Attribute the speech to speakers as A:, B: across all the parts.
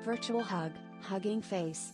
A: Virtual hug, hugging face.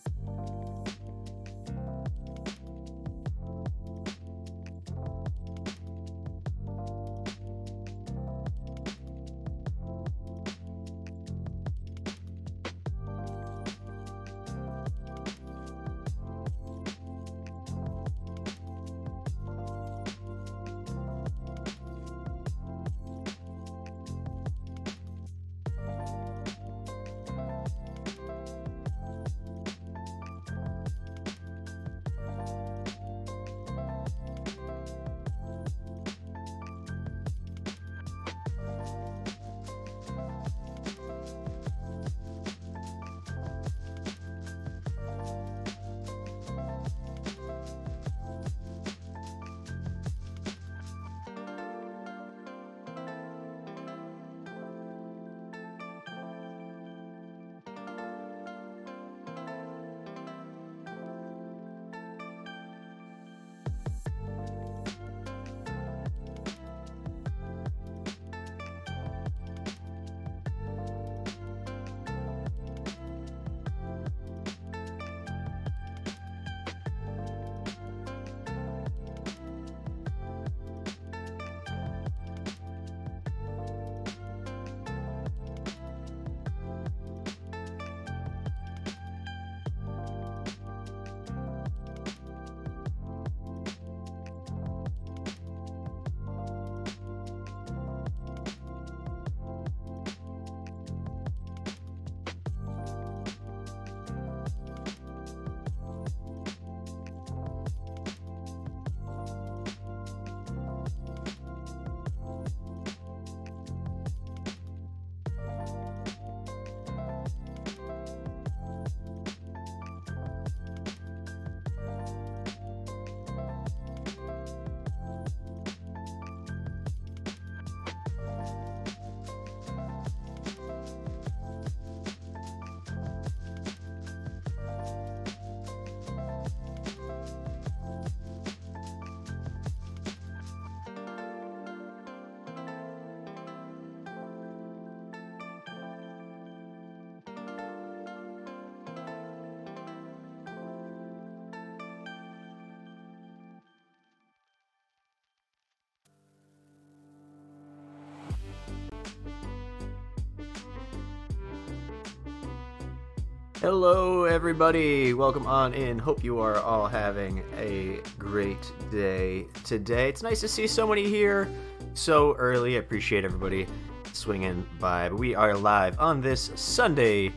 B: Hello everybody, welcome on in. Hope you are all having a great day today. It's nice to see so many here so early. I appreciate everybody swinging by. But we are live on this Sunday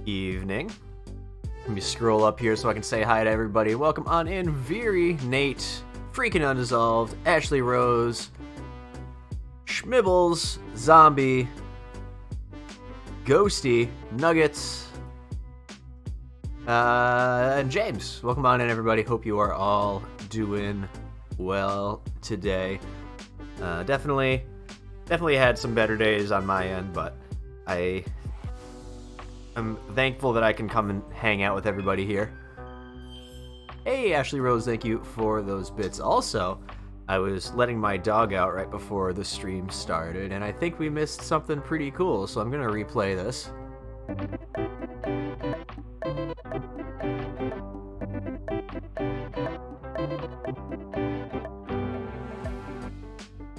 B: evening. Let me scroll up here so I can say hi to everybody. Welcome on in, Veery, Nate, Freaking Undissolved, Ashley Rose, Schmibbles, Zombie, Ghosty, Nuggets, and James. Welcome on in, everybody. Hope you are all doing well today. Definitely had some better days on my end, but I'm thankful that I can come and hang out with everybody here. Hey, Ashley Rose, thank you for those bits. Also, I was letting my dog out right before the stream started, and I think we missed something pretty cool, so I'm gonna replay this.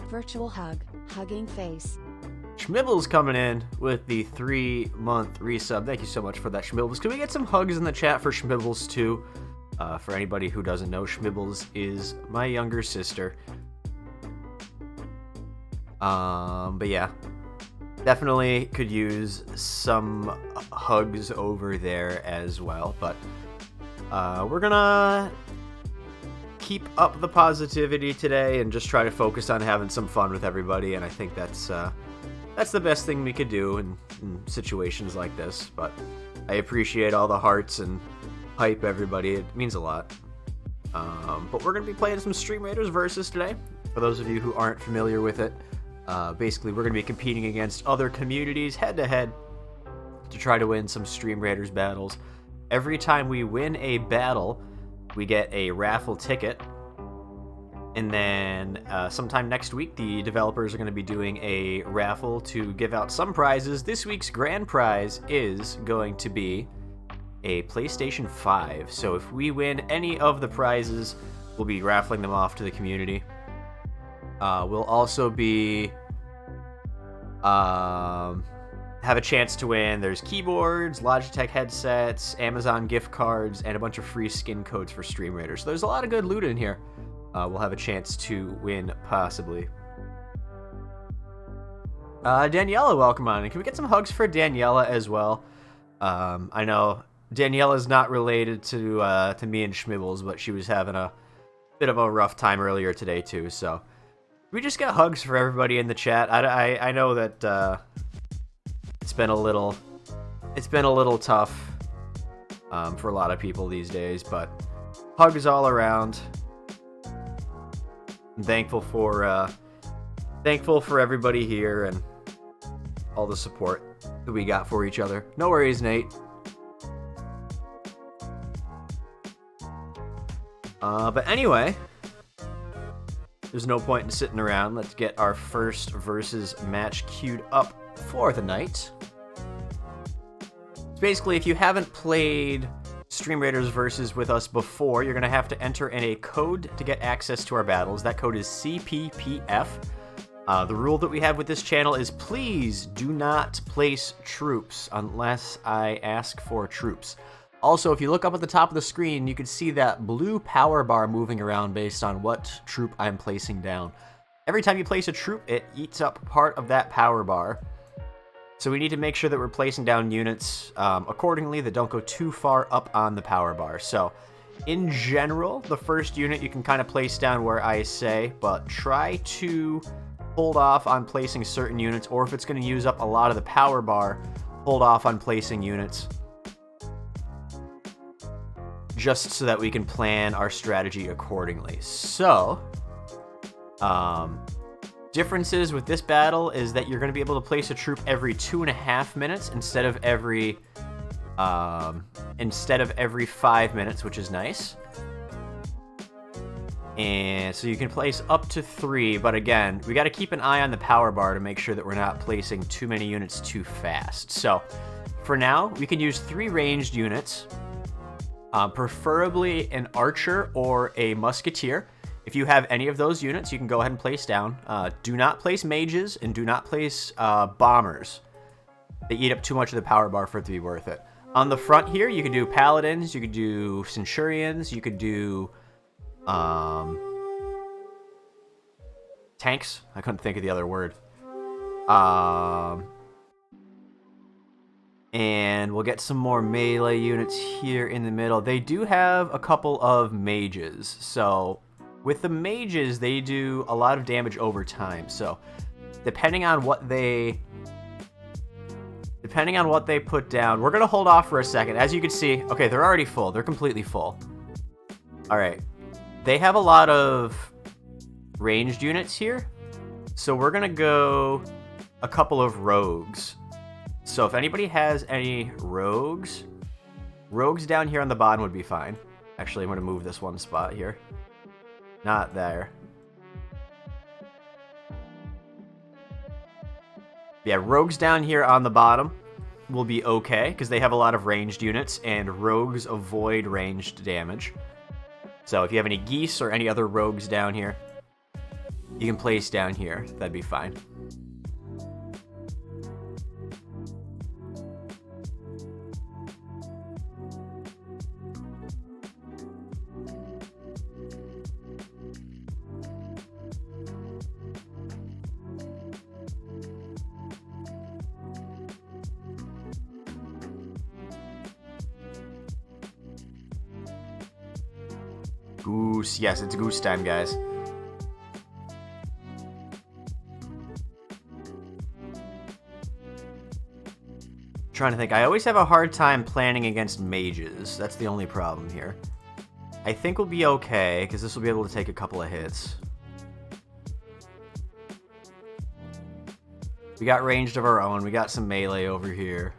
A: Virtual hug, hugging face.
B: Schmibbles coming in with the 3-month resub. Thank you so much for that, Schmibbles. Can we get some hugs in the chat for Schmibbles too? For anybody who doesn't know, Schmibbles is my younger sister. But yeah, definitely could use some hugs over there as well. But we're gonna keep up the positivity today and just try to focus on having some fun with everybody. And I think that's the best thing we could do in situations like this. But I appreciate all the hearts and hype, everybody. It means a lot. But we're going to be playing some Stream Raiders Versus today. For those of you who aren't familiar with it, basically we're going to be competing against other communities head-to-head to try to win some Stream Raiders battles. Every time we win a battle, we get a raffle ticket. And then sometime next week, the developers are going to be doing a raffle to give out some prizes. This week's grand prize is going to be a PlayStation 5. So if we win any of the prizes, we'll be raffling them off to the community. We'll also be have a chance to win. There's keyboards, Logitech headsets, Amazon gift cards, and a bunch of free skin codes for Stream Raiders. So there's a lot of good loot in here. We'll have a chance to win, possibly. Daniela, welcome on. And can we get some hugs for Daniela as well? I know Daniela's not related to me and Schmibbles, but she was having a bit of a rough time earlier today too. So we just got hugs for everybody in the chat. I know that it's been a little tough for a lot of people these days, but hugs all around. I'm thankful for everybody here and all the support that we got for each other. No worries, Nate. But anyway, there's no point in sitting around. Let's get our first versus match queued up for the night. So basically, if you haven't played Stream Raiders Versus with us before, you're going to have to enter in a code to get access to our battles. That code is CPPF. The rule that we have with this channel is please do not place troops unless I ask for troops. Also, if you look up at the top of the screen, you can see that blue power bar moving around based on what troop I'm placing down. Every time you place a troop, it eats up part of that power bar. So we need to make sure that we're placing down units accordingly that don't go too far up on the power bar. So in general, the first unit you can kind of place down where I say, but try to hold off on placing certain units, or if it's going to use up a lot of the power bar, hold off on placing units, just so that we can plan our strategy accordingly. So, differences with this battle is that you're going to be able to place a troop every 2.5 minutes instead of every 5 minutes, which is nice. And so you can place up to 3, but again, we got to keep an eye on the power bar to make sure that we're not placing too many units too fast. So for now, we can use 3 ranged units, preferably an archer or a musketeer. If you have any of those units, you can go ahead and place down. Do not place mages and do not place bombers. They eat up too much of the power bar for it to be worth it. On the front here, you can do paladins, you could do centurions, you could do tanks. I couldn't think of the other word. And we'll get some more melee units here in the middle. They do have a couple of mages. So with the mages, they do a lot of damage over time. So depending on what they put down, we're going to hold off for a second. As you can see, okay, they're already full. They're completely full. All right. They have a lot of ranged units here. So we're going to go a couple of rogues. So if anybody has any rogues down here on the bottom would be fine. Actually, I'm going to move this one spot here. Not there. Yeah, rogues down here on the bottom will be okay, because they have a lot of ranged units, and rogues avoid ranged damage. So if you have any geese or any other rogues down here, you can place down here. That'd be fine. Goose. Yes, it's goose time, guys. Trying to think. I always have a hard time planning against mages. That's the only problem here. I think we'll be okay, because this will be able to take a couple of hits. We got ranged of our own. We got some melee over here.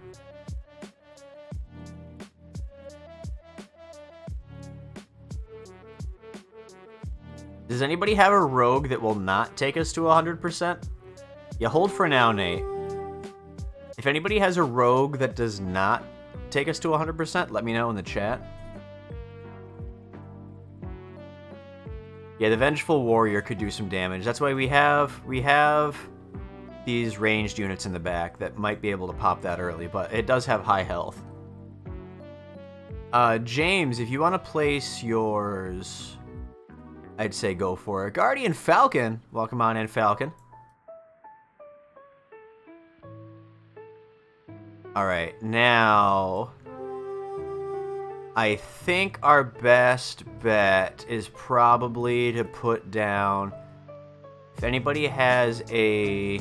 B: Does anybody have a rogue that will not take us to 100%? Yeah, hold for now, Nate. If anybody has a rogue that does not take us to 100%, let me know in the chat. Yeah, the Vengeful Warrior could do some damage. That's why we have these ranged units in the back that might be able to pop that early, but it does have high health. James, if you want to place yours, I'd say go for it. Guardian Falcon, welcome on in, Falcon. Alright, now I think our best bet is probably to put down, if anybody has a,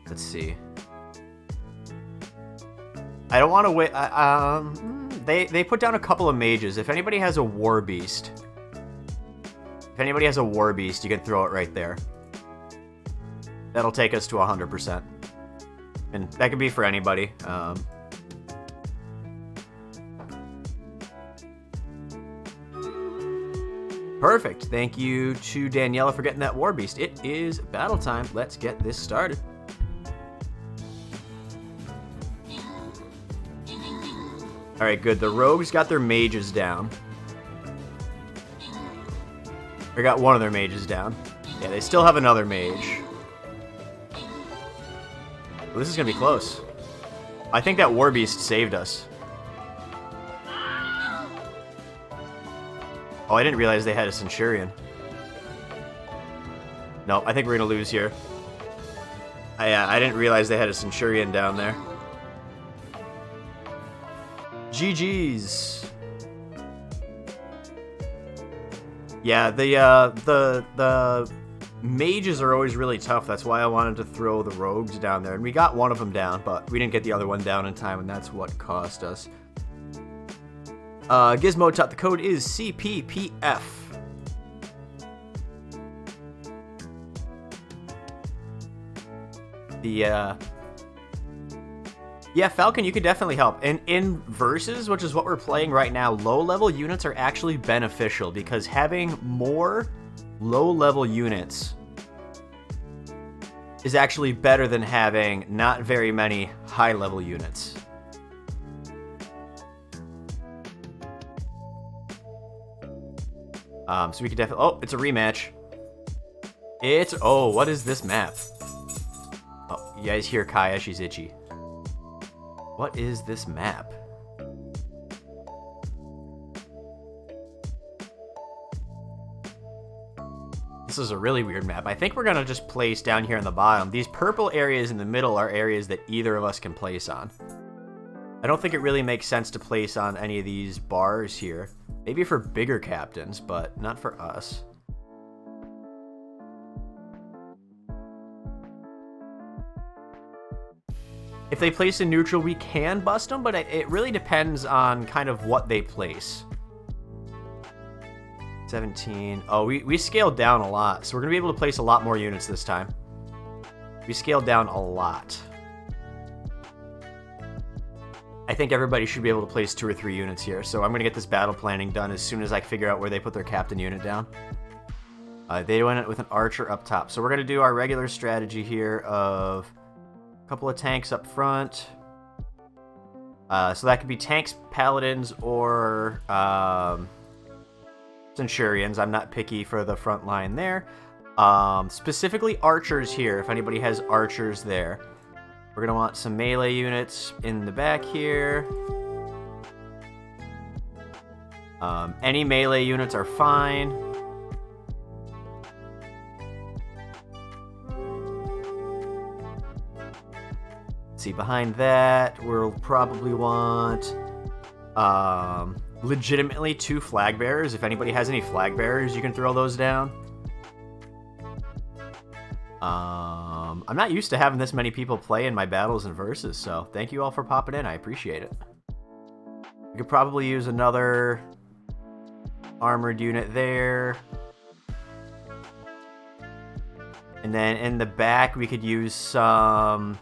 B: let's see. I don't want to wait. They put down a couple of mages. If anybody has a war beast, you can throw it right there. That'll take us to 100%, and that could be for anybody. Perfect. Thank you to Daniela for getting that war beast. It is battle time. Let's get this started. Alright, good. The rogues got their mages down. They got one of their mages down. Yeah, they still have another mage. Well, this is going to be close. I think that war beast saved us. Oh, I didn't realize they had a centurion. No, I think we're going to lose here. I didn't realize they had a centurion down there. GG's. Yeah, the mages are always really tough. That's why I wanted to throw the rogues down there. And we got one of them down, but we didn't get the other one down in time, and that's what cost us. Gizmo Tot, the code is CPPF. Yeah, Falcon, you could definitely help. And in Versus, which is what we're playing right now, low-level units are actually beneficial because having more low-level units is actually better than having not very many high-level units. So we could definitely... Oh, it's a rematch. Oh, what is this map? Oh, you guys hear Kaya, she's itchy. What is this map? This is a really weird map. I think we're going to just place down here on the bottom. These purple areas in the middle are areas that either of us can place on. I don't think it really makes sense to place on any of these bars here. Maybe for bigger captains, but not for us. If they place in neutral, we can bust them, but it really depends on kind of what they place. 17. Oh, we scaled down a lot, so we're going to be able to place a lot more units this time. We scaled down a lot. I think everybody should be able to place 2 or 3 units here, so I'm going to get this battle planning done as soon as I figure out where they put their captain unit down. They went with an archer up top, so we're going to do our regular strategy here of a couple of tanks up front. So that could be tanks, paladins, or centurions. I'm not picky for the front line there. Specifically archers here, if anybody has archers there. We're going to want some melee units in the back here. Any melee units are fine. Let's see, behind that, we'll probably want legitimately 2 flag bearers. If anybody has any flag bearers, you can throw those down. I'm not used to having this many people play in my battles and versus, so thank you all for popping in. I appreciate it. We could probably use another armored unit there. And then in the back, we could use some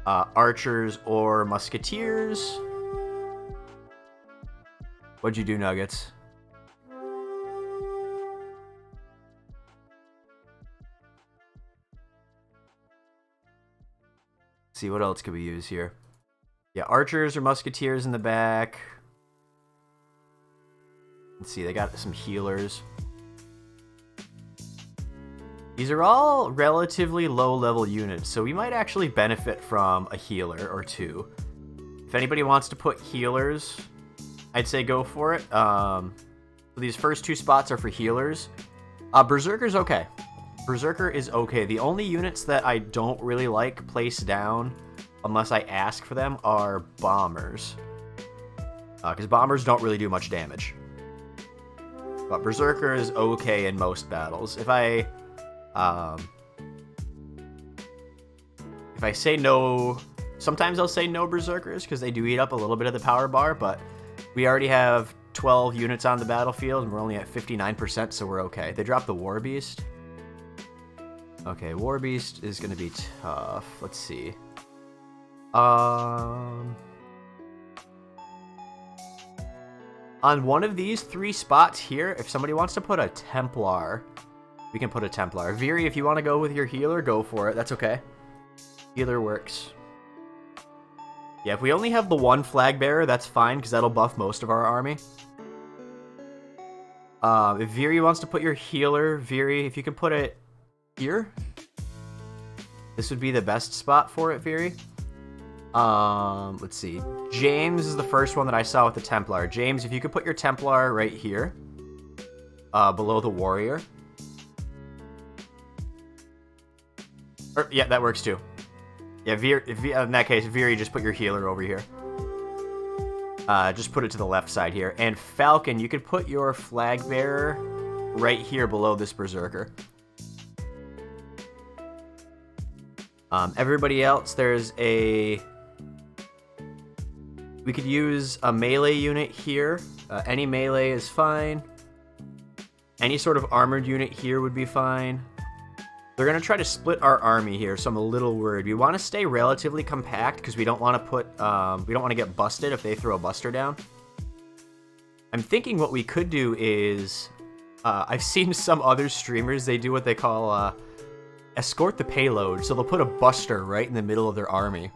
B: archers or musketeers. What'd you do, Nuggets? see, what else could we use here? Yeah, archers or musketeers in the back. Let's see, they got some healers. These are all relatively low-level units, so we might actually benefit from a healer or two. If anybody wants to put healers, I'd say go for it. So these first two spots are for healers. Berserker's okay. Berserker is okay. The only units that I don't really like placed down, unless I ask for them, are bombers. Because bombers don't really do much damage. But Berserker is okay in most battles. If I say no, sometimes I'll say no Berserkers because they do eat up a little bit of the power bar, but we already have 12 units on the battlefield and we're only at 59%, so we're okay. They dropped the War Beast. Okay, War Beast is going to be tough. Let's see. On one of these 3 spots here, if somebody wants to put a Templar, we can put a Templar. Viri, if you want to go with your healer, go for it. That's okay. Healer works. Yeah, if we only have the one flag bearer, that's fine, because that'll buff most of our army. If Viri wants to put your healer, Viri, if you can put it here, this would be the best spot for it, Viri. Let's see. James is the first one that I saw with the Templar. James, if you could put your Templar right here, below the warrior. Yeah, that works too. Yeah, in that case, Viri, just put your healer over here. Just put it to the left side here. And Falcon, you could put your flag bearer right here below this Berserker. Everybody else, there's a... We could use a melee unit here. Any melee is fine. Any sort of armored unit here would be fine. They're going to try to split our army here, so I'm a little worried. We want to stay relatively compact because we don't want to put... we don't want to get busted if they throw a buster down. I'm thinking what we could do is... I've seen some other streamers, they do what they call... escort the payload, so they'll put a buster right in the middle of their army.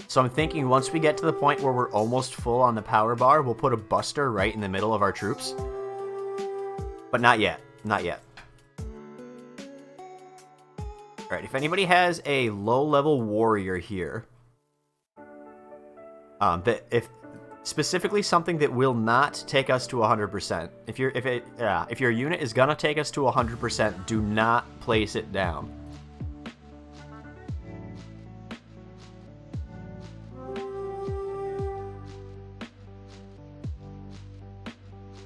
B: So I'm thinking once we get to the point where we're almost full on the power bar, we'll put a buster right in the middle of our troops. But not yet. Not yet. Alright, if anybody has a low-level warrior here, if specifically something that will not take us to 100%. If your unit is gonna take us to 100%, do not place it down.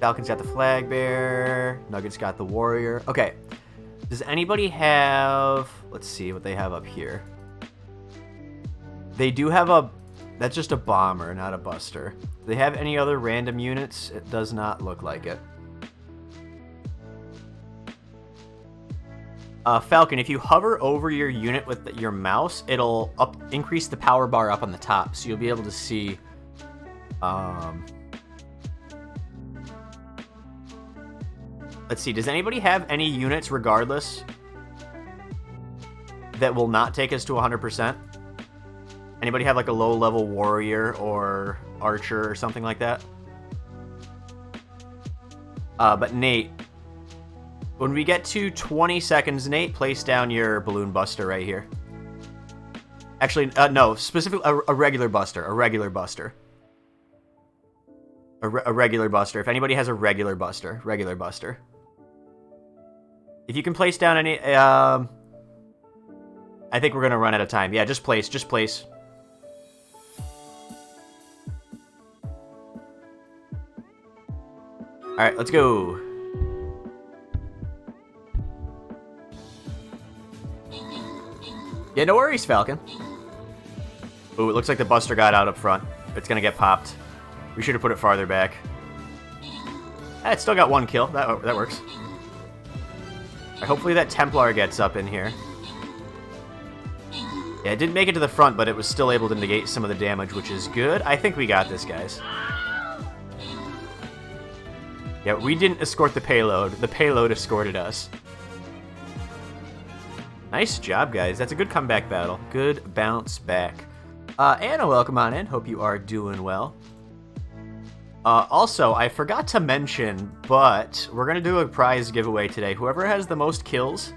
B: Falcon's got the flag bearer. Nugget's got the warrior. Okay. Does anybody have... Let's see what they have up here. They do have a... That's just a bomber, not a buster. Do they have any other random units? It does not look like it. Falcon, if you hover over your unit with your mouse, it'll increase the power bar up on the top, so you'll be able to see... Let's see, does anybody have any units, regardless, that will not take us to 100%? Anybody have like a low-level warrior or archer or something like that? But Nate, when we get to 20 seconds, Nate, place down your balloon buster right here. Actually, no, specifically a regular buster. A regular buster. A regular buster. If anybody has a regular buster. Regular buster. If you can place down any... I think we're going to run out of time. Yeah, just place. Just place. Alright, let's go. Yeah, no worries, Falcon. Ooh, it looks like the buster got out up front. It's gonna get popped. We should have put it farther back. It still got one kill. That works. Right, hopefully that Templar gets up in here. Yeah, it didn't make it to the front, but it was still able to negate some of the damage, which is good. I think we got this, guys. Yeah, we didn't escort the payload. The payload escorted us. Nice job, guys. That's a good comeback battle. Good bounce back. Anna, welcome on in. Hope you are doing well. Also, I forgot to mention, but we're going to do a prize giveaway today. Whoever has the most kills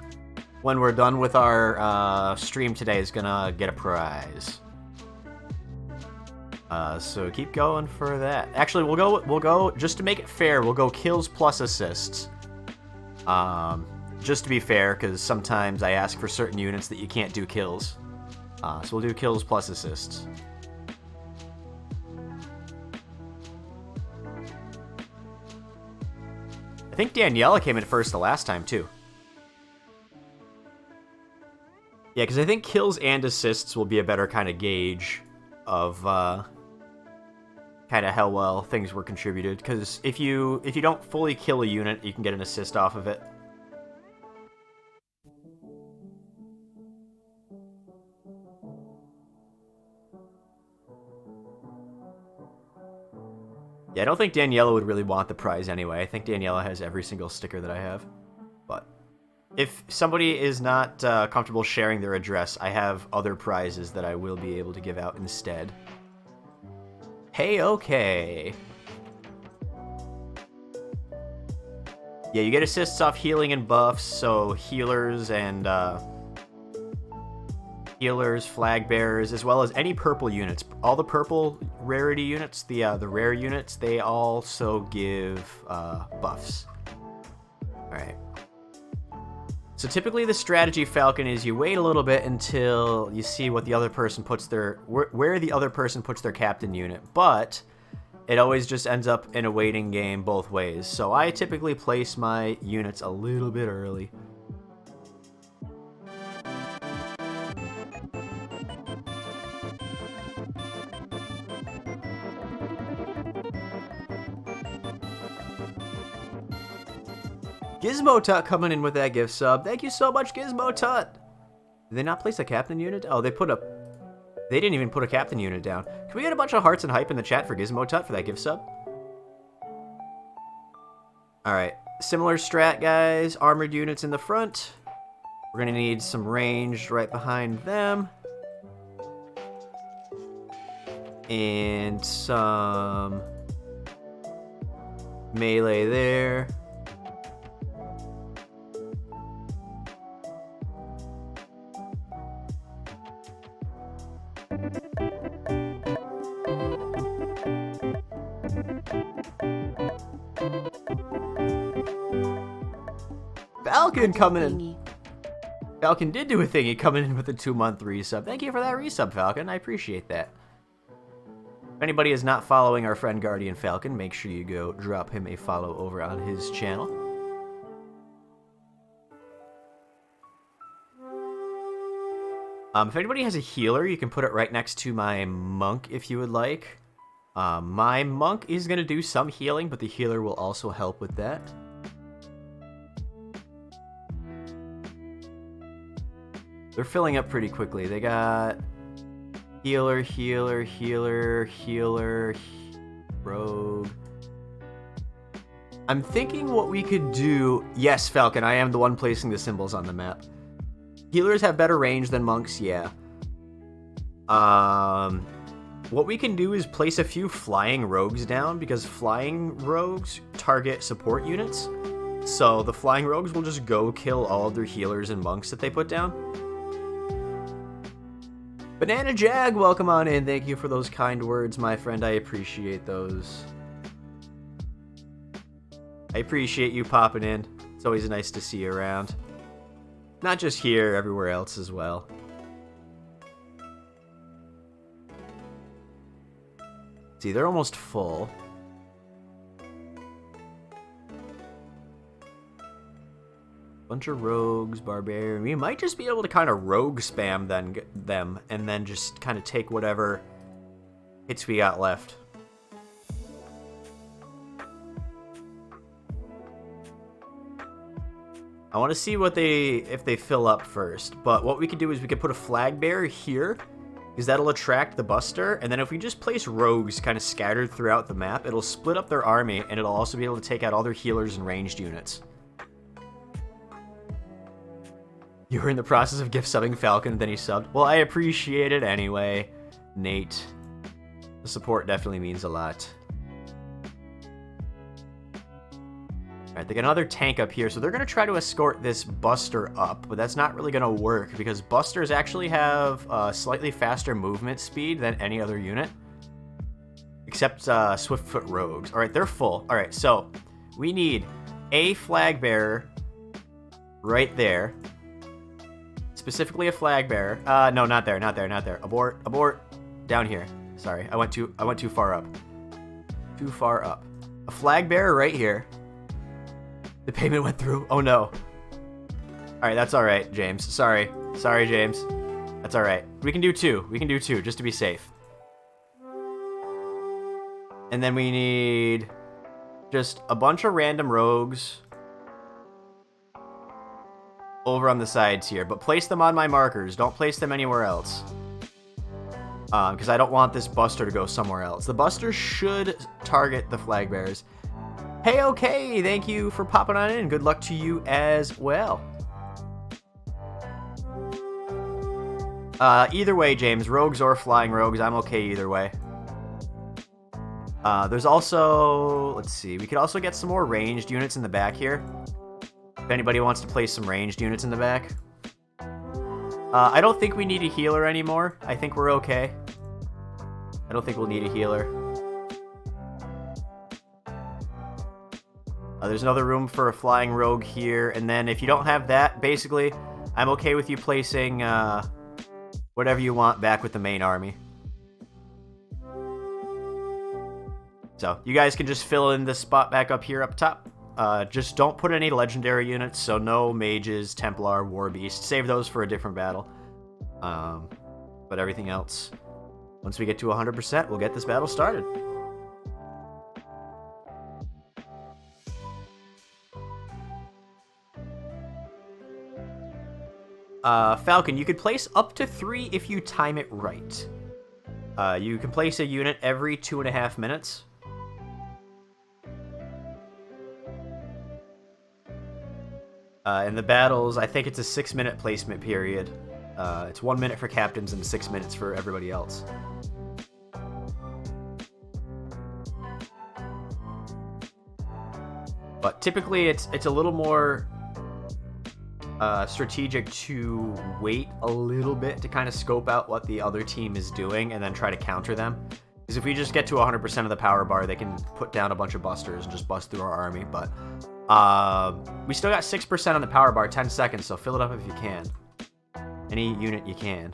B: when we're done with our stream today is going to get a prize. So keep going for that. Actually, we'll go just to make it fair, we'll go kills plus assists. Just to be fair, because sometimes I ask for certain units that you can't do kills. So we'll do kills plus assists. I think Daniela came in first the last time, too. Yeah, because I think kills and assists will be a better kind of gauge of kind of how well things were contributed. Because if you don't fully kill a unit, you can get an assist off of it. Yeah, I don't think Daniela would really want the prize anyway. I think Daniela has every single sticker that I have. But if somebody is not comfortable sharing their address, I have other prizes that I will be able to give out instead. Hey, okay. Yeah, you get assists off healing and buffs, so healers and healers, flag bearers, as well as any purple units. All the purple rarity units, the rare units, they also give buffs. Alright. So typically the strategy, Falcon, is you wait a little bit until you see what the other person puts their... where the other person puts their captain unit, but it always just ends up in a waiting game both ways. So I typically place my units a little bit early. Gizmo Tut coming in with that gift sub. Thank you so much, Gizmo Tut. Did they not place a captain unit? Oh, they didn't even put a captain unit down. Can we get a bunch of hearts and hype in the chat for Gizmo Tut for that gift sub? Alright. Similar strat, guys. Armored units in the front. We're going to need some ranged right behind them. And some melee there. Falcon coming in. Falcon did do a thingy coming in with a 2-month resub. Thank you for that resub, Falcon. I appreciate that. If anybody is not following our friend Guardian Falcon, make sure you go drop him a follow over on his channel. If anybody has a healer, you can put it right next to my monk if you would like. My monk is going to do some healing, but the healer will also help with that. They're filling up pretty quickly. They got healer, healer, healer, healer, rogue. I'm thinking what we could do... Yes, Falcon, I am the one placing the symbols on the map. Healers have better range than monks, yeah. What we can do is place a few flying rogues down, because flying rogues target support units. So the flying rogues will just go kill all of their healers and monks that they put down. Banana Jag, welcome on in. Thank you for those kind words, my friend. I appreciate those. I appreciate you popping in. It's always nice to see you around. Not just here, everywhere else as well. See, they're almost full. Bunch of rogues, barbarian. We might just be able to kind of rogue spam them and then just kind of take whatever hits we got left. I want to see what if they fill up first. But what we could do is we could put a flag bearer here, because that'll attract the buster. And then if we just place rogues kind of scattered throughout the map, it'll split up their army, and it'll also be able to take out all their healers and ranged units. You were in the process of gift subbing Falcon, then he subbed. Well, I appreciate it anyway, Nate. The support definitely means a lot. Alright, they got another tank up here, so they're going to try to escort this Buster up, but that's not really going to work, because Busters actually have slightly faster movement speed than any other unit. Except Swiftfoot Rogues. Alright, they're full. Alright, so we need a flag bearer right there. Specifically a flag bearer. No, not there, not there, not there. Abort, abort. Down here. Sorry, I went too far up. Too far up. A flag bearer right here. The payment went through. Oh no. Alright, that's alright, James. Sorry. Sorry, James. That's alright. We can do two. We can do two, just to be safe. And then we need just a bunch of random rogues over on the sides here. But place them on my markers. Don't place them anywhere else. Because I don't want this Buster to go somewhere else. The Buster should target the flag bearers. Hey, okay, thank you for popping on in. Good luck to you as well. Either way, James, rogues or flying rogues, I'm okay either way. There's also, let's see, we could also get some more ranged units in the back here. If anybody wants to place some ranged units in the back. I don't think we need a healer anymore. I think we're okay. I don't think we'll need a healer. There's another room for a flying rogue here, and then if you don't have that, basically, I'm okay with you placing whatever you want back with the main army. So, you guys can just fill in this spot back up here up top. Just don't put any legendary units, so no mages, Templar, War Beast. Save those for a different battle. But everything else, once we get to 100%, we'll get this battle started. Falcon, you could place up to 3 if you time it right. You can place a unit every 2.5 minutes. In the battles, I think it's a 6-minute placement period. It's 1 minute for captains and 6 minutes for everybody else. But typically, it's a little more strategic to wait a little bit to kind of scope out what the other team is doing and then try to counter them. Because if we just get to 100% of the power bar, they can put down a bunch of busters and just bust through our army. But we still got 6% on the power bar, 10 seconds, so fill it up if you can. Any unit you can.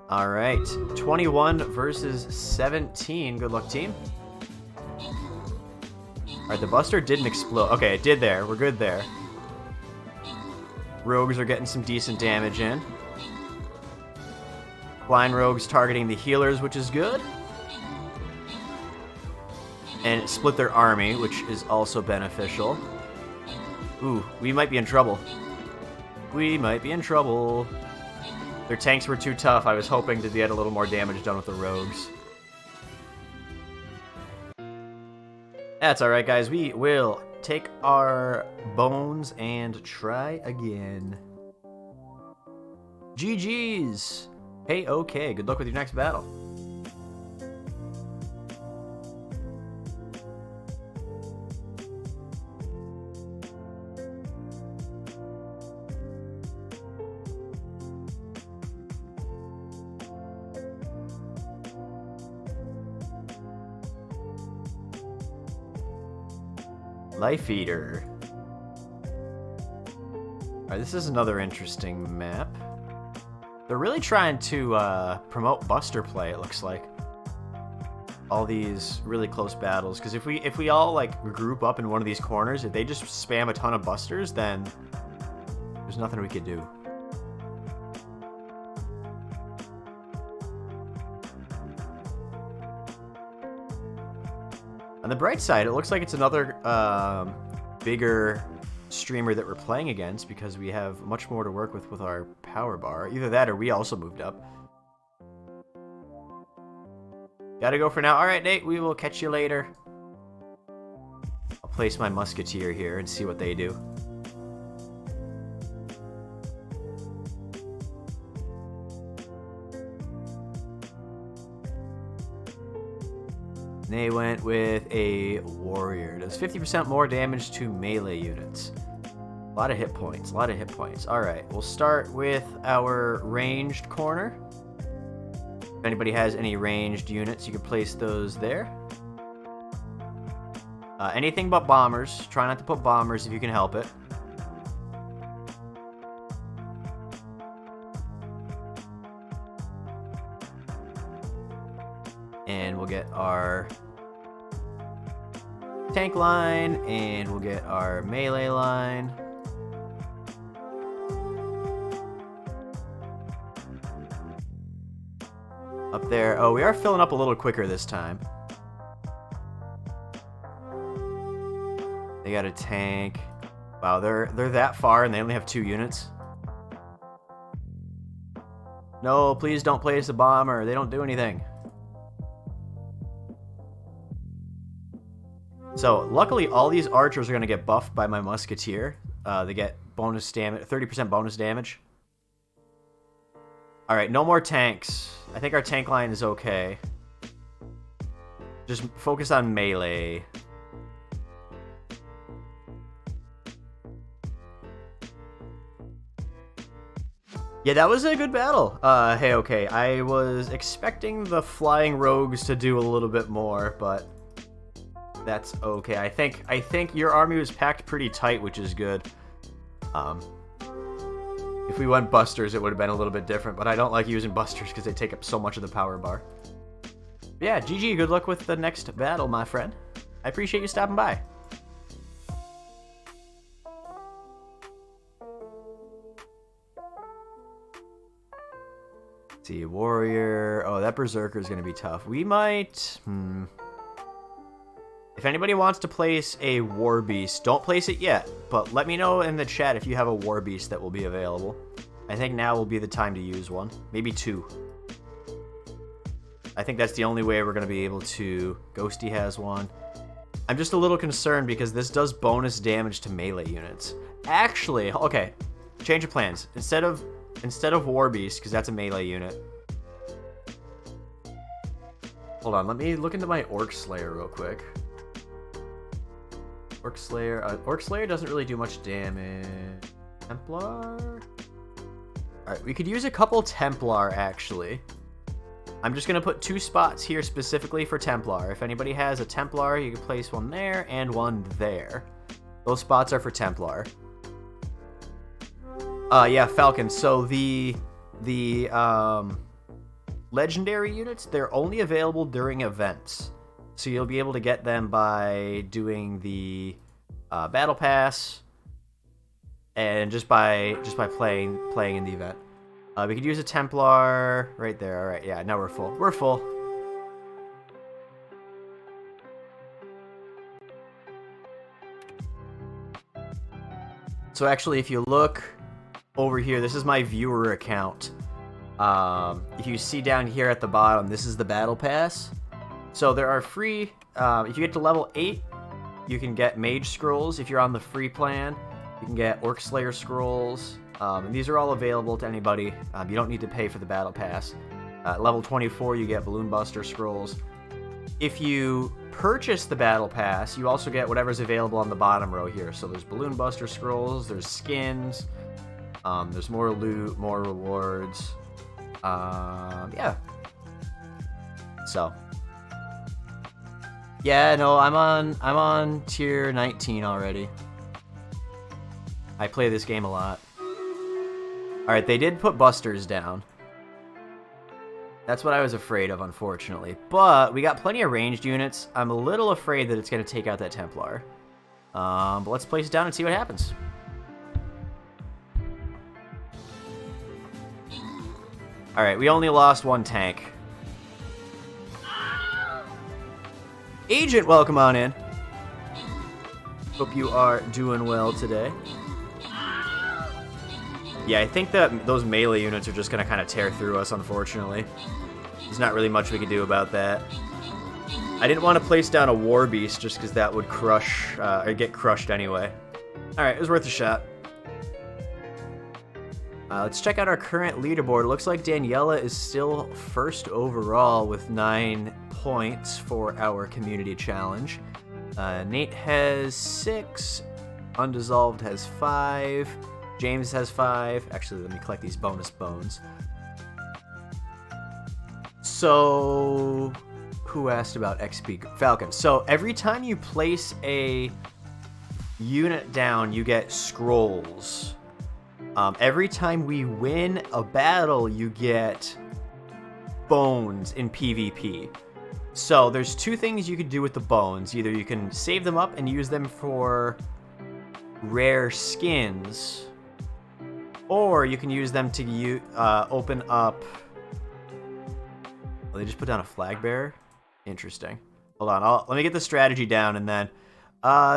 B: All right, 21 versus 17. Good luck, team. All right, the Buster didn't explode. Okay, it did there. We're good there. Rogues are getting some decent damage in. Flying rogues targeting the healers, which is good. And it split their army, which is also beneficial. Ooh, we might be in trouble. We might be in trouble. Their tanks were too tough. I was hoping to get a little more damage done with the rogues. That's alright, guys. We will take our bones and try again. GG's! Hey, okay. Good luck with your next battle. Life Eater. Alright, this is another interesting map. They're really trying to promote Buster play, it looks like. All these really close battles. Because if we all like group up in one of these corners, if they just spam a ton of Busters, then there's nothing we could do. On the bright side, it looks like it's another bigger streamer that we're playing against because we have much more to work with our power bar. Either that or we also moved up. Gotta go for now. Alright, Nate, we will catch you later. place my musketeer here and see what they do. They went with a warrior. Does 50% more damage to melee units. A lot of hit points, a lot of hit points. Alright, we'll start with our ranged corner. If anybody has any ranged units, you can place those there. Anything but bombers. Try not to put bombers if you can help it. And we'll get our tank line, and we'll get our melee line. Up there. Oh, we are filling up a little quicker this time. They got a tank. Wow, they're that far and they only have 2 units. No, please don't place a bomber. They don't do anything. So, luckily, all these archers are going to get buffed by my musketeer. They get bonus damage, 30% bonus damage. Alright, no more tanks. I think our tank line is okay. Just focus on melee. Yeah, that was a good battle. Hey, okay. I was expecting the flying rogues to do a little bit more, but that's okay. I think your army was packed pretty tight, which is good. If we went busters, it would have been a little bit different, but I don't like using busters because they take up so much of the power bar. Yeah, GG, good luck with the next battle, my friend. I appreciate you stopping by. Let's see, warrior. Oh, that berserker is going to be tough. We might... If anybody wants to place a war beast, don't place it yet, but let me know in the chat if you have a war beast that will be available. I think now will be the time to use one. Maybe 2. I think that's the only way we're going to be able to... Ghosty has one. I'm just a little concerned because this does bonus damage to melee units. Actually, okay, change of plans. Instead of war beast, because that's a melee unit. Hold on, let me look into my Orc Slayer real quick. Orc Slayer doesn't really do much damage. Templar? Alright, we could use a couple Templar, actually. I'm just going to put 2 spots here specifically for Templar. If anybody has a Templar, you can place one there and one there. Those spots are for Templar. Yeah, Falcon. So the legendary units, they're only available during events. So you'll be able to get them by doing the battle pass and just by playing in the event. We could use a Templar right there. All right, yeah, now we're full. We're full. So actually, if you look over here, this is my viewer account. If you see down here at the bottom, this is the battle pass. So there are free, if you get to level 8, you can get Mage Scrolls. If you're on the free plan, you can get Orc Slayer Scrolls. And these are all available to anybody. You don't need to pay for the Battle Pass. Level 24, you get Balloon Buster Scrolls. If you purchase the Battle Pass, you also get whatever's available on the bottom row here. So there's Balloon Buster Scrolls, there's skins, there's more loot, more rewards. Yeah. So... Yeah, no, I'm on tier 19 already. I play this game a lot. Alright, they did put busters down. That's what I was afraid of, unfortunately. But we got plenty of ranged units. I'm a little afraid that it's going to take out that Templar. But let's place it down and see what happens. Alright, we only lost 1 tank. Agent, welcome on in. Hope you are doing well today. Yeah, I think that those melee units are just going to kind of tear through us, unfortunately. There's not really much we can do about that. I didn't want to place down a War Beast just because that would crush, or get crushed anyway. Alright, it was worth a shot. Let's check out our current leaderboard. It looks like Daniela is still first overall with 9 points for our community challenge. Nate has 6. Undissolved has 5. James has 5. Actually, let me collect these bonus bones. So, who asked about XP? Falcon. So, every time you place a unit down, you get scrolls. Every time we win a battle, you get bones in PvP. So, there's 2 things you could do with the bones. Either you can save them up and use them for rare skins, or you can use them to open up... Oh, they just put down a flag bearer? Interesting. Hold on, let me get the strategy down, and then...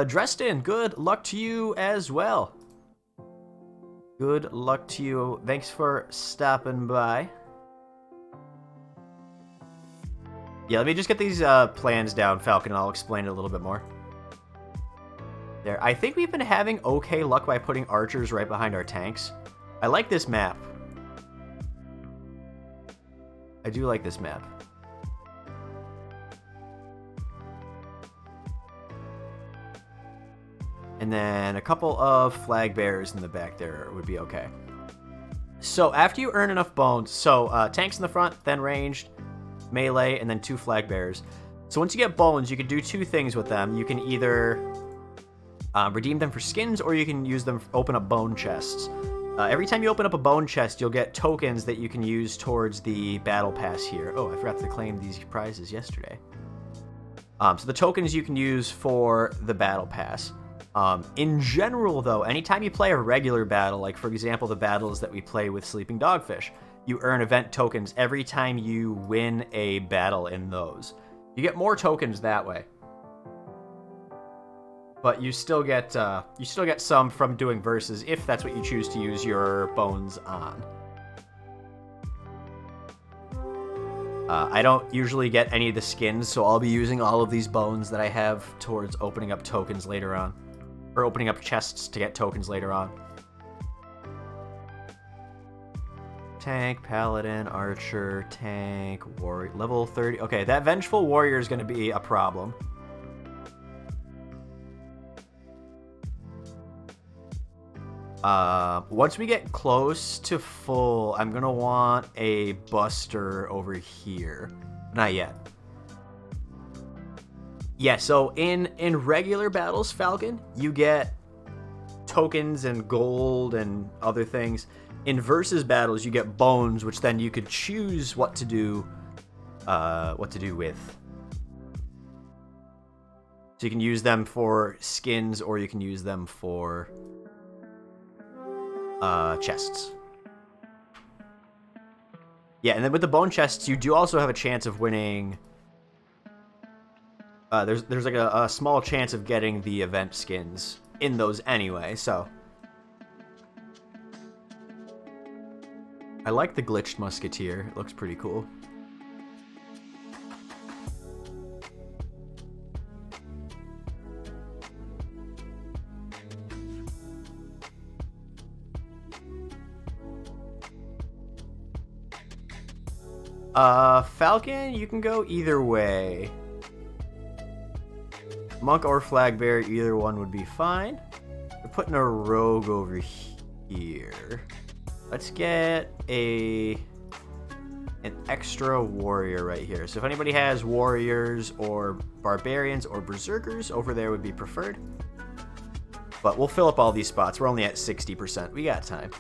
B: Dresden, good luck to you as well. Good luck to you. Thanks for stopping by. Yeah, let me just get these plans down, Falcon, and I'll explain it a little bit more. There. I think we've been having okay luck by putting archers right behind our tanks. I like this map. I do like this map. And then a couple of flag bearers in the back there would be okay. So after you earn enough bones, so tanks in the front, then ranged, melee, and then 2 flag bearers. So once you get bones, you can do 2 things with them. You can either redeem them for skins, or you can use them to open up bone chests. Every time you open up a bone chest, you'll get tokens that you can use towards the battle pass here. Oh, I forgot to claim these prizes yesterday. So the tokens you can use for the battle pass. In general, though, anytime you play a regular battle, like for example the battles that we play with Sleeping Dogfish, you earn event tokens every time you win a battle in those. You get more tokens that way. But you still get some from doing verses if that's what you choose to use your bones on. I don't usually get any of the skins, so I'll be using all of these bones that I have towards opening up tokens later on. Or opening up chests to get tokens later on. Tank, paladin, archer, tank, warrior, level 30. Okay, that vengeful warrior is going to be a problem. Once we get close to full, I'm gonna want a buster over here. Not yet. Yeah, so in regular battles, Falcon, you get tokens and gold and other things. In versus battles, you get bones, which then you could choose what to do with. So you can use them for skins, or you can use them for chests. Yeah, and then with the bone chests, you do also have a chance of winning. There's like a small chance of getting the event skins in those anyway, so. I like the glitched musketeer. It looks pretty cool. Falcon, you can go either way. Monk or flag bearer, either one would be fine. We're putting a rogue over here. Let's get an extra warrior right here. So if anybody has warriors or barbarians or berserkers, over there would be preferred. But we'll fill up all these spots. We're only at 60%. We got time.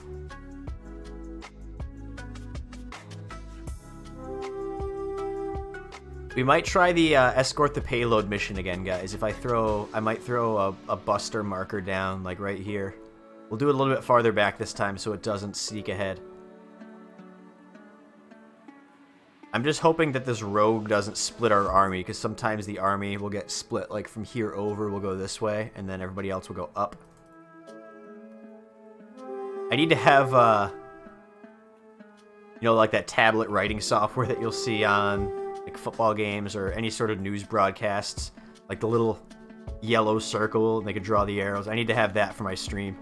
B: We might try the escort the payload mission again, guys. If I might throw a buster marker down, like right here. We'll do it a little bit farther back this time so it doesn't sneak ahead. I'm just hoping that this rogue doesn't split our army, because sometimes the army will get split, like from here over, we'll go this way, and then everybody else will go up. I need to have, you know, like that tablet writing software that you'll see on like football games or any sort of news broadcasts, like the little yellow circle, and they could draw the arrows. I need to have that for my stream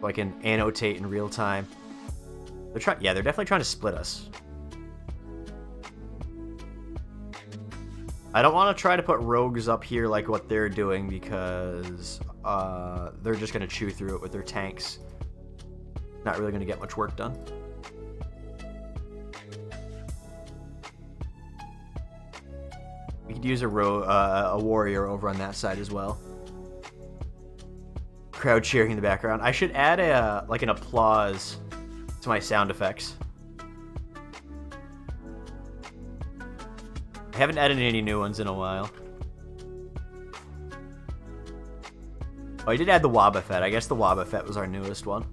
B: so I can annotate in real time. They're definitely trying to split us. I don't want to try to put rogues up here like what they're doing because they're just going to chew through it with their tanks. Not really going to get much work done. We could use a warrior over on that side as well. Crowd cheering in the background. I should add an applause to my sound effects. I haven't added any new ones in a while. Oh, I did add the Wobbuffet. I guess the Wobbuffet was our newest one.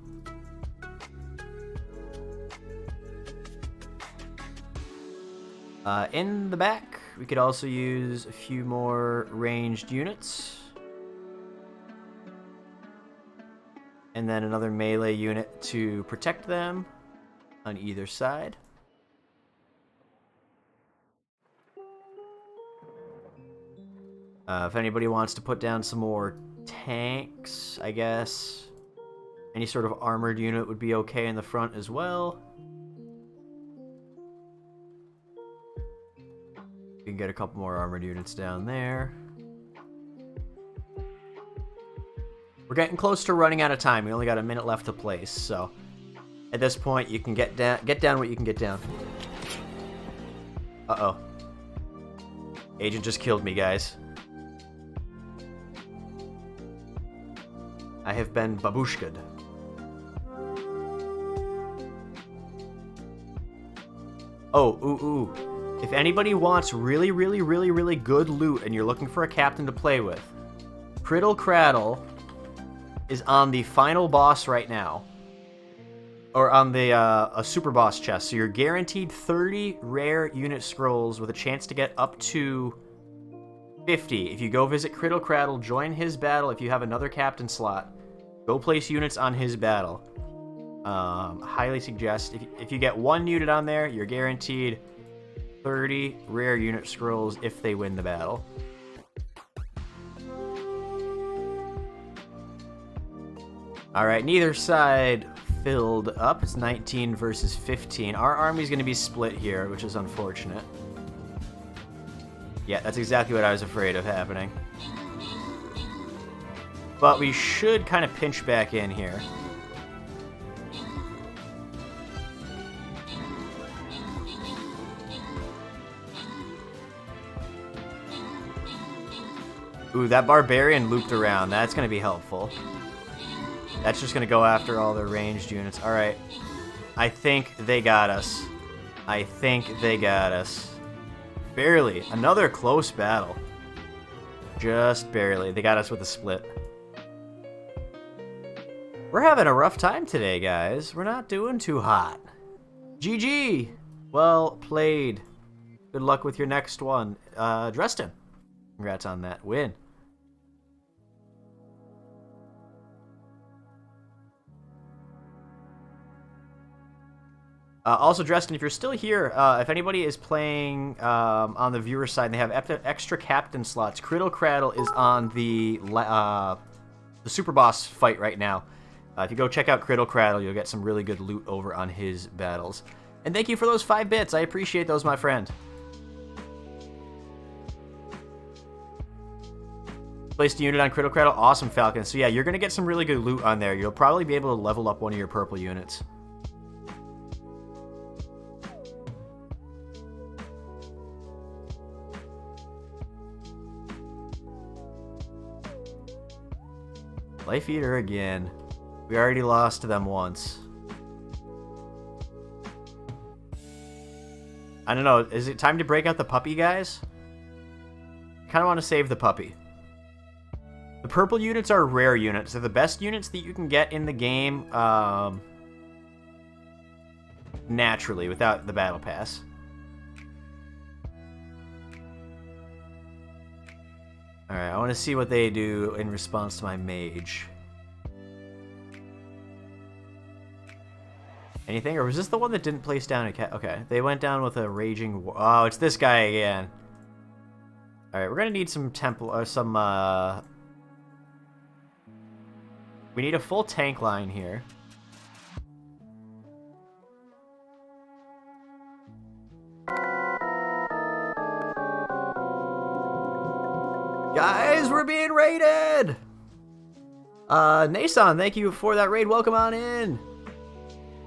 B: In the back, we could also use a few more ranged units. And then another melee unit to protect them on either side. If anybody wants to put down some more tanks, I guess any sort of armored unit would be okay in the front as well. We can get a couple more armored units down there. We're getting close to running out of time. We only got a minute left to place, so at this point you can get down what you can get down. Uh-oh. Agent just killed me, guys. I have been babushka'd. Oh, ooh. If anybody wants really good loot and you're looking for a captain to play with, Criddle Craddle is on the final boss right now. Or on the a super boss chest. So you're guaranteed 30 rare unit scrolls with a chance to get up to 50. If you go visit Criddle Craddle, join his battle if you have another captain slot. Go place units on his battle. Highly suggest. If you get one unit on there, you're guaranteed 30 rare unit scrolls if they win the battle. Alright, neither side filled up. It's 19 versus 15. Our army's going to be split here, which is unfortunate. Yeah, that's exactly what I was afraid of happening. But we should kind of pinch back in here. Ooh, that barbarian looped around. That's going to be helpful. That's just going to go after all the ranged units. Alright. I think they got us. Barely. Another close battle. Just barely. They got us with a split. We're having a rough time today, guys. We're not doing too hot. GG! Well played. Good luck with your next one. Dresden. Congrats on that win. Also, Dresden, if you're still here, if anybody is playing on the viewer side and they have extra captain slots, Criddle Craddle is on the super boss fight right now. If you go check out Criddle Craddle, you'll get some really good loot over on his battles. And thank you for those 5 bits. I appreciate those, my friend. Placed a unit on Criddle Craddle. Awesome, Falcon. So yeah, you're going to get some really good loot on there. You'll probably be able to level up one of your purple units. Life Eater again. We already lost to them once. I don't know. Is it time to break out the puppy, guys? I kind of want to save the puppy. The purple units are rare units. They're the best units that you can get in the game naturally, without the battle pass. Alright, I want to see what they do in response to my mage. Anything? Or was this the one that didn't place down a cat? Okay, they went down with a raging war. Oh, it's this guy again. Alright, we're gonna need some temple, or some, we need a full tank line here. Guys, we're being raided! Nason, thank you for that raid. Welcome on in.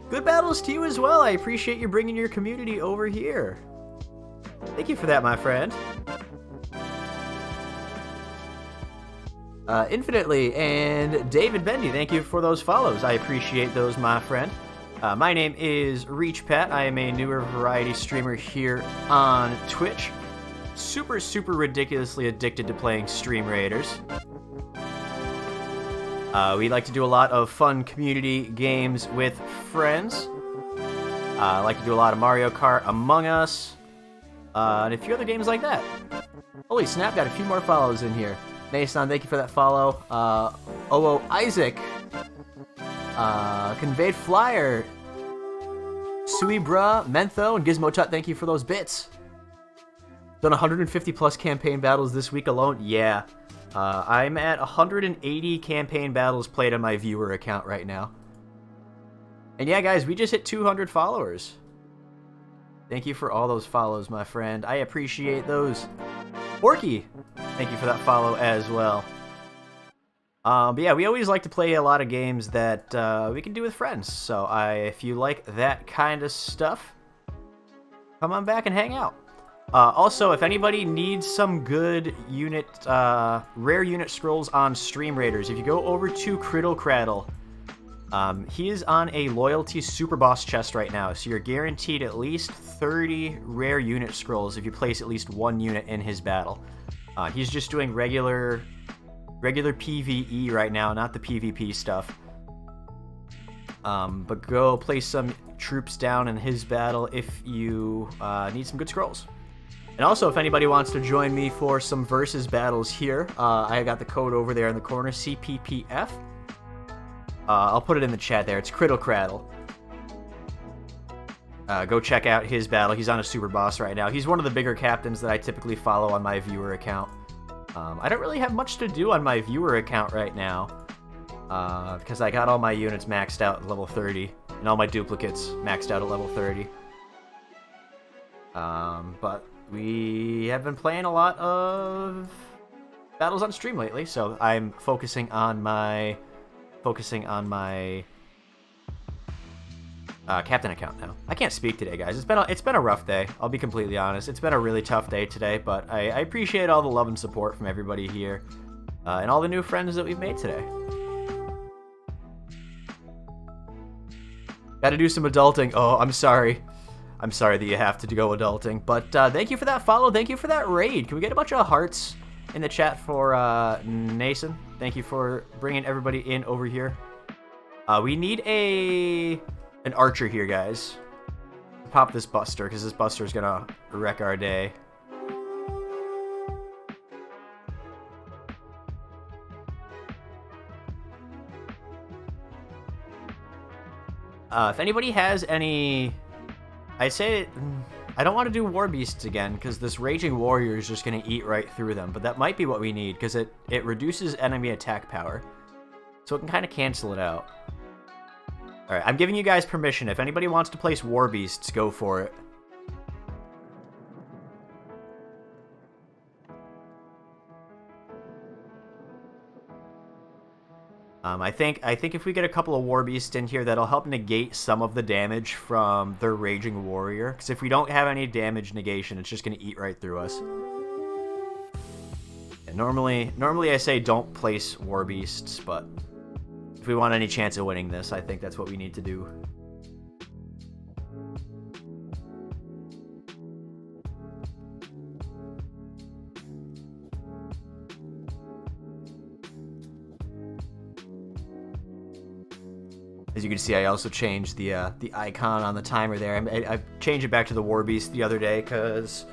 B: Good battles to you as well. I appreciate you bringing your community over here. Thank you for that, my friend. Infinitely and David Bendy, thank you for those follows. I appreciate those, my friend. My name is ReachPat. I am a newer variety streamer here on Twitch. Super, super ridiculously addicted to playing Stream Raiders. We like to do a lot of fun community games with friends. I like to do a lot of Mario Kart Among Us, and a few other games like that. Holy snap, got a few more follows in here. Nason, thank you for that follow. OO Isaac, Conveyed Flyer, Suibra, Mentho, and Gizmo Tut, thank you for those bits. Done 150 plus campaign battles this week alone. Yeah. I'm at 180 campaign battles played on my viewer account right now. And yeah, guys, we just hit 200 followers. Thank you for all those follows, my friend. I appreciate those. Orky, thank you for that follow as well. But yeah, we always like to play a lot of games that we can do with friends. So if you like that kind of stuff, come on back and hang out. Also, if anybody needs some good unit, rare unit scrolls on Stream Raiders, if you go over to Criddle Craddle, he is on a loyalty super boss chest right now, so you're guaranteed at least 30 rare unit scrolls if you place at least one unit in his battle. He's just doing regular PvE right now, not the PvP stuff. But go place some troops down in his battle if you need some good scrolls. And also, if anybody wants to join me for some versus battles here, I got the code over there in the corner, CPPF. I'll put it in the chat there. It's Criddle Craddle. Go check out his battle. He's on a super boss right now. He's one of the bigger captains that I typically follow on my viewer account. I don't really have much to do on my viewer account right now, because I got all my units maxed out at level 30, and all my duplicates maxed out at level 30. But we have been playing a lot of battles on stream lately, so I'm focusing on my captain account now. I can't speak today, guys. It's been a rough day. I'll be completely honest. It's been a really tough day today, but I appreciate all the love and support from everybody here, and all the new friends that we've made today. Got to do some adulting. Oh, I'm sorry. I'm sorry that you have to go adulting, but thank you for that follow. Thank you for that raid. Can we get a bunch of hearts in the chat for Nason? Thank you for bringing everybody in over here. We need an archer here, guys. Pop this buster, because this buster is gonna wreck our day. If anybody has any... I don't want to do War Beasts again, because this Raging Warrior is just going to eat right through them, but that might be what we need, because it reduces enemy attack power, so it can kind of cancel it out. Alright, I'm giving you guys permission. If anybody wants to place War Beasts, go for it. I think if we get a couple of War Beasts in here, that'll help negate some of the damage from the Raging Warrior. Because if we don't have any damage negation, it's just going to eat right through us. And normally I say don't place War Beasts, but if we want any chance of winning this, I think that's what we need to do. As you can see, I also changed the icon on the timer there. I changed it back to the War Beast the other day because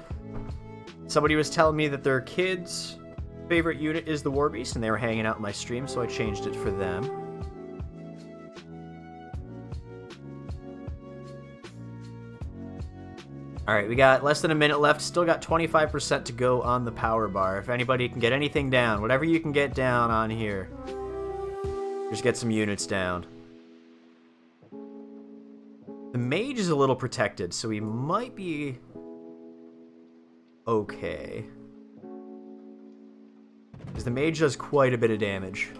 B: somebody was telling me that their kid's favorite unit is the War Beast, and they were hanging out in my stream, so I changed it for them. Alright, we got less than a minute left. Still got 25% to go on the power bar. If anybody can get anything down, whatever you can get down on here, just get some units down. The mage is a little protected, so he might be okay. Because the mage does quite a bit of damage.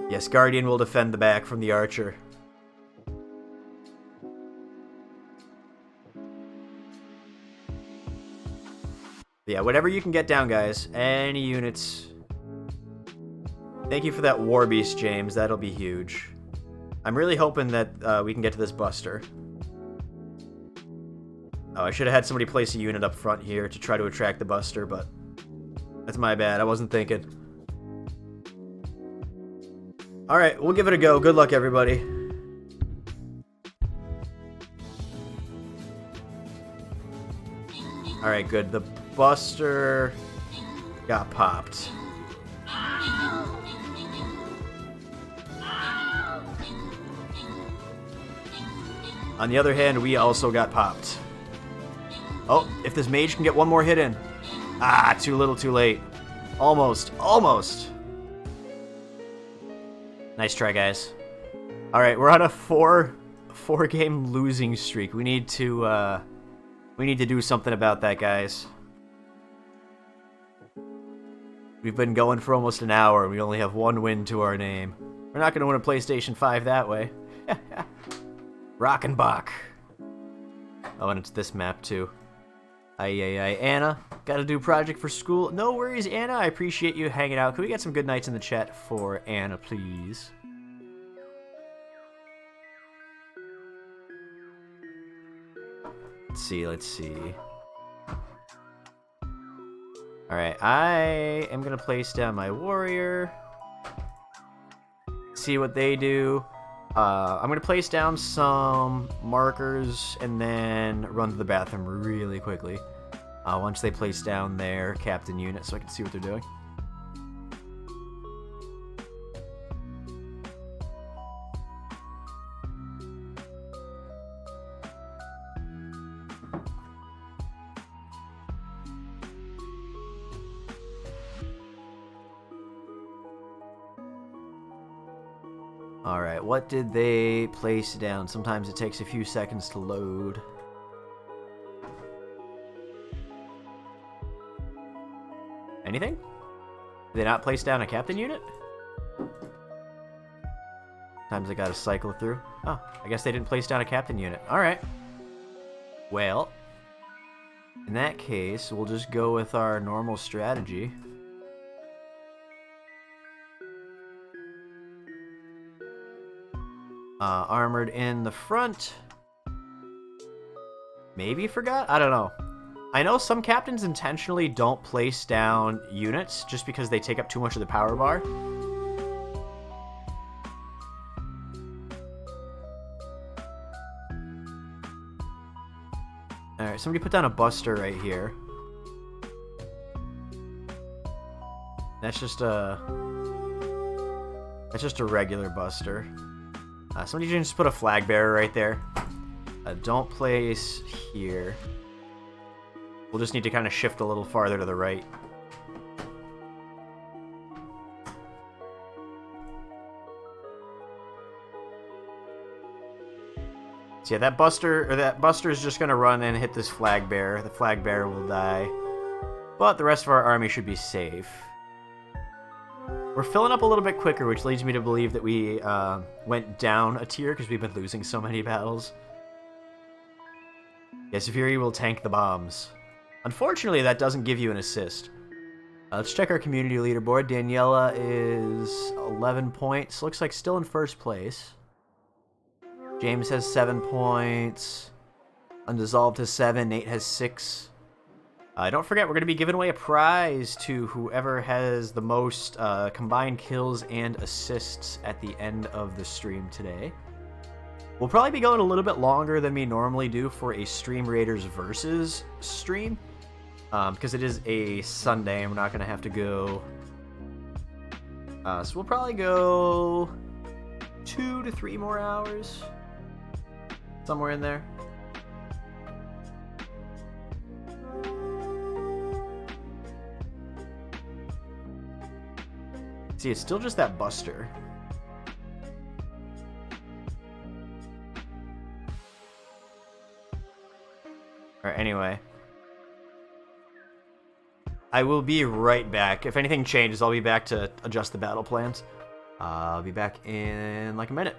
B: Yes, Guardian will defend the back from the archer. Yeah, whatever you can get down, guys. Any units. Thank you for that War Beast, James. That'll be huge. I'm really hoping that we can get to this Buster. Oh, I should have had somebody place a unit up front here to try to attract the Buster, but that's my bad. I wasn't thinking. Alright, we'll give it a go. Good luck, everybody. Alright, good. The Buster got popped. On the other hand, we also got popped. Oh, if this mage can get one more hit in. Ah, too little, too late. Almost, almost. Nice try, guys. Alright, we're on a four-game losing streak. We need to do something about that, guys. We've been going for almost an hour. We only have one win to our name. We're not going to win a PlayStation 5 that way. Rockenbach. Oh, and it's this map, too. Aye, Anna, gotta do project for school. No worries, Anna. I appreciate you hanging out. Can we get some good nights in the chat for Anna, please? Let's see. Alright, I am gonna place down my warrior. See what they do. I'm gonna place down some markers and then run to the bathroom really quickly. Once they place down their captain unit so I can see what they're doing. Alright, what did they place down? Sometimes it takes a few seconds to load. Anything? Did they not place down a captain unit? Sometimes I gotta cycle through. Oh, I guess they didn't place down a captain unit. Alright. Well, in that case, we'll just go with our normal strategy. Armored in the front. Maybe forgot? I don't know. I know some captains intentionally don't place down units just because they take up too much of the power bar. Alright, somebody put down a Buster right here. That's just a regular Buster. Somebody just put a flag bearer right there. Don't place here. We'll just need to kind of shift a little farther to the right. So yeah, that Buster is just gonna run and hit this flag bearer. The flag bearer will die, but the rest of our army should be safe. We're filling up a little bit quicker, which leads me to believe that we went down a tier because we've been losing so many battles. Yes, Fury will tank the bombs. Unfortunately, that doesn't give you an assist. Let's check our community leaderboard. Daniela is 11 points. Looks like still in first place. James has 7 points. Undissolved has 7. Nate has 6. Don't forget, we're going to be giving away a prize to whoever has the most combined kills and assists at the end of the stream today. We'll probably be going a little bit longer than we normally do for a Stream Raiders Versus stream. Because it is a Sunday and we're not going to have to go... so we'll probably go 2 to 3 more hours. Somewhere in there. See, it's still just that Buster. Alright, anyway. I will be right back. If anything changes, I'll be back to adjust the battle plans. I'll be back in like a minute.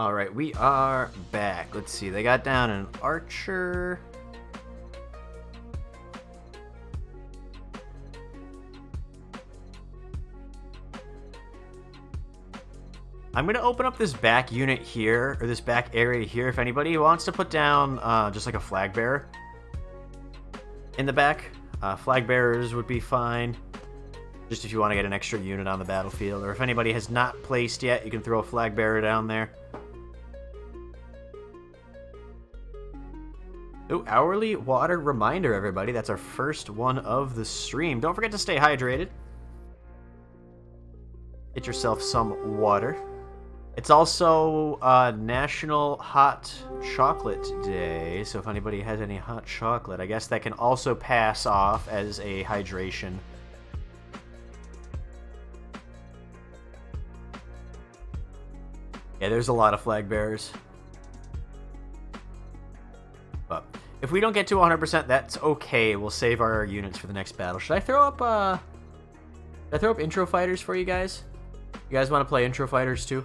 B: Alright, we are back. Let's see, they got down an archer. I'm going to open up this back unit here, or this back area here, if anybody wants to put down just like a flag bearer in the back. Flag bearers would be fine, just if you want to get an extra unit on the battlefield, or if anybody has not placed yet, you can throw a flag bearer down there. Ooh, hourly water reminder, everybody. That's our first one of the stream. Don't forget to stay hydrated. Get yourself some water. It's also National Hot Chocolate Day, so if anybody has any hot chocolate, I guess that can also pass off as a hydration. Yeah, there's a lot of flag bearers. But if we don't get to 100%, that's okay. We'll save our units for the next battle. Should I throw up intro fighters for you guys? You guys want to play intro fighters too?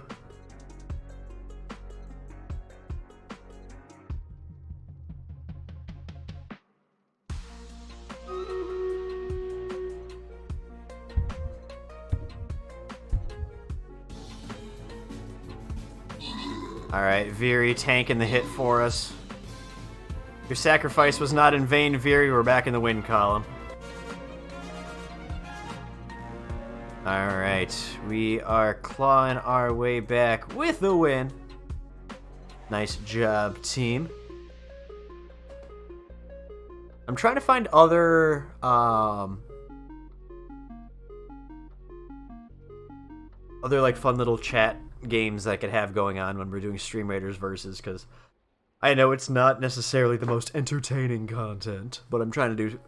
B: Alright, Veery tanking the hit for us. Your sacrifice was not in vain, Veery. We're back in the win column. Alright, we are clawing our way back with the win. Nice job, team. I'm trying to find other like fun little chat games that I could have going on when we're doing Stream Raiders versus, because I know it's not necessarily the most entertaining content, but I'm trying to do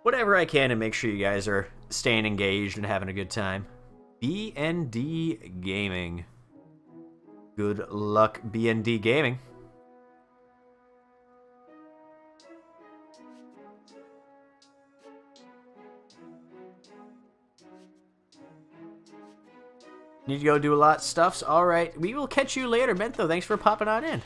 B: whatever I can to make sure you guys are staying engaged and having a good time. BND Gaming. Good luck, BND Gaming. Need to go do a lot of stuffs? Alright, we will catch you later, Mentho. Thanks for popping on in.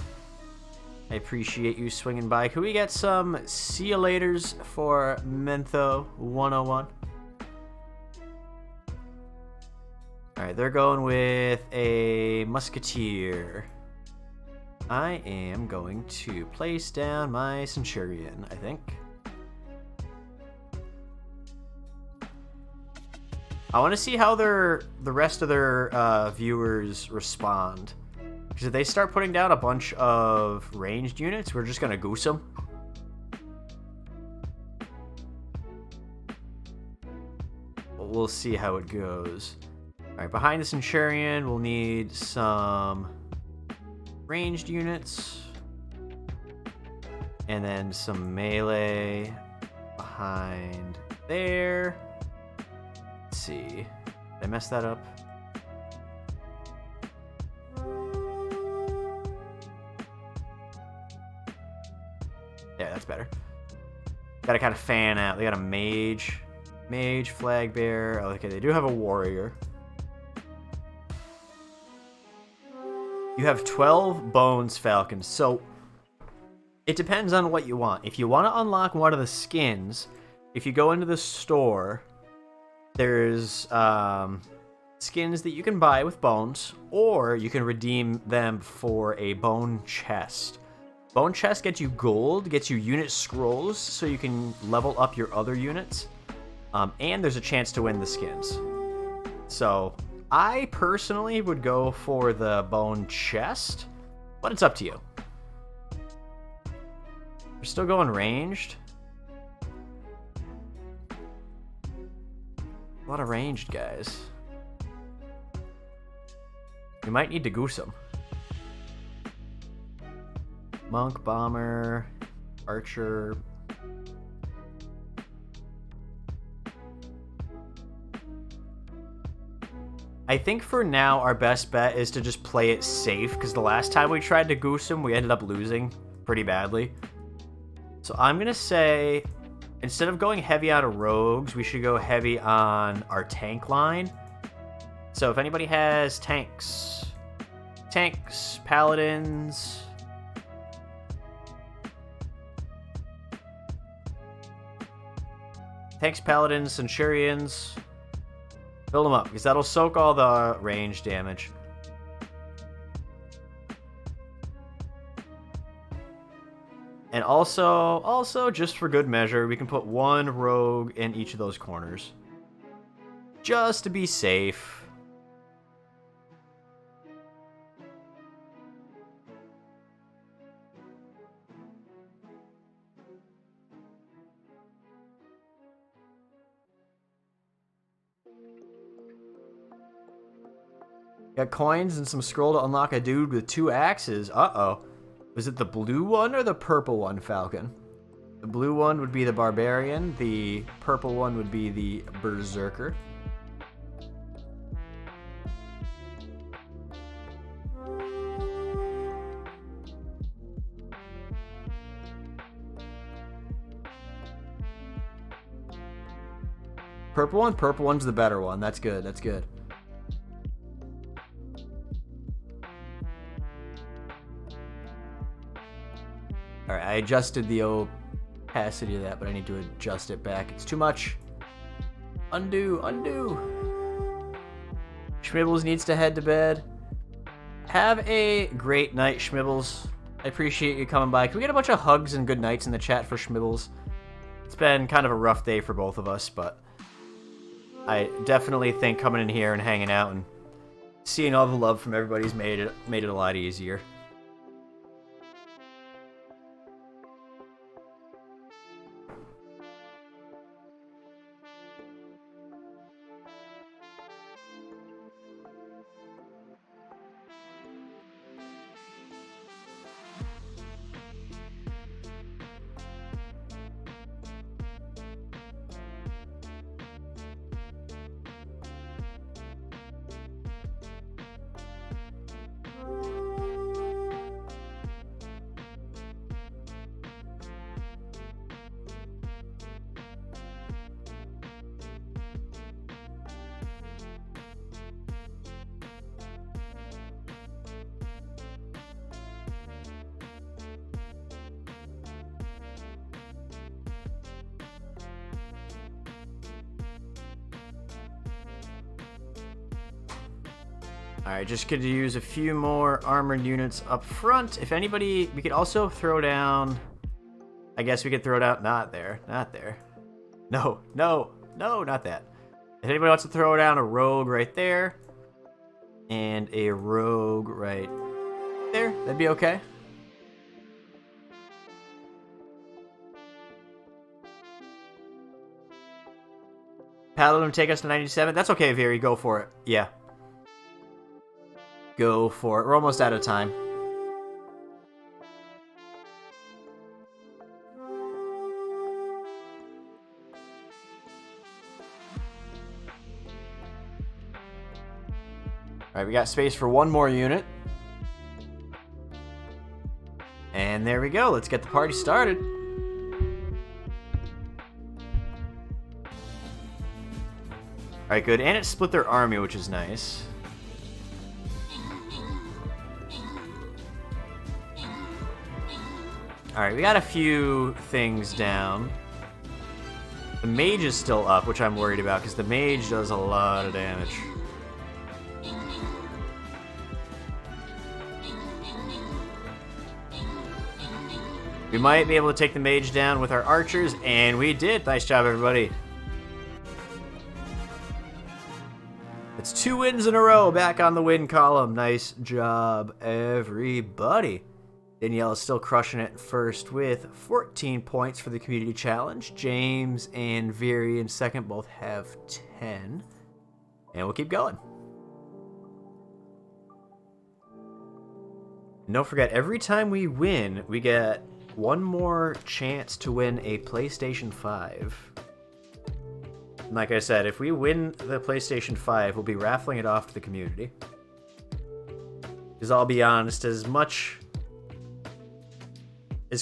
B: I appreciate you swinging by. Could we get some see you laters for Mentho 101? Alright, they're going with a Musketeer. I am going to place down my Centurion, I think. I want to see how the rest of their viewers respond. Because if they start putting down a bunch of ranged units, we're just going to goose them. We'll see how it goes. Alright, behind the Centurion, we'll need some ranged units. And then some melee behind there. Let's see. Did I mess that up? Yeah, that's better. Gotta kind of fan out. They got a mage. Mage, flag bearer. Oh, okay, they do have a warrior. You have 12 bones, Falcons. So, it depends on what you want. If you want to unlock one of the skins, if you go into the store, there's skins that you can buy with bones, or you can redeem them for a bone chest. Bone chest gets you gold, gets you unit scrolls, so you can level up your other units. And there's a chance to win the skins. So, I personally would go for the bone chest, but it's up to you. We're still going ranged. A lot of ranged guys. You might need to goose them. Monk, bomber, archer. I think for now our best bet is to just play it safe, because the last time we tried to goose him, we ended up losing pretty badly. So I'm gonna say, instead of going heavy on rogues, we should go heavy on our tank line. So if anybody has tanks, paladins, centurions, build them up, because that'll soak all the range damage. And also, just for good measure, we can put one rogue in each of those corners. Just to be safe. Got coins and some scroll to unlock a dude with 2 axes. Uh-oh. Was it the blue one or the purple one, Falcon? The blue one would be the barbarian. The purple one would be the berserker. Purple one's the better one. That's good, that's good. Alright, I adjusted the opacity of that, but I need to adjust it back. It's too much. Undo. Schmibbles needs to head to bed. Have a great night, Schmibbles. I appreciate you coming by. Can we get a bunch of hugs and good nights in the chat for Schmibbles? It's been kind of a rough day for both of us, but I definitely think coming in here and hanging out and seeing all the love from everybody's made it a lot easier. Alright, just gonna use a few more armored units up front. If anybody, we could also throw down... I guess we could throw down... Not there. Not there. No, no, no, not that. If anybody wants to throw down a rogue right there, and a rogue right there, that'd be okay. Paladin take us to 97. That's okay, Veery. Go for it. Yeah. Go for it. We're almost out of time. Alright, we got space for one more unit. And there we go. Let's get the party started. Alright, good. And it split their army, which is nice. Alright, we got a few things down. The mage is still up, which I'm worried about, because the mage does a lot of damage. We might be able to take the mage down with our archers, and we did. Nice job, everybody. It's 2 wins in a row, back on the win column. Nice job, everybody. Danielle is still crushing it first with 14 points for the community challenge. James and Veery in second both have 10. And we'll keep going. And don't forget, every time we win, we get one more chance to win a PlayStation 5. And like I said, if we win the PlayStation 5, we'll be raffling it off to the community. Because I'll be honest, as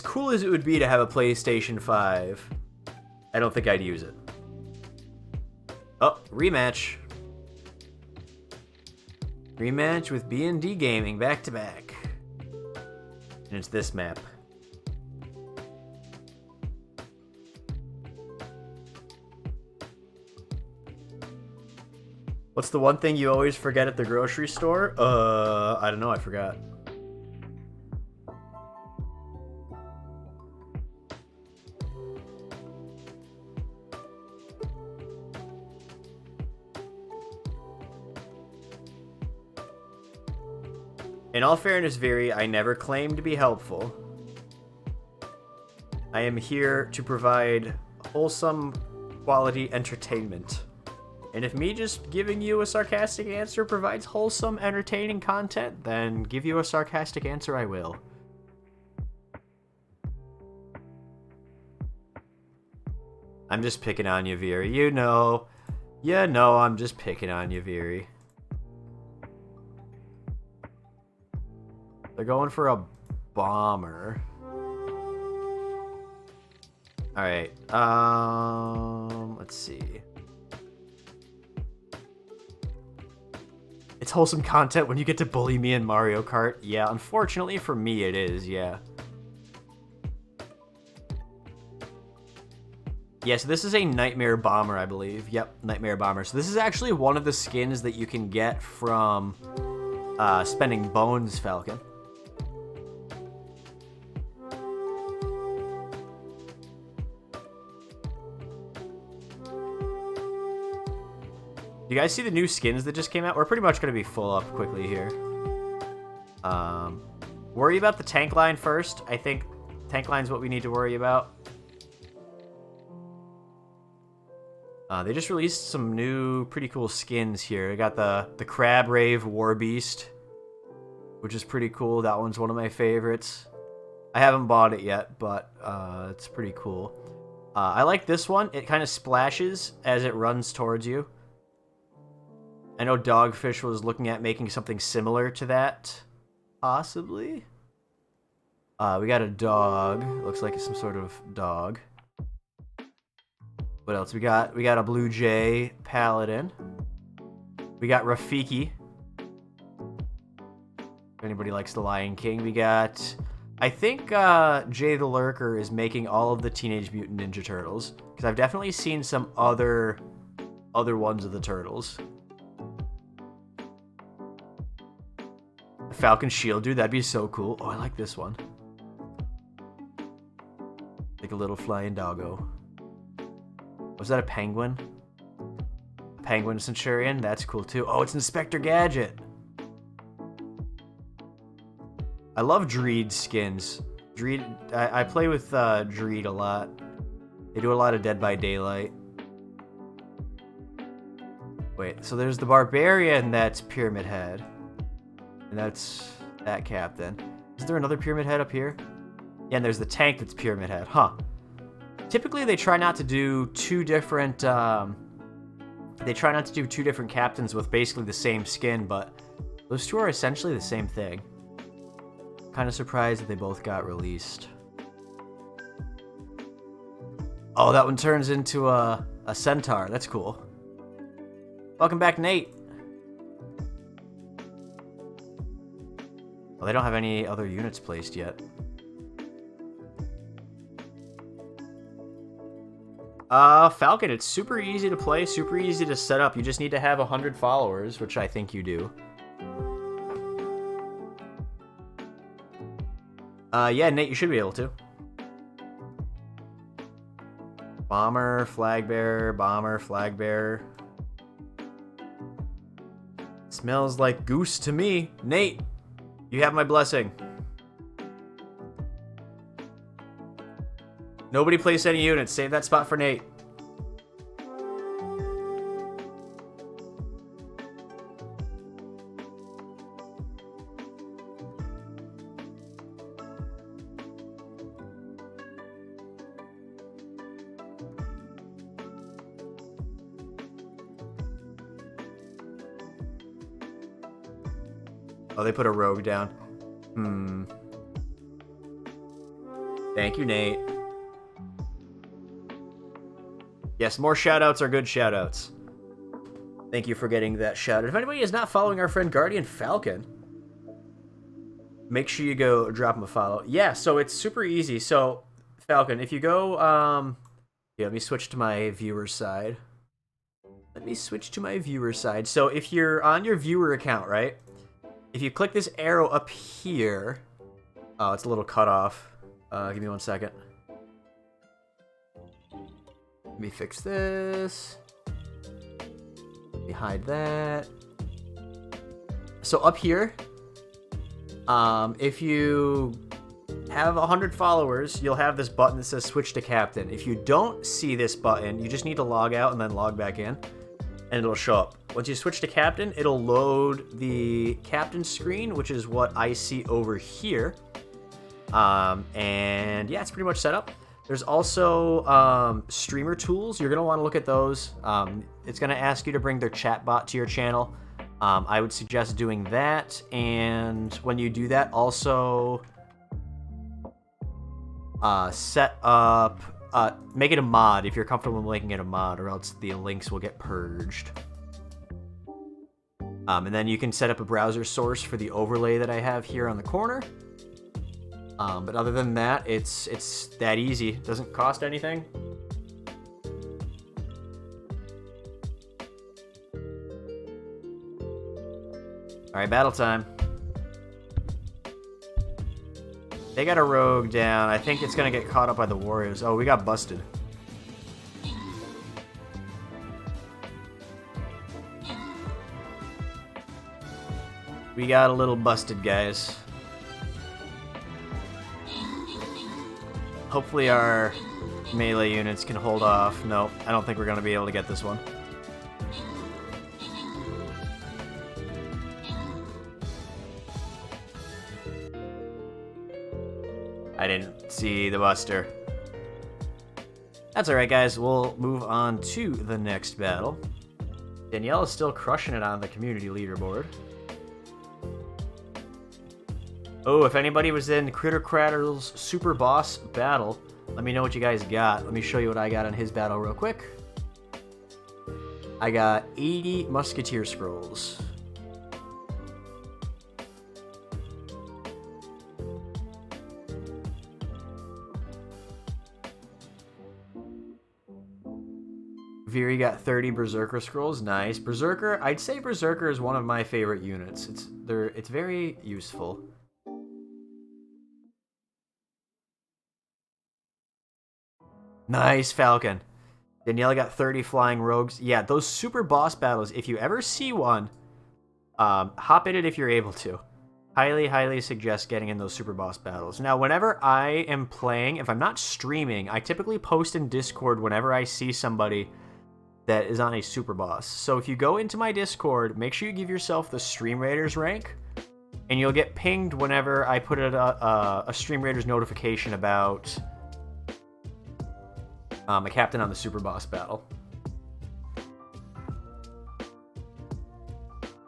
B: cool as it would be to have a PlayStation 5, I don't think I'd use it. Oh, rematch. Rematch with B&D Gaming, back to back. And it's this map. What's the one thing you always forget at the grocery store? I don't know, I forgot. In all fairness, Veery, I never claim to be helpful. I am here to provide wholesome, quality entertainment. And if me just giving you a sarcastic answer provides wholesome, entertaining content, then give you a sarcastic answer I will. I'm just picking on you, Veery. You know I'm just picking on you, Veery. They're going for a bomber. Alright, let's see. It's wholesome content when you get to bully me in Mario Kart. Yeah, unfortunately for me it is, yeah. Yeah, so this is a Nightmare Bomber, I believe. Yep, Nightmare Bomber. So this is actually one of the skins that you can get from spending Bones Falcon. You guys see the new skins that just came out? We're pretty much going to be full up quickly here. Worry about the tank line first. I think tank line's what we need to worry about. They just released some new pretty cool skins here. I got the Crab Rave War Beast, which is pretty cool. That one's one of my favorites. I haven't bought it yet, but it's pretty cool. I like this one. It kind of splashes as it runs towards you. I know Dogfish was looking at making something similar to that, possibly. We got a dog. Looks like it's some sort of dog. What else? We got a Blue Jay Paladin. We got Rafiki. If anybody likes the Lion King, we got. I think Jay the Lurker is making all of the Teenage Mutant Ninja Turtles, because I've definitely seen some other ones of the Turtles. A Falcon shield, dude. That'd be so cool. Oh, I like this one. Like a little flying doggo. Was that a penguin? Penguin Centurion? That's cool too. Oh, it's Inspector Gadget. I love Dreed skins. Dreed, I play with Dreed a lot. They do a lot of Dead by Daylight. Wait, so there's the Barbarian that's Pyramid Head. And that's that captain. Is there another Pyramid Head up here? Yeah, and there's the tank that's Pyramid Head. Huh. Typically, they try not to do two different... they try not to do two different captains with basically the same skin, but those two are essentially the same thing. Kind of surprised that they both got released. Oh, that one turns into a centaur. That's cool. Welcome back, Nate. Well, they don't have any other units placed yet. Falcon, it's super easy to play, super easy to set up. You just need to have 100 followers, which I think you do. Yeah, Nate, you should be able to. Bomber, flag bearer, bomber, flag bearer. Smells like goose to me. Nate, you have my blessing. Nobody place any units. Save that spot for Nate. Oh, they put a rogue down. Thank you, Nate. Yes, more shoutouts are good shoutouts. Thank you for getting that shout out. If anybody is not following our friend Guardian Falcon, make sure you go drop him a follow. Yeah, so it's super easy. So, Falcon, if you go... yeah, let me switch to my viewer side. So, if you're on your viewer account, right? If you click this arrow up here... Oh, it's a little cut off. Give me 1 second. Let me fix this. Let me hide that. So up here, if you have 100 followers, you'll have this button that says switch to captain. If you don't see this button, you just need to log out and then log back in, and it'll show up. Once you switch to captain, it'll load the captain screen, which is what I see over here. And yeah, it's pretty much set up. There's also streamer tools. You're going to want to look at those. It's going to ask you to bring their chat bot to your channel. I would suggest doing that. And when you do that, also set up, make it a mod if you're comfortable making it a mod, or else the links will get purged. And then you can set up a browser source for the overlay that I have here on the corner. But other than that, it's that easy. It doesn't cost anything. Alright, battle time. They got a rogue down. I think it's gonna get caught up by the warriors. Oh, we got busted. We got a little busted, guys. Hopefully our melee units can hold off. Nope, I don't think we're going to be able to get this one. I didn't see the buster. That's alright, guys. We'll move on to the next battle. Danielle is still crushing it on the community leaderboard. Oh, if anybody was in Critter Cratter's Super Boss battle, let me know what you guys got. Let me show you what I got on his battle real quick. I got 80 Musketeer Scrolls. Veery got 30 Berserker scrolls. Nice. Berserker, I'd say Berserker is one of my favorite units. It's very useful. Nice, Falcon. Daniela got 30 flying rogues. Yeah, those super boss battles, if you ever see one, hop in it if you're able to. Highly, highly suggest getting in those super boss battles. Now, whenever I am playing, if I'm not streaming, I typically post in Discord whenever I see somebody that is on a super boss. So if you go into my Discord, make sure you give yourself the Stream Raiders rank, and you'll get pinged whenever I put a Stream Raiders notification about a captain on the super boss battle.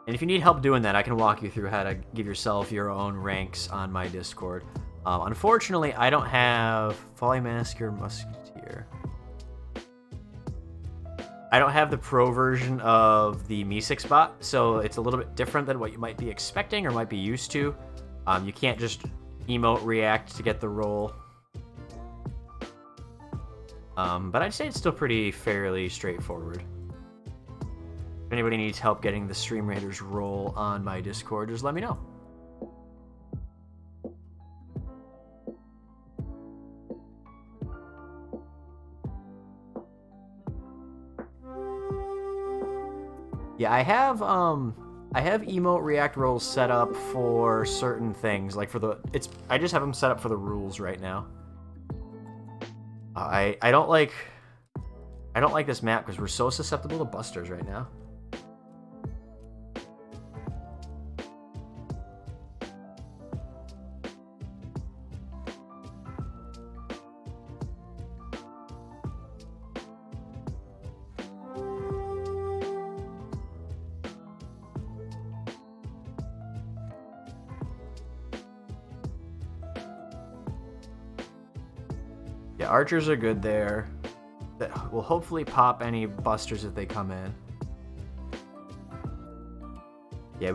B: And if you need help doing that, I can walk you through how to give yourself your own ranks on my Discord. Unfortunately, I don't have Folly Masker Musketeer. I don't have the pro version of the Me6 bot, so it's a little bit different than what you might be expecting or might be used to. You can't just emote react to get the roll. But I'd say it's still pretty fairly straightforward. If anybody needs help getting the Stream Raiders roll on my Discord, just let me know. Yeah, I have emote react rolls set up for certain things, like for I just have them set up for the rules right now. I don't like this map because we're so susceptible to busters right now. Yeah, archers are good there. That will hopefully pop any busters if they come in. Yeah,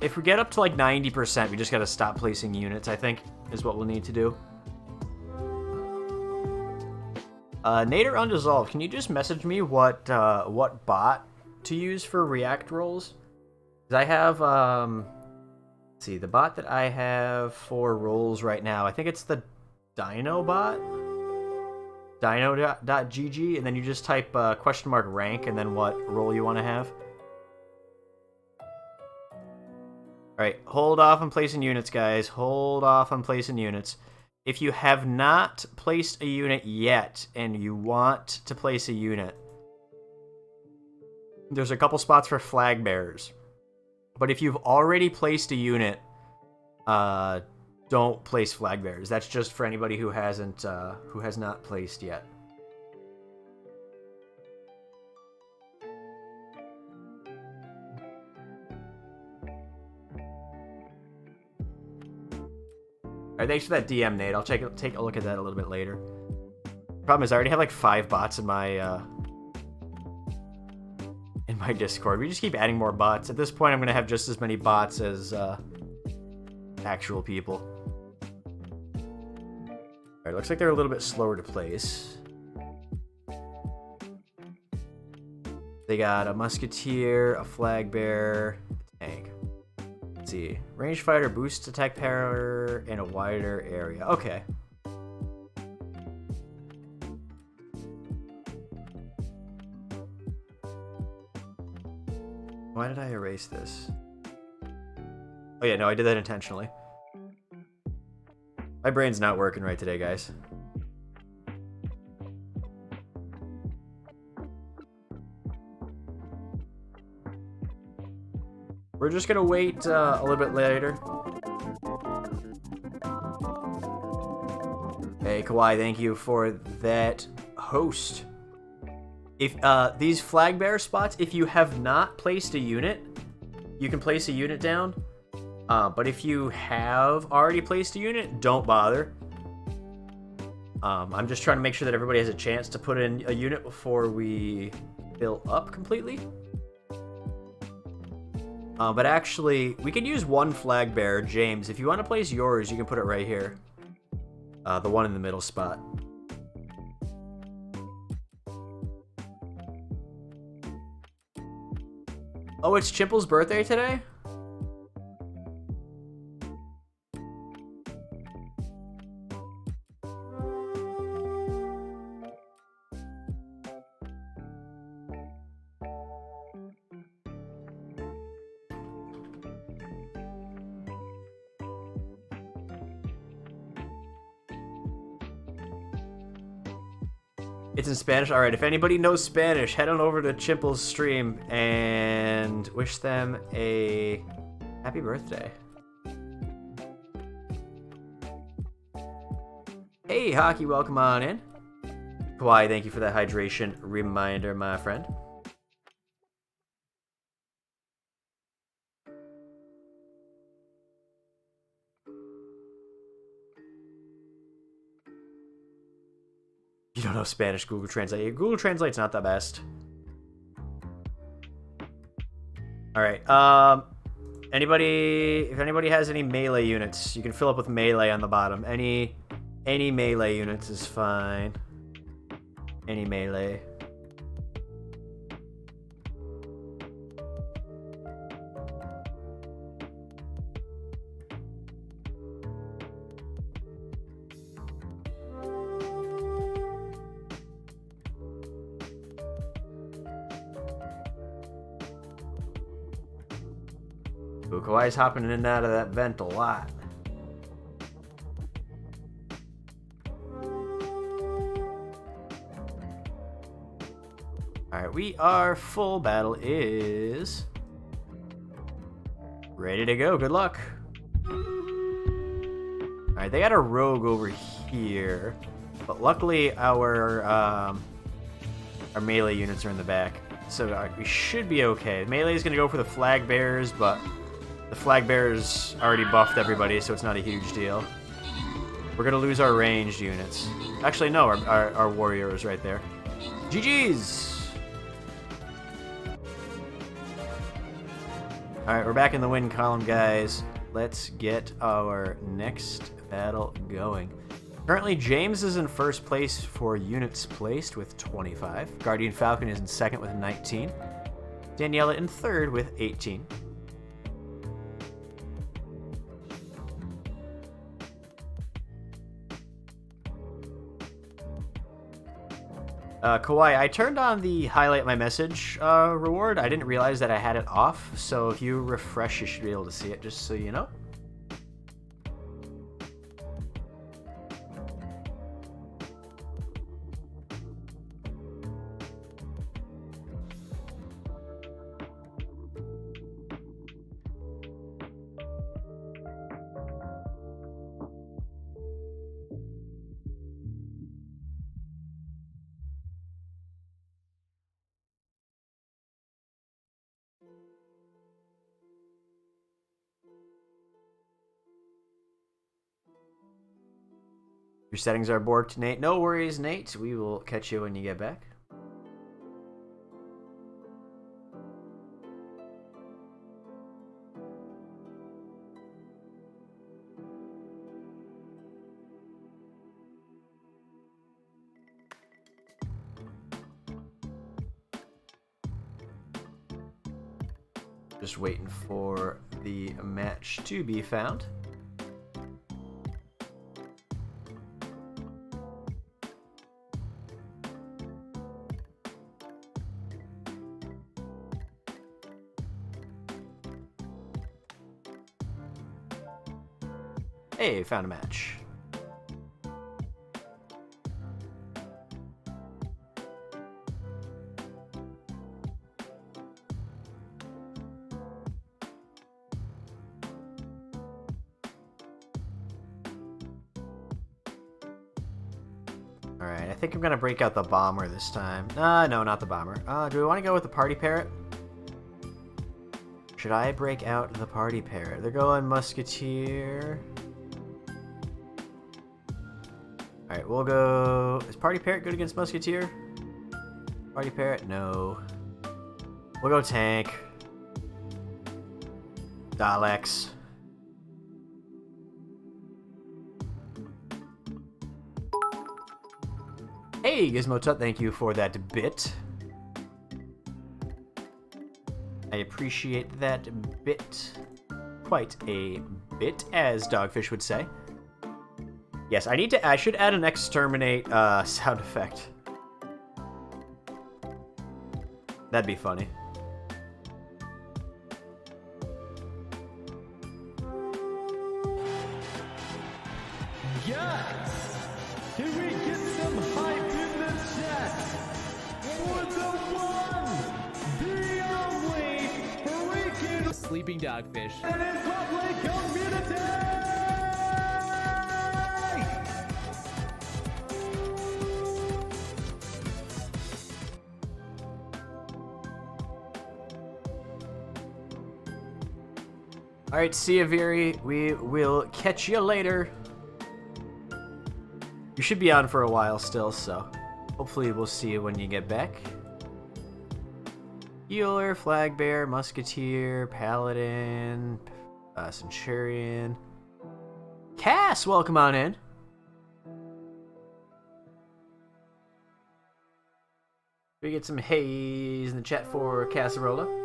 B: if we get up to like 90%, we just gotta stop placing units, I think, is what we'll need to do. Nader Undissolved, can you just message me what bot to use for react rolls? Because I have, let's see, the bot that I have for rolls right now, I think it's the Dino bot. Dino.gg, and then you just type question mark rank and then what role you want to have. Alright, hold off on placing units, guys. Hold off on placing units. If you have not placed a unit yet and you want to place a unit, there's a couple spots for flag bearers. But if you've already placed a unit, don't place flag bearers. That's just for anybody who has not placed yet. Alright, thanks for that DM, Nate. I'll take a look at that a little bit later. Problem is, I already have like 5 bots in my Discord. We just keep adding more bots. At this point, I'm gonna have just as many bots as actual people. Alright, looks like they're a little bit slower to place. They got a musketeer, a flag bearer, a tank. Let's see. Range fighter boosts attack power in a wider area. Okay. Why did I erase this? Oh yeah, no, I did that intentionally. My brain's not working right today, guys. We're just gonna wait a little bit later. Hey, Kawhi, thank you for that host. If these flag bearer spots, if you have not placed a unit, you can place a unit down. But if you have already placed a unit, don't bother. I'm just trying to make sure that everybody has a chance to put in a unit before we fill up completely. But actually, we could use one flag bearer. James, if you want to place yours, you can put it right here. The one in the middle spot. Oh, it's Chimple's birthday today? It's in Spanish? Alright, if anybody knows Spanish, head on over to Chimple's stream and wish them a happy birthday. Hey, Hockey, welcome on in. Kawhi, thank you for that hydration reminder, my friend. You don't know Spanish, Google Translate. Google Translate's not the best. Alright, if anybody has any melee units, you can fill up with melee on the bottom. Any melee units is fine. Any melee. Ooh, Kawhi's hopping in and out of that vent a lot. Alright, we are full. Battle is ready to go. Good luck. Alright, they got a rogue over here. But luckily our melee units are in the back. So we should be okay. Melee is going to go for the flag bearers, but the flag bearers already buffed everybody, so it's not a huge deal. We're going to lose our ranged units. Actually, no, our warrior is right there. GG's! Alright, we're back in the win column, guys. Let's get our next battle going. Currently, James is in first place for units placed with 25. Guardian Falcon is in second with 19. Daniela in third with 18. Kawhi, I turned on the highlight my message reward. I didn't realize that I had it off, so if you refresh, you should be able to see it, just so you know. Your settings are borked, Nate. No worries, Nate. We will catch you when you get back. Just waiting for the match to be found. Hey, found a match. Alright, I think I'm gonna break out the bomber this time. No, not the bomber. Do we want to go with the party parrot? Should I break out the party parrot? They're going musketeer. Alright, we'll go... Is party parrot good against musketeer? Party parrot? No. We'll go tank. Daleks. Hey, Gizmo Tut, thank you for that bit. I appreciate that bit. Quite a bit, as Dogfish would say. Yes, I should add an exterminate sound effect. That'd be funny.
C: Guys, can we get some hype in the chat for the one, the only, freaking sleeping dogfish and his public community?
B: Alright, see ya, Veery. We will catch you later. You should be on for a while still, so hopefully we'll see you when you get back. Healer, Flag Bearer, Musketeer, Paladin, Centurion. Cass, welcome on in. We get some haze in the chat for Casserola.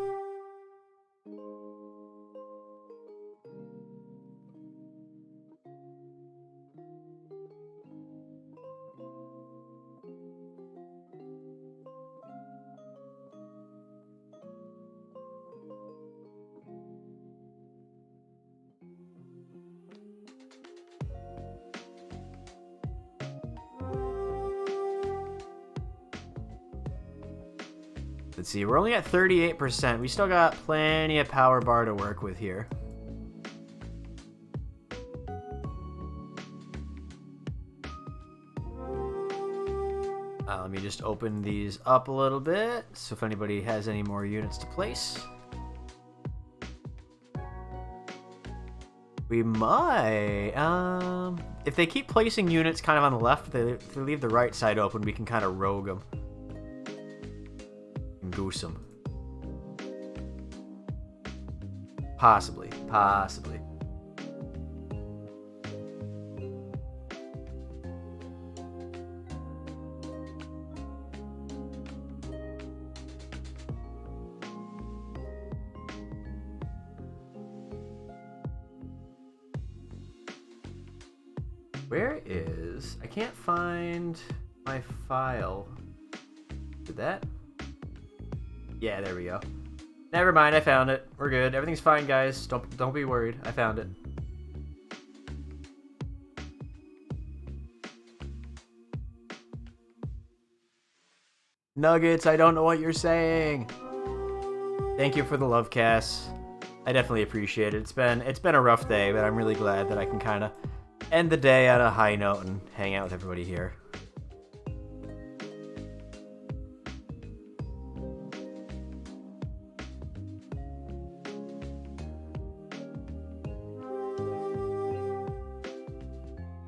B: Let's see, we're only at 38%. We still got plenty of power bar to work with here. Let me just open these up a little bit, so if anybody has any more units to place. We might, if they keep placing units kind of on the left, if they leave the right side open, we can kind of rogue them. Goose them. Possibly. Where is... I can't find my file. Did that? Yeah, there we go. Never mind, I found it. We're good. Everything's fine, guys. Don't be worried. I found it. Nuggets, I don't know what you're saying. Thank you for the love, Cass. I definitely appreciate it. It's been a rough day, but I'm really glad that I can kind of end the day on a high note and hang out with everybody here.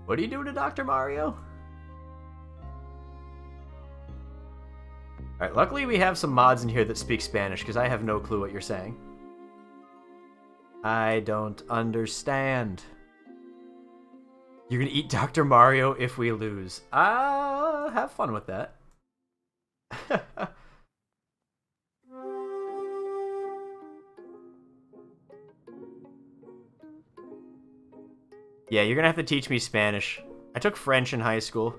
B: What are you doing to Dr. Mario? Alright, luckily we have some mods in here that speak Spanish, because I have no clue what you're saying. I don't understand. You're gonna eat Dr. Mario if we lose. Have fun with that. Yeah, you're gonna have to teach me Spanish. I took French in high school.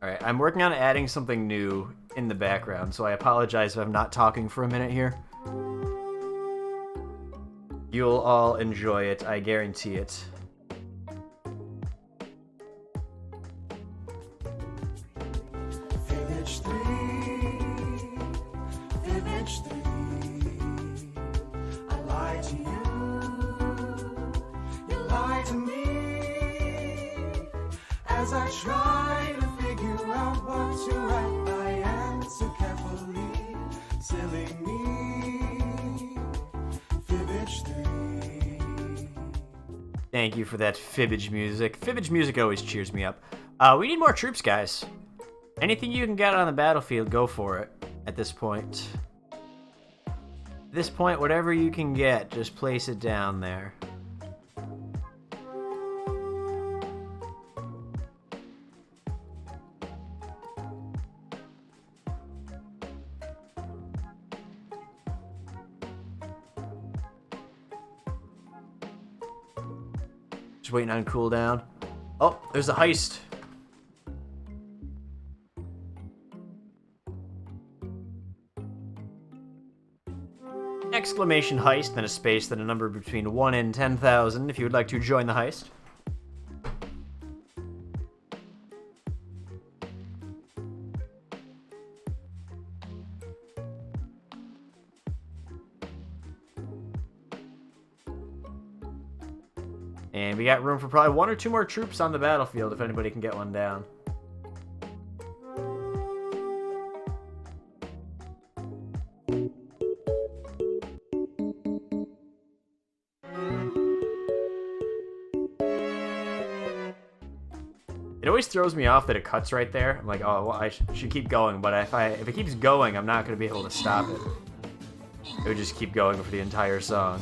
B: Alright, I'm working on adding something new in the background, so I apologize if I'm not talking for a minute here. You'll all enjoy it, I guarantee it.
C: Village 3, Village 3. I lied to you, you lied to me. As I try to figure out what to write, I answer carefully, silly me. Village 3.
B: Thank you for that fibbage music. Fibbage music always cheers me up. We need more troops, guys. Anything you can get on the battlefield, go for it at this point. At this point, whatever you can get, just place it down there. Just waiting on cooldown. Oh, there's a heist. Exclamation heist, then a space, then a number between 1 and 10,000 if you would like to join the heist. And we got room for probably 1 or 2 more troops on the battlefield if anybody can get one down. It always throws me off that it cuts right there. I'm like, oh, well, I should keep going, but if it keeps going, I'm not going to be able to stop it. It would just keep going for the entire song.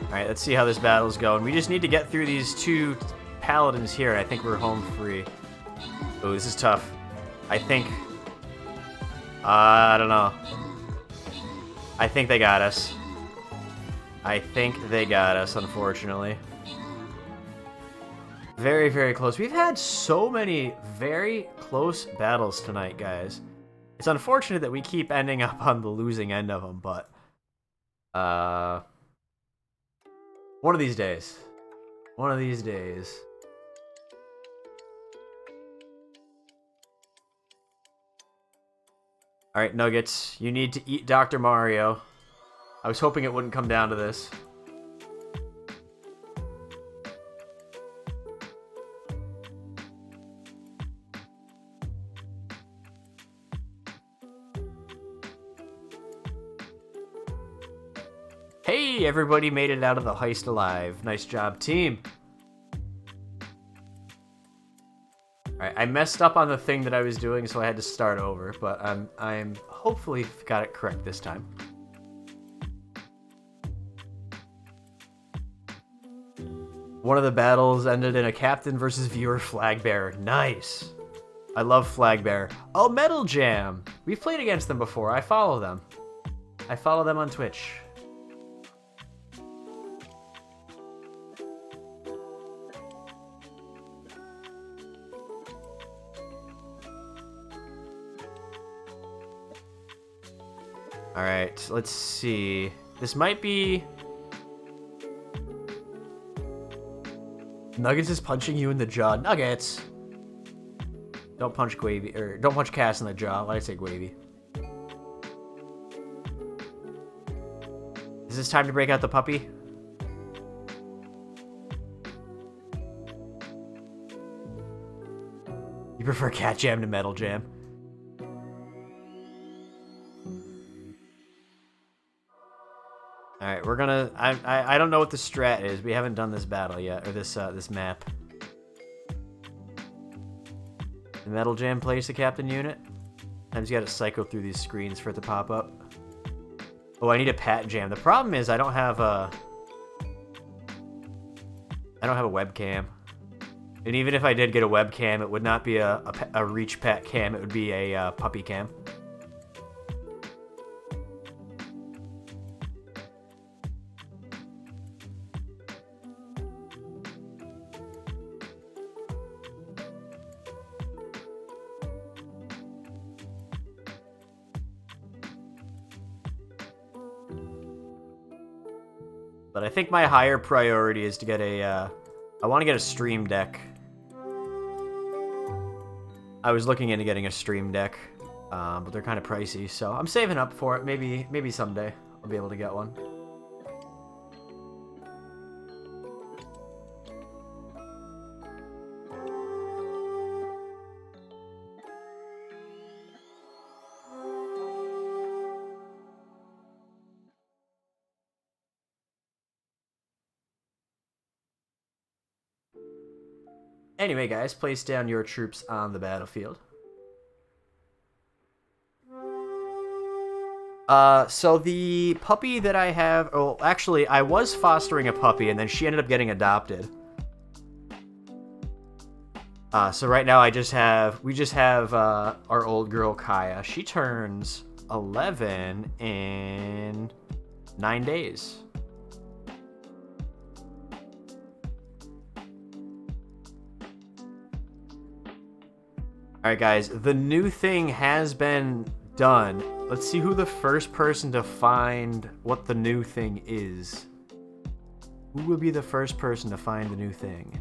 B: Alright, let's see how this battle's going. We just need to get through these 2 paladins here, and I think we're home free. Oh, this is tough. I think... I don't know. I think they got us. I think they got us, unfortunately. Very, very close. We've had so many very close battles tonight, guys. It's unfortunate that we keep ending up on the losing end of them, but... one of these days. One of these days. Alright, Nuggets. You need to eat Dr. Mario. I was hoping it wouldn't come down to this. Hey, everybody made it out of the heist alive. Nice job, team. Alright, I messed up on the thing that I was doing, so I had to start over, but I'm hopefully got it correct this time. One of the battles ended in a captain versus viewer flag bearer. Nice. I love flag bearer. Oh, Metal Jam. We've played against them before. I follow them. I follow them on Twitch. Alright, let's see. This might be... Nuggets is punching you in the jaw. Nuggets! Don't punch Gravy, or don't punch Cass in the jaw. Why did I say Gravy? Is this time to break out the puppy? You prefer Cat Jam to Metal Jam? Alright, we're gonna... I don't know what the strat is. We haven't done this battle yet, or this map. The Metal Jam plays the captain unit. Sometimes you gotta cycle through these screens for it to pop up. Oh, I need a Pat Jam. The problem is I don't have a webcam. And even if I did get a webcam, it would not be a Reach Pat cam. It would be a puppy cam. But I think my higher priority is to get a, I want to get a Stream Deck. I was looking into getting a Stream Deck, but they're kind of pricey, so I'm saving up for it. Maybe someday I'll be able to get one. Anyway, guys, place down your troops on the battlefield. So the puppy that I have... Oh, actually, I was fostering a puppy, and then she ended up getting adopted. So right now we just have our old girl, Kaya. She turns 11 in 9 days. Alright, guys, the new thing has been done. Let's see who the first person to find what the new thing is. Who will be the first person to find the new thing?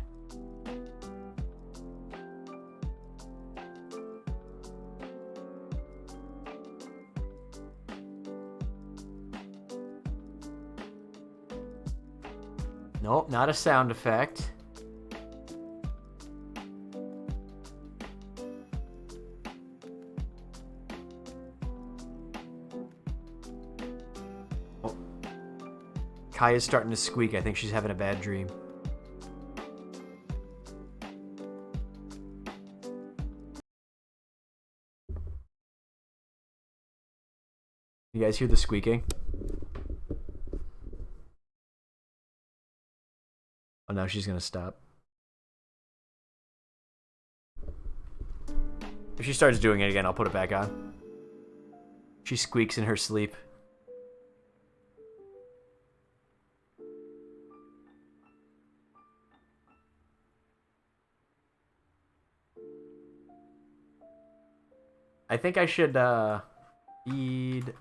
B: Nope, not a sound effect. Kaya's starting to squeak. I think she's having a bad dream. You guys hear the squeaking? Oh, now she's gonna stop. If she starts doing it again, I'll put it back on. She squeaks in her sleep. I think I should feed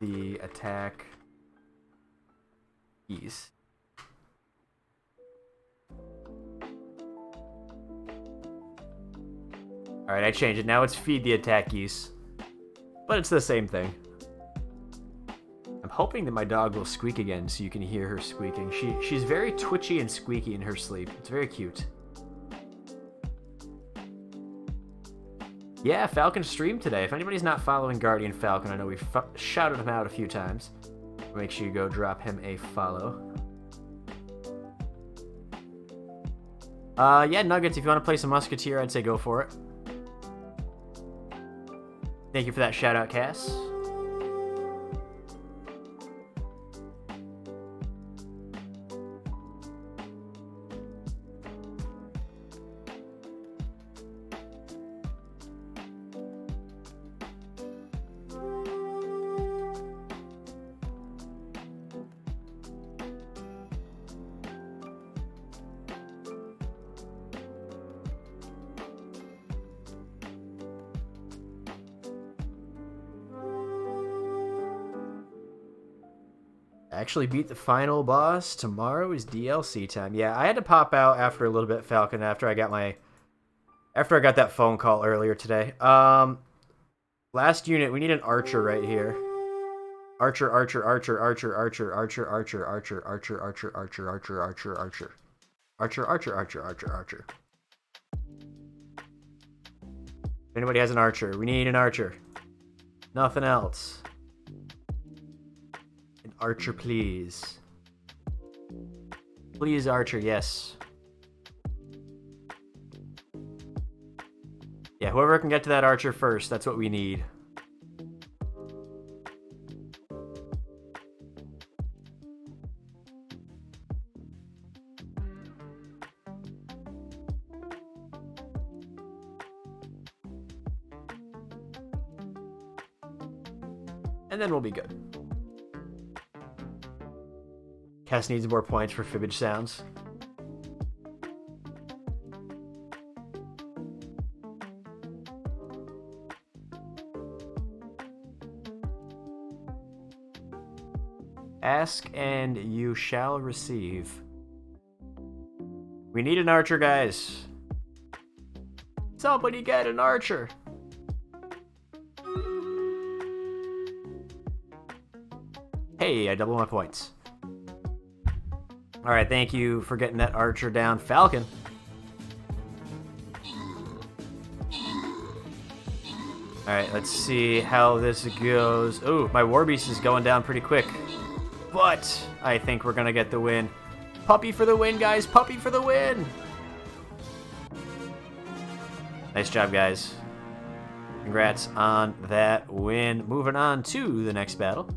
B: the attack geese. Alright, I changed it. Now it's feed the attack geese. But it's the same thing. I'm hoping that my dog will squeak again so you can hear her squeaking. She's very twitchy and squeaky in her sleep. It's very cute. Yeah, Falcon streamed today. If anybody's not following Guardian Falcon, I know we've shouted him out a few times. Make sure you go drop him a follow. Yeah, Nuggets, if you want to play some Musketeer, I'd say go for it. Thank you for that shout out, Cass. Actually beat the final boss. Tomorrow is DLC time. Yeah, I had to pop out after a little bit, Falcon, after I got that phone call earlier today. Last unit, we need an archer right here. Archer. If anybody has an archer, we need an archer. Nothing else. Archer, please. Please, Archer, yes. Yeah, whoever can get to that Archer first, that's what we need. And then we'll be good. Cass needs more points for fibbage sounds. Ask and you shall receive. We need an archer, guys. Somebody get an archer. Hey, I doubled my points. Alright, thank you for getting that archer down. Falcon. Alright, let's see how this goes. Ooh, my Warbeast is going down pretty quick. But I think we're going to get the win. Puppy for the win, guys. Puppy for the win. Nice job, guys. Congrats on that win. Moving on to the next battle.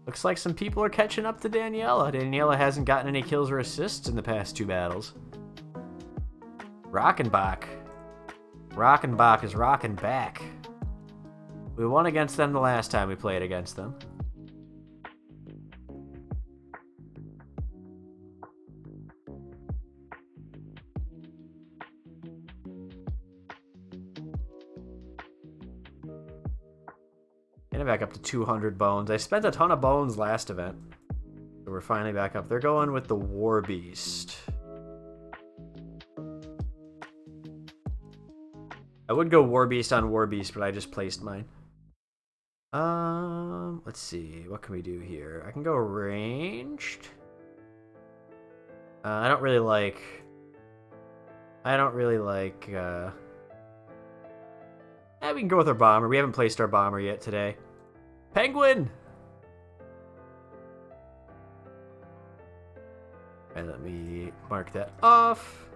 B: Looks like some people are catching up to Daniela. Daniela hasn't gotten any kills or assists in the past 2 battles. Rockenbach. Rockenbach is rocking back. We won against them the last time we played against them. Getting back up to 200 bones. I spent a ton of bones last event. So we're finally back up. They're going with the War Beast. I would go War Beast on War Beast, but I just placed mine. Let's see. What can we do here? I can go ranged. I don't really like... we can go with our bomber. We haven't placed our bomber yet today. Penguin! And let me mark that off.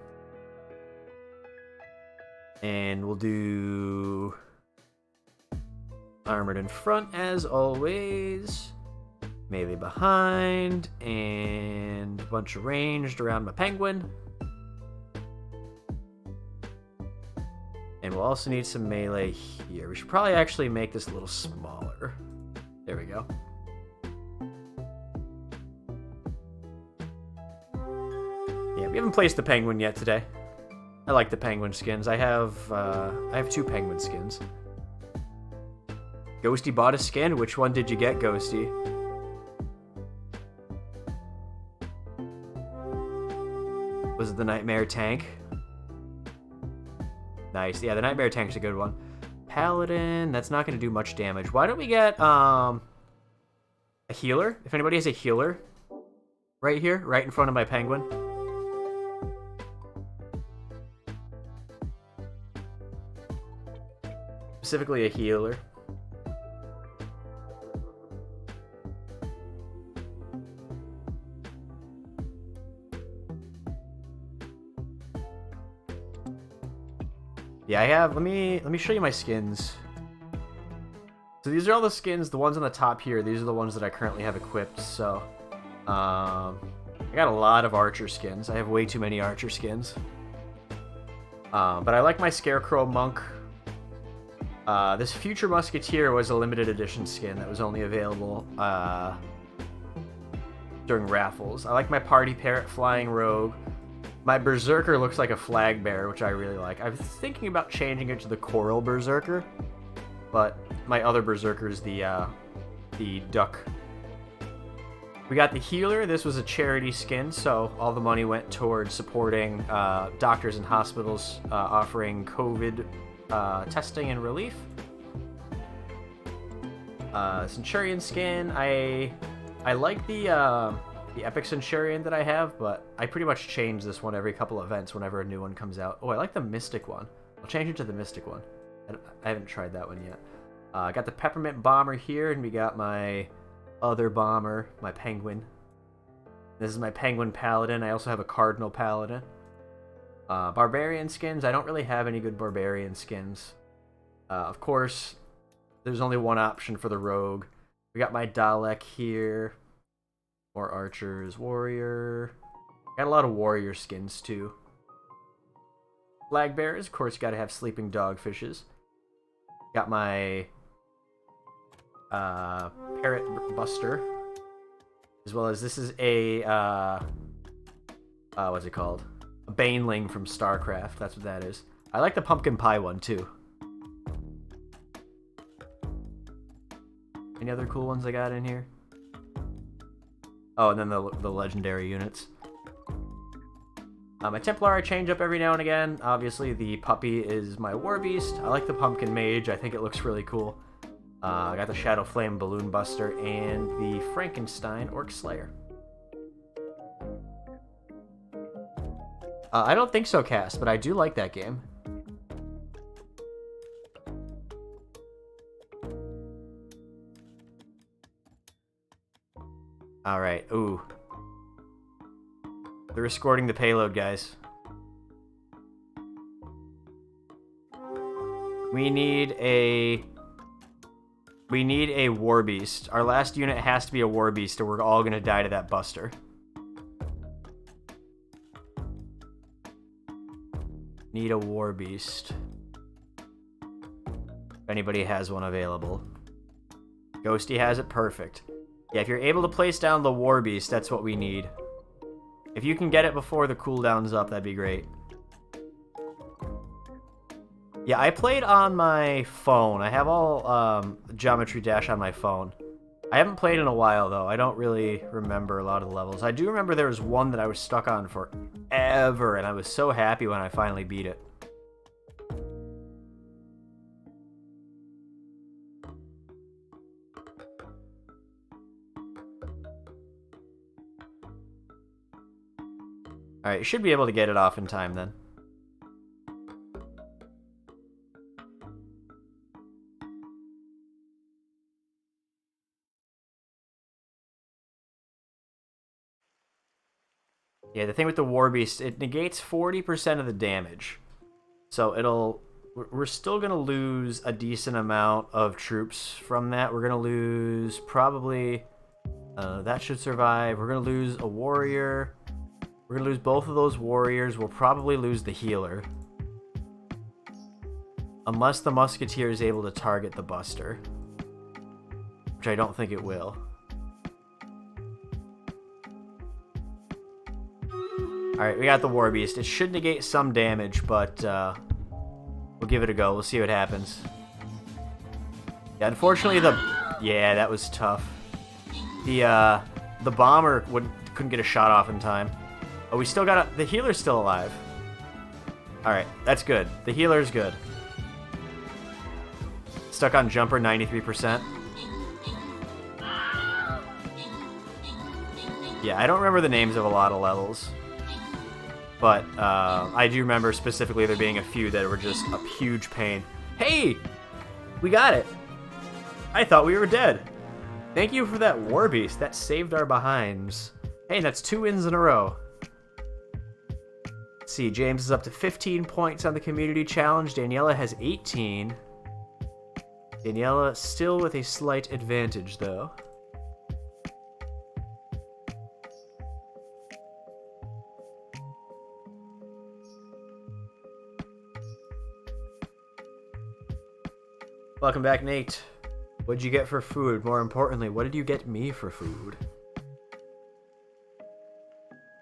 B: And we'll do armored in front as always. Melee behind. And a bunch of ranged around my penguin. And we'll also need some melee here. We should probably actually make this a little smaller. There we go. Yeah, we haven't placed the penguin yet today. I like the penguin skins. I have 2 penguin skins. Ghosty bought a skin. Which one did you get, Ghosty? Was it the Nightmare Tank? Nice. Yeah, the Nightmare Tank's a good one. Paladin, that's not going to do much damage. Why don't we get a healer? If anybody has a healer right here, right in front of my penguin. Specifically a healer. Yeah, I have. Let me show you my skins. So these are all the skins. The ones on the top here. These are the ones that I currently have equipped. So, I got a lot of archer skins. I have way too many archer skins. But I like my Scarecrow Monk. This Future Musketeer was a limited edition skin that was only available during raffles. I like my Party Parrot Flying Rogue. My Berserker looks like a flag bearer, which I really like. I was thinking about changing it to the Coral Berserker, but my other Berserker is the duck. We got the healer. This was a charity skin, so all the money went towards supporting doctors and hospitals offering COVID testing and relief. Centurion skin. I like the Epic Centurion that I have, but I pretty much change this one every couple of events whenever a new one comes out. Oh, I like the Mystic one. I'll change it to the Mystic one. I haven't tried that one yet. I got the Peppermint Bomber here, and we got my other bomber, my Penguin. This is my Penguin Paladin. I also have a Cardinal Paladin. Barbarian skins. I don't really have any good Barbarian skins. Of course, there's only one option for the Rogue. We got my Dalek here. More archers, warrior. Got a lot of warrior skins too. Flag bearers, of course, you gotta have sleeping dogfishes. Got my parrot buster, as well as this is a what's it called? A baneling from StarCraft. That's what that is. I like the pumpkin pie one too. Any other cool ones I got in here? Oh, and then the legendary units. My Templar I change up every now and again. Obviously, the puppy is my War Beast. I like the Pumpkin Mage. I think it looks really cool. I got the Shadow Flame Balloon Buster and the Frankenstein Orc Slayer. I don't think so, Cass, but I do like that game. Alright, ooh. They're escorting the payload, guys. We need a war beast. Our last unit has to be a war beast, or we're all gonna die to that buster. Need a war beast. If anybody has one available. Ghosty has it, perfect. Yeah, if you're able to place down the war beast, that's what we need. If you can get it before the cooldown's up, that'd be great. Yeah, I played on my phone. I have all Geometry Dash on my phone. I haven't played in a while, though. I don't really remember a lot of the levels. I do remember there was one that I was stuck on forever, and I was so happy when I finally beat it. Alright, you should be able to get it off in time, then. Yeah, the thing with the War Beast, it negates 40% of the damage. So we're still going to lose a decent amount of troops from that. We're going to lose probably, that should survive. We're going to lose a warrior. We're going to lose both of those warriors. We'll probably lose the healer. Unless the musketeer is able to target the buster. Which I don't think it will. Alright, we got the War Beast. It should negate some damage, but we'll give it a go. We'll see what happens. Yeah, unfortunately yeah, that was tough. The bomber couldn't get a shot off in time. Oh, we still got the healer's still alive. Alright, that's good. The healer's good. Stuck on jumper, 93%. Yeah, I don't remember the names of a lot of levels. But I do remember specifically there being a few that were just a huge pain. Hey! We got it! I thought we were dead. Thank you for that War Beast. That saved our behinds. Hey, that's 2 wins in a row. Let's see, James is up to 15 points on the community challenge. Daniela has 18. Daniela still with a slight advantage, though. Welcome back, Nate. What'd you get for food? More importantly, what did you get me for food?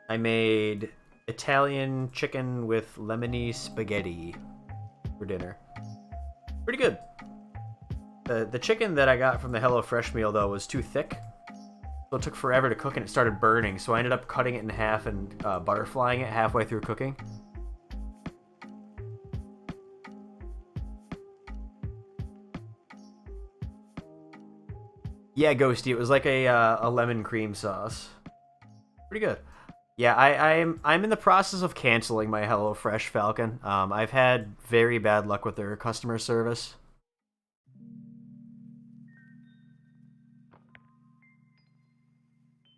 B: I made Italian chicken with lemony spaghetti for dinner. Pretty good. The chicken that I got from the HelloFresh meal, though, was too thick. So it took forever to cook and it started burning, so I ended up cutting it in half and butterflying it halfway through cooking. Yeah, Ghosty, it was like a lemon cream sauce. Pretty good. Yeah, I'm in the process of canceling my HelloFresh Falcon. I've had very bad luck with their customer service.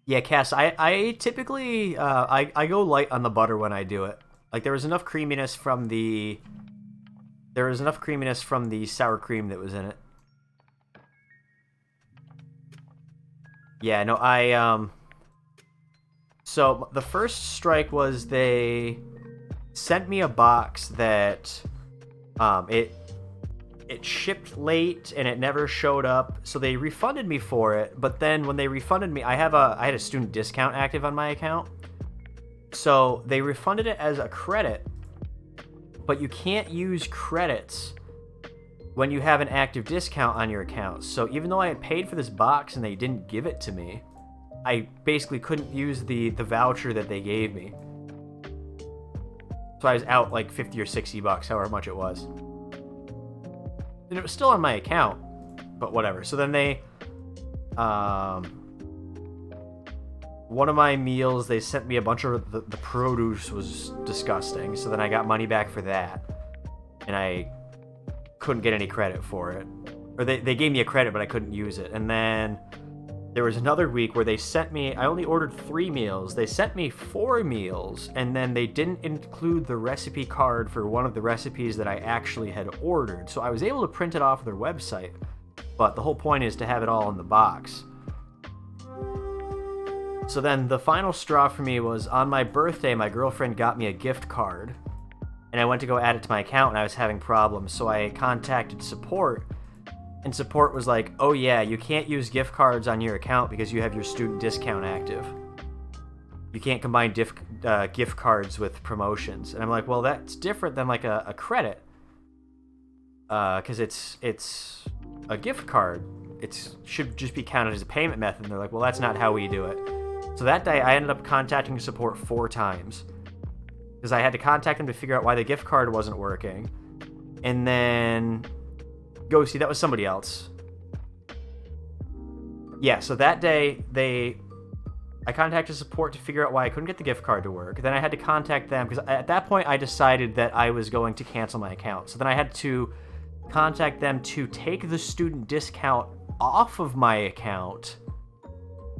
B: Yeah, Cass, I typically I go light on the butter when I do it. Like there was enough creaminess from the sour cream that was in it. Yeah, no, so the first strike was they sent me a box that it shipped late and it never showed up, so they refunded me for it. But then when they refunded me, I had a student discount active on my account, so they refunded it as a credit. But you can't use credits when you have an active discount on your account. So even though I had paid for this box and they didn't give it to me, I basically couldn't use the voucher that they gave me. So I was out like 50 or 60 bucks, however much it was. And it was still on my account, but whatever. So then they, one of my meals, they sent me a bunch of, the produce was disgusting. So then I got money back for that. And I couldn't get any credit for it. Or they gave me a credit, but I couldn't use it. And then There was another week where they sent me, I only ordered 3 meals. They sent me 4 meals, and then they didn't include the recipe card for one of the recipes that I actually had ordered. So I was able to print it off their website, but the whole point is to have it all in the box. So then the final straw for me was on my birthday, my girlfriend got me a gift card, and I went to go add it to my account, and I was having problems, so I contacted support. And support was like, oh yeah, you can't use gift cards on your account because you have your student discount active. You can't combine gift cards with promotions. And I'm like, well, that's different than like a credit. Because it's a gift card. It should just be counted as a payment method. And they're like, well, that's not how we do it. So that day, I ended up contacting support 4 times. Because I had to contact them to figure out why the gift card wasn't working. And then... Ghosty, that was somebody else. Yeah, so that day, I contacted support to figure out why I couldn't get the gift card to work. Then I had to contact them, because at that point, I decided that I was going to cancel my account. So then I had to contact them to take the student discount off of my account,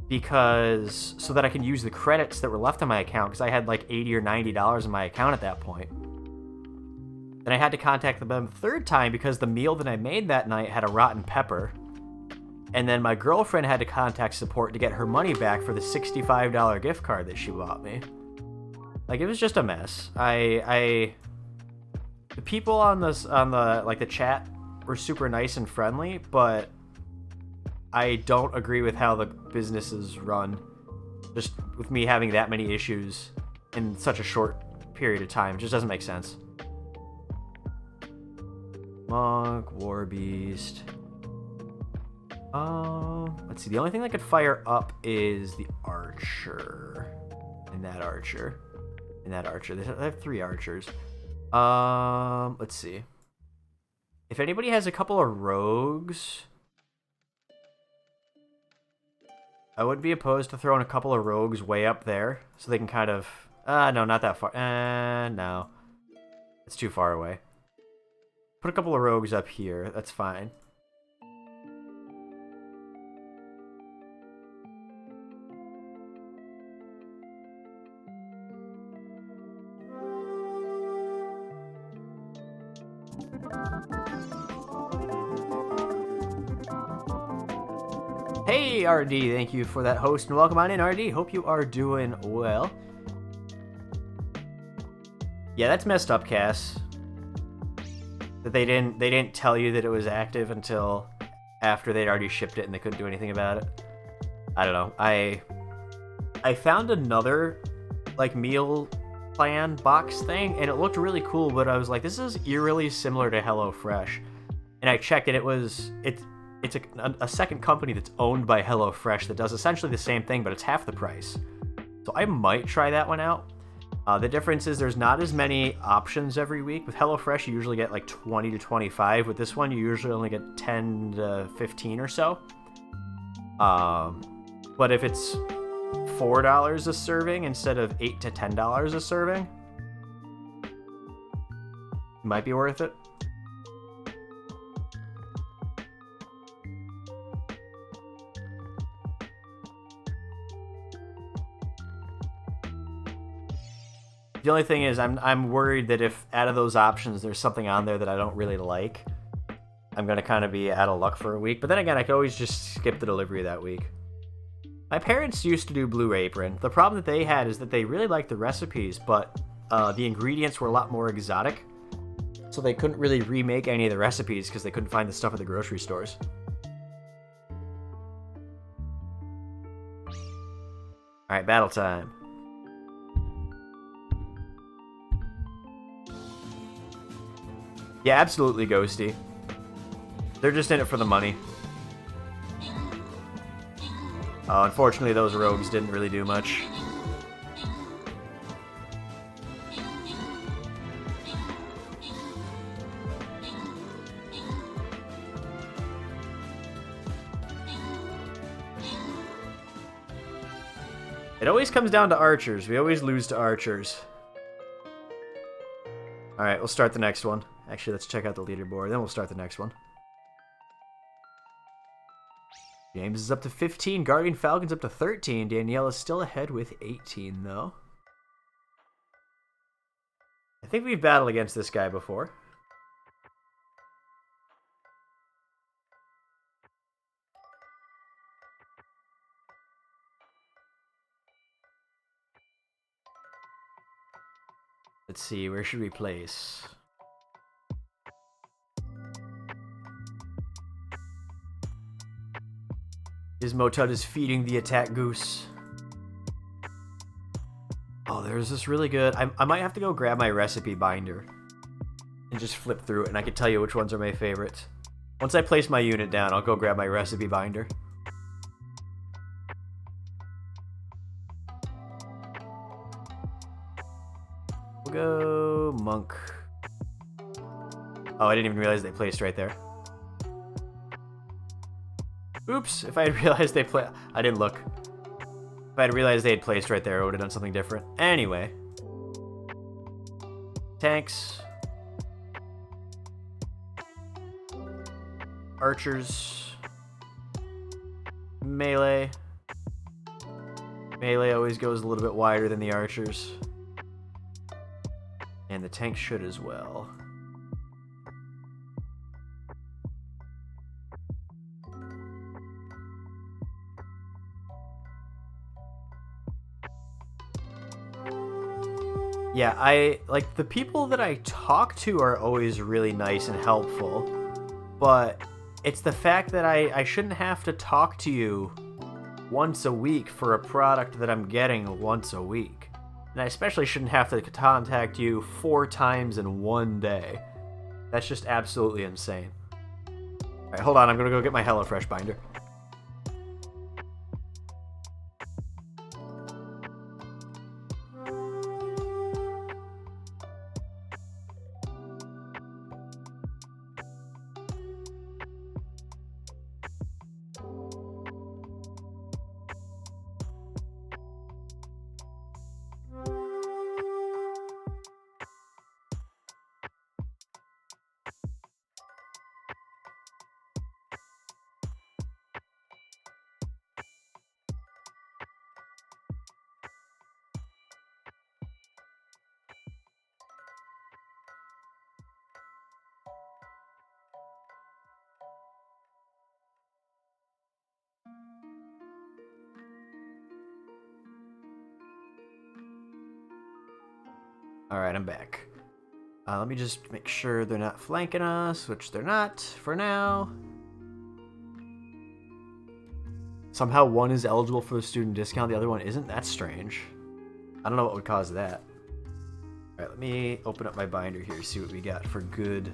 B: so that I can use the credits that were left on my account, because I had like $80 or $90 in my account at that point. Then I had to contact them a 3rd time because the meal that I made that night had a rotten pepper. And then my girlfriend had to contact support to get her money back for the $65 gift card that she bought me. Like, it was just a mess. The people on the chat were super nice and friendly, but I don't agree with how the business is run. Just with me having that many issues in such a short period of time, it just doesn't make sense. Monk, War Beast. Let's see. The only thing that could fire up is the Archer. And that Archer. And that Archer. They have 3 Archers. Let's see. If anybody has a couple of Rogues, I would be opposed to throwing a couple of Rogues way up there, so they can kind of... no, not that far. No. It's too far away. Put a couple of Rogues up here. That's fine. Hey, RD, thank you for that host, and welcome on in, RD. Hope you are doing well. Yeah, that's messed up, Cass. That they didn't tell you that it was active until after they'd already shipped it and they couldn't do anything about it. I don't know. I found another like meal plan box thing and it looked really cool, but I was like, this is eerily similar to HelloFresh. And I checked and it's a second company that's owned by HelloFresh that does essentially the same thing, but it's half the price. So I might try that one out. The difference is there's not as many options every week. With HelloFresh, you usually get like 20 to 25. With this one, you usually only get 10 to 15 or so. But if it's $4 a serving instead of $8 to $10 a serving, it might be worth it. The only thing is, I'm worried that if out of those options there's something on there that I don't really like, I'm going to kind of be out of luck for a week. But then again, I could always just skip the delivery that week. My parents used to do Blue Apron. The problem that they had is that they really liked the recipes, but the ingredients were a lot more exotic. So they couldn't really remake any of the recipes because they couldn't find the stuff at the grocery stores. Alright, battle time. Yeah, absolutely, Ghosty. They're just in it for the money. Unfortunately, those rogues didn't really do much. It always comes down to archers. We always lose to archers. Alright, we'll start the next one. Actually, let's check out the leaderboard, then we'll start the next one. James is up to 15. Guardian Falcon's up to 13. Danielle is still ahead with 18, though. I think we've battled against this guy before. Let's see, where should we place? Ismotut is feeding the attack goose. Oh, there's this really good... I might have to go grab my recipe binder and just flip through it, and I can tell you which ones are my favorites. Once I place my unit down, I'll go grab my recipe binder. We'll go monk. Oh, I didn't even realize they placed right there. Oops, if I had realized they I didn't look. If I had realized they had placed right there, I would have done something different. Anyway. Tanks. Archers. Melee. Melee always goes a little bit wider than the archers. And the tank should as well. Yeah, like the people that I talk to are always really nice and helpful, but it's the fact that I shouldn't have to talk to you once a week for a product that I'm getting once a week. And I especially shouldn't have to contact you 4 times in one day. That's just absolutely insane. Alright, hold on, I'm gonna go get my HelloFresh binder. Alright, I'm back. Let me just make sure they're not flanking us, which they're not for now. Somehow one is eligible for the student discount, the other one isn't? That's strange. I don't know what would cause that. Alright, let me open up my binder here, see what we got for good.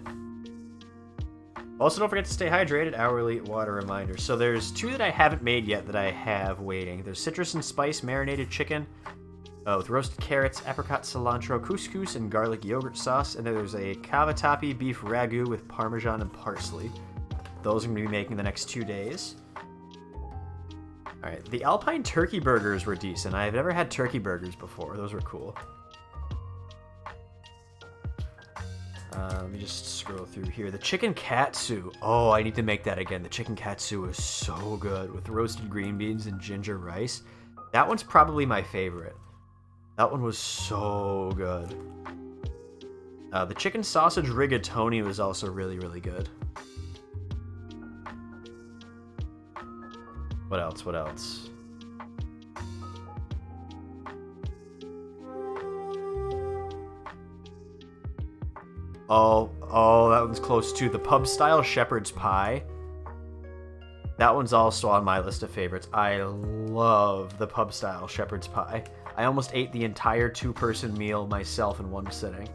B: Also, don't forget to stay hydrated, hourly water reminder. So there's 2 that I haven't made yet that I have waiting. There's citrus and spice marinated chicken. With roasted carrots, apricot, cilantro, couscous, and garlic yogurt sauce. And then there's a cavatappi beef ragu with parmesan and parsley. Those I'm going to be making the next 2 days. Alright, the Alpine turkey burgers were decent. I've never had turkey burgers before. Those were cool. Let me just scroll through here. The chicken katsu. Oh, I need to make that again. The chicken katsu is so good with roasted green beans and ginger rice. That one's probably my favorite. That one was so good. The chicken sausage rigatoni was also really, really good. What else? What else? Oh, that one's close too. The pub-style shepherd's pie. That one's also on my list of favorites. I love the pub-style shepherd's pie. I almost ate the entire 2-person meal myself in one sitting.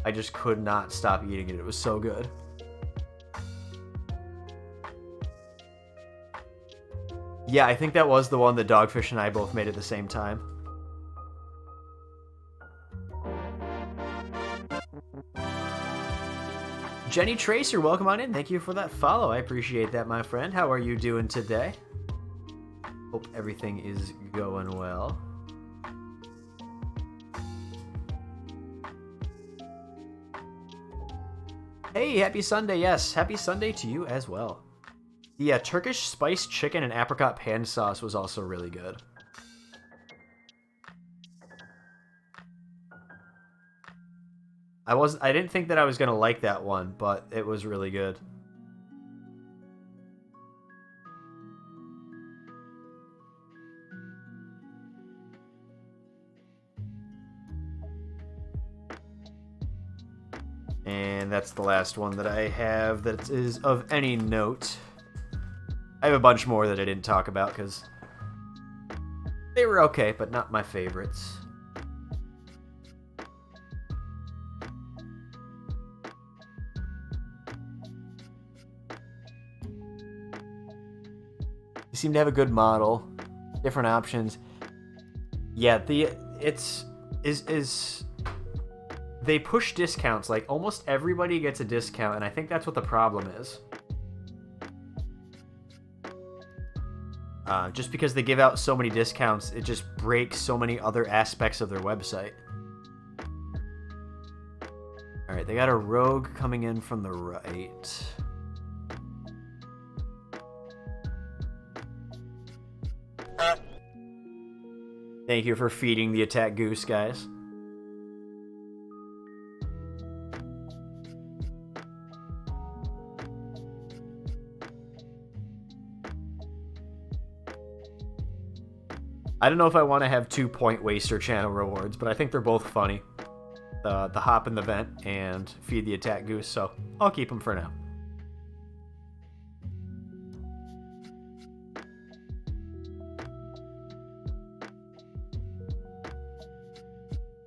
B: I just could not stop eating it. It was so good. Yeah, I think that was the one that Dogfish and I both made at the same time. Jenny Tracer, welcome on in. Thank you for that follow. I appreciate that, my friend. How are you doing today? Hope everything is going well. Hey, happy Sunday. Yes, happy Sunday to you as well. Yeah, Turkish spiced chicken and apricot pan sauce was also really good. I didn't think that I was gonna like that one, but it was really good. And that's the last one that I have that is of any note. I have a bunch more that I didn't talk about because they were okay, but not my favorites. You seem to have a good model, different options. Yeah, they push discounts. Like almost everybody gets a discount, and I think that's what the problem is. Just because they give out so many discounts, it just breaks so many other aspects of their website. Alright, they got a rogue coming in from the right. Thank you for feeding the attack goose, guys. I don't know if I want to have 2 point waster channel rewards, but I think they're both funny. The hop in the vent and feed the attack goose, so I'll keep them for now.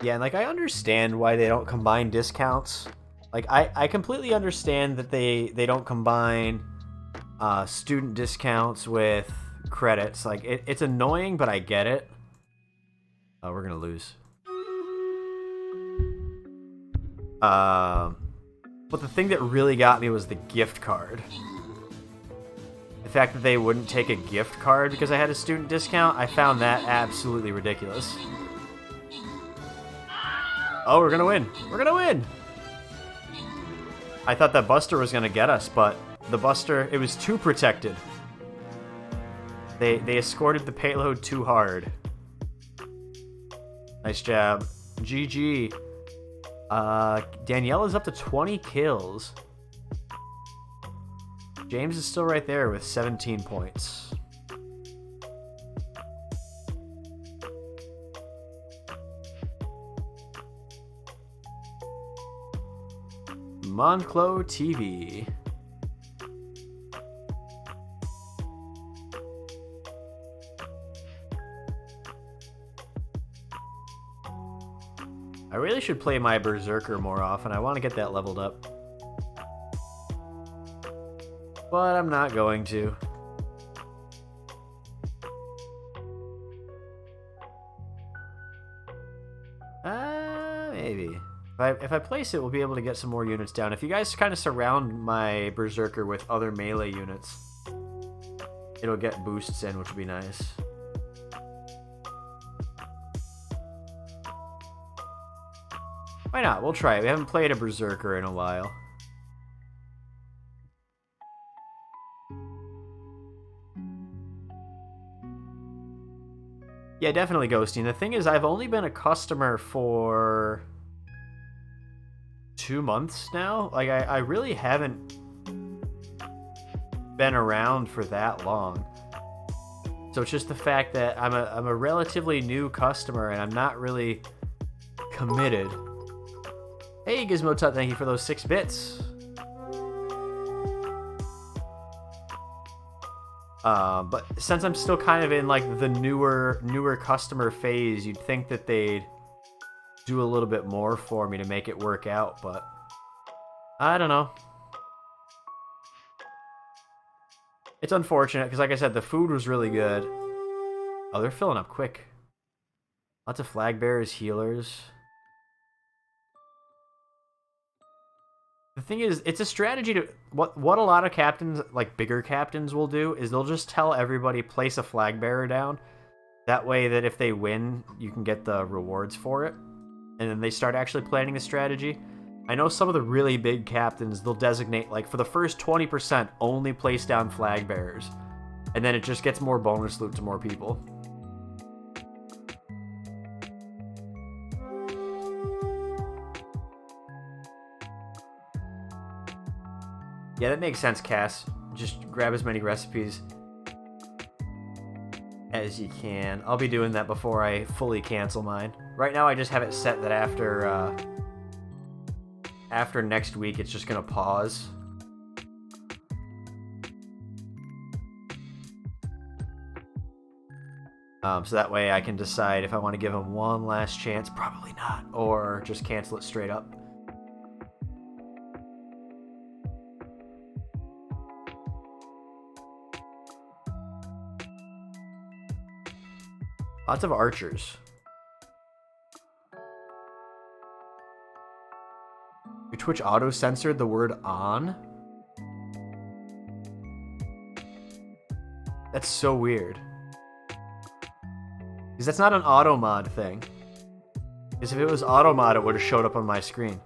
B: Yeah, and like I understand why they don't combine discounts. Like I completely understand that they don't combine student discounts with credits. Like it's annoying, but I get it. Oh, we're gonna lose. But the thing that really got me was the gift card. The fact that they wouldn't take a gift card because I had a student discount, I found that absolutely ridiculous. Oh, we're gonna win. We're gonna win! I thought that Buster was gonna get us, but the Buster, it was too protected. They escorted the payload too hard. Nice job. GG. Danielle is up to 20 kills. James is still right there with 17 points. Monclo TV. I really should play my Berserker more often. I want to get that leveled up. But I'm not going to. Maybe. If I place it, we'll be able to get some more units down. If you guys kind of surround my Berserker with other melee units, it'll get boosts in, which would be nice. Why not? We'll try it. We haven't played a Berserker in a while. Yeah, definitely Ghosting. The thing is, I've only been a customer for 2 months now. Like, I really haven't been around for that long. So it's just the fact that I'm a relatively new customer and I'm not really committed. Hey, Gizmo Tut, thank you for those 6 bits. But since I'm still kind of in like the newer customer phase, you'd think that they'd do a little bit more for me to make it work out, but I don't know. It's unfortunate because, like I said, the food was really good. Oh, they're filling up quick. Lots of flag bearers, healers. The thing is, it's a strategy to... What a lot of captains, like bigger captains, will do is they'll just tell everybody, place a flag bearer down. That way that if they win, you can get the rewards for it. And then they start actually planning the strategy. I know some of the really big captains, they'll designate, like, for the first 20%, only place down flag bearers. And then it just gets more bonus loot to more people. Yeah, that makes sense, Cass. Just grab as many recipes as you can. I'll be doing that before I fully cancel mine. Right now I just have it set that after next week it's just gonna pause. So that way I can decide if I want to give him one last chance. Probably not. Or just cancel it straight up. Lots of archers. Your Twitch auto-censored the word on? That's so weird. Because that's not an auto mod thing. Because if it was auto mod, it would have showed up on my screen.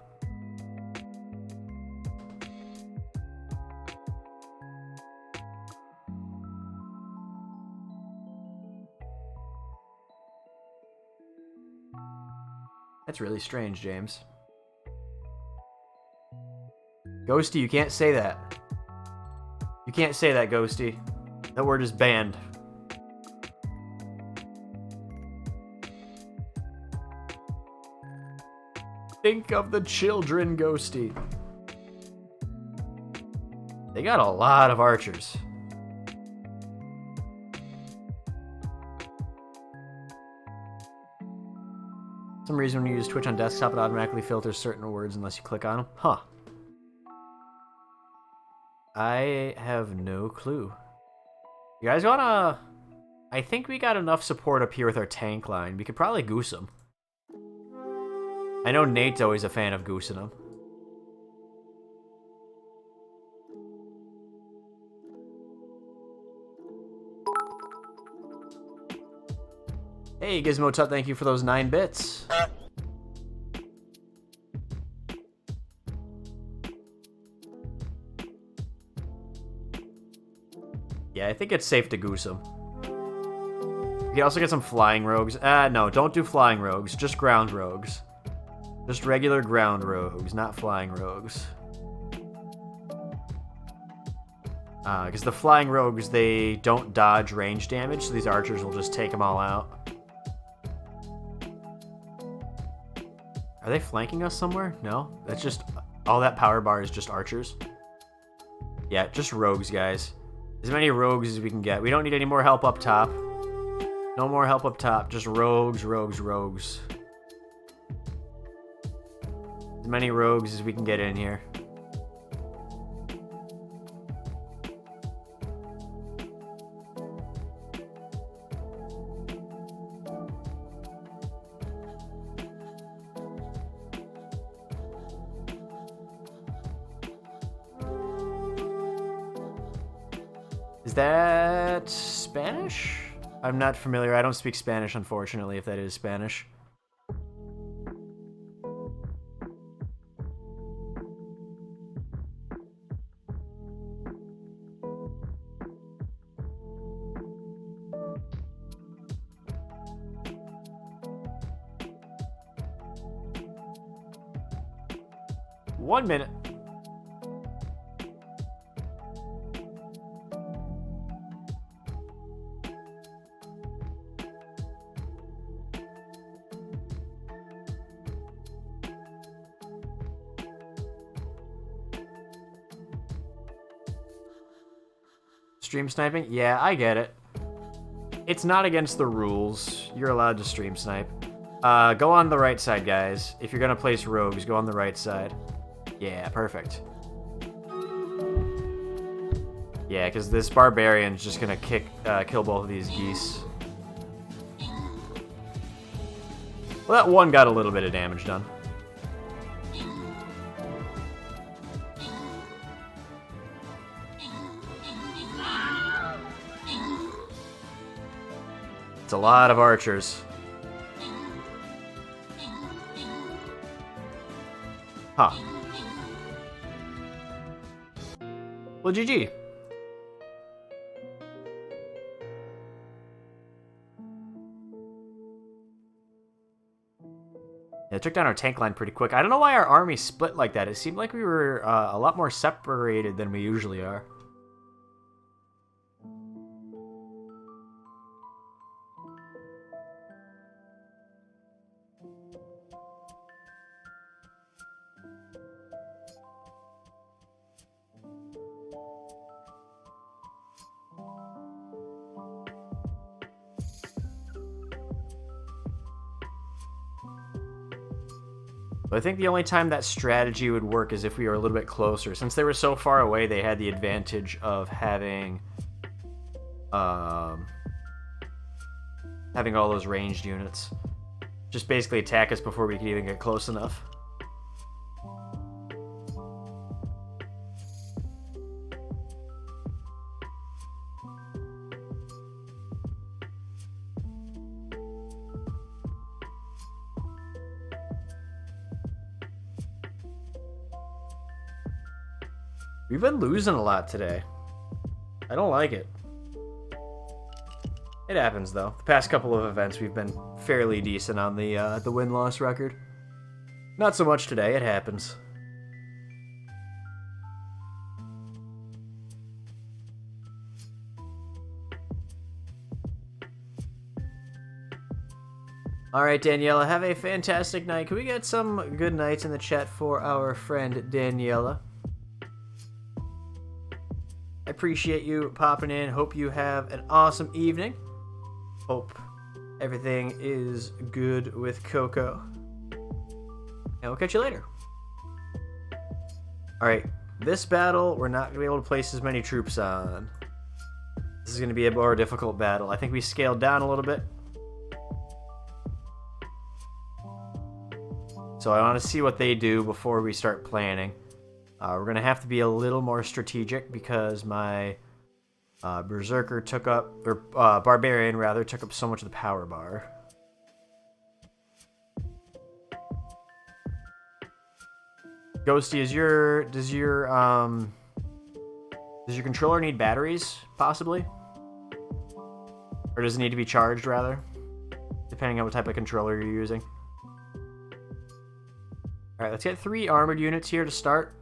B: That's really strange, James. Ghosty, you can't say that. You can't say that, Ghosty. That word is banned. Think of the children, Ghosty. They got a lot of archers. For some reason when you use Twitch on desktop, it automatically filters certain words unless you click on them. Huh. I have no clue. You guys wanna... I think we got enough support up here with our tank line. We could probably goose them. I know Nate's always a fan of goosing them. Hey, Gizmo Tut, thank you for those 9 bits. Yeah, I think it's safe to goose them. You can also get some flying rogues. No, don't do flying rogues, just ground rogues. Just regular ground rogues, not flying rogues. Because the flying rogues, they don't dodge range damage, so these archers will just take them all out. Are they flanking us somewhere? No? That's just... all that power bar is just archers. Yeah, just rogues, guys. As many rogues as we can get. We don't need any more help up top. No more help up top. Just rogues, rogues, rogues. As many rogues as we can get in here. Is that Spanish? I'm not familiar. I don't speak Spanish, unfortunately, if that is Spanish. One minute. Stream sniping? Yeah, I get it. It's not against the rules. You're allowed to stream snipe. Go on the right side, guys. If you're gonna place rogues, go on the right side. Yeah, perfect. Yeah, because this barbarian's just gonna kill both of these geese. Well, that one got a little bit of damage done. It's a lot of archers. Huh. Well, GG. Yeah, it took down our tank line pretty quick. I don't know why our army split like that. It seemed like we were a lot more separated than we usually are. But I think the only time that strategy would work is if we were a little bit closer. Since they were so far away, they had the advantage of having having all those ranged units. Just basically attack us before we could even get close enough. We've been losing a lot today. I don't like it. It happens, though. The past couple of events, we've been fairly decent on the win-loss record. Not so much today. It happens. Alright, Daniela, have a fantastic night. Can we get some good nights in the chat for our friend Daniela? I appreciate you popping in. Hope you have an awesome evening. Hope everything is good with Coco. And we'll catch you later. Alright, this battle, we're not going to be able to place as many troops on. This is going to be a more difficult battle. I think we scaled down a little bit. So I want to see what they do before we start planning. We're going to have to be a little more strategic because my Berserker took up, or Barbarian rather, took up so much of the power bar. Ghosty, does your controller need batteries, possibly? Or does it need to be charged, rather? Depending on what type of controller you're using. Alright, let's get 3 armored units here to start.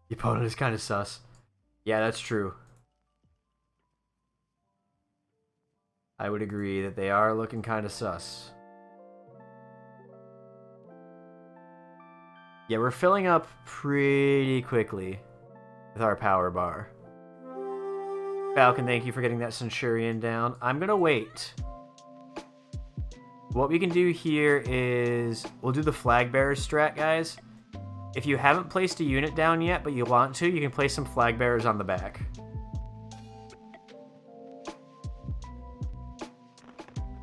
B: The opponent is kind of sus. Yeah, that's true. I would agree that they are looking kind of sus. Yeah, we're filling up pretty quickly with our power bar. Falcon, thank you for getting that Centurion down. I'm gonna wait. What we can do here is we'll do the flag bearer strat, guys. If you haven't placed a unit down yet, but you want to, you can place some flag bearers on the back.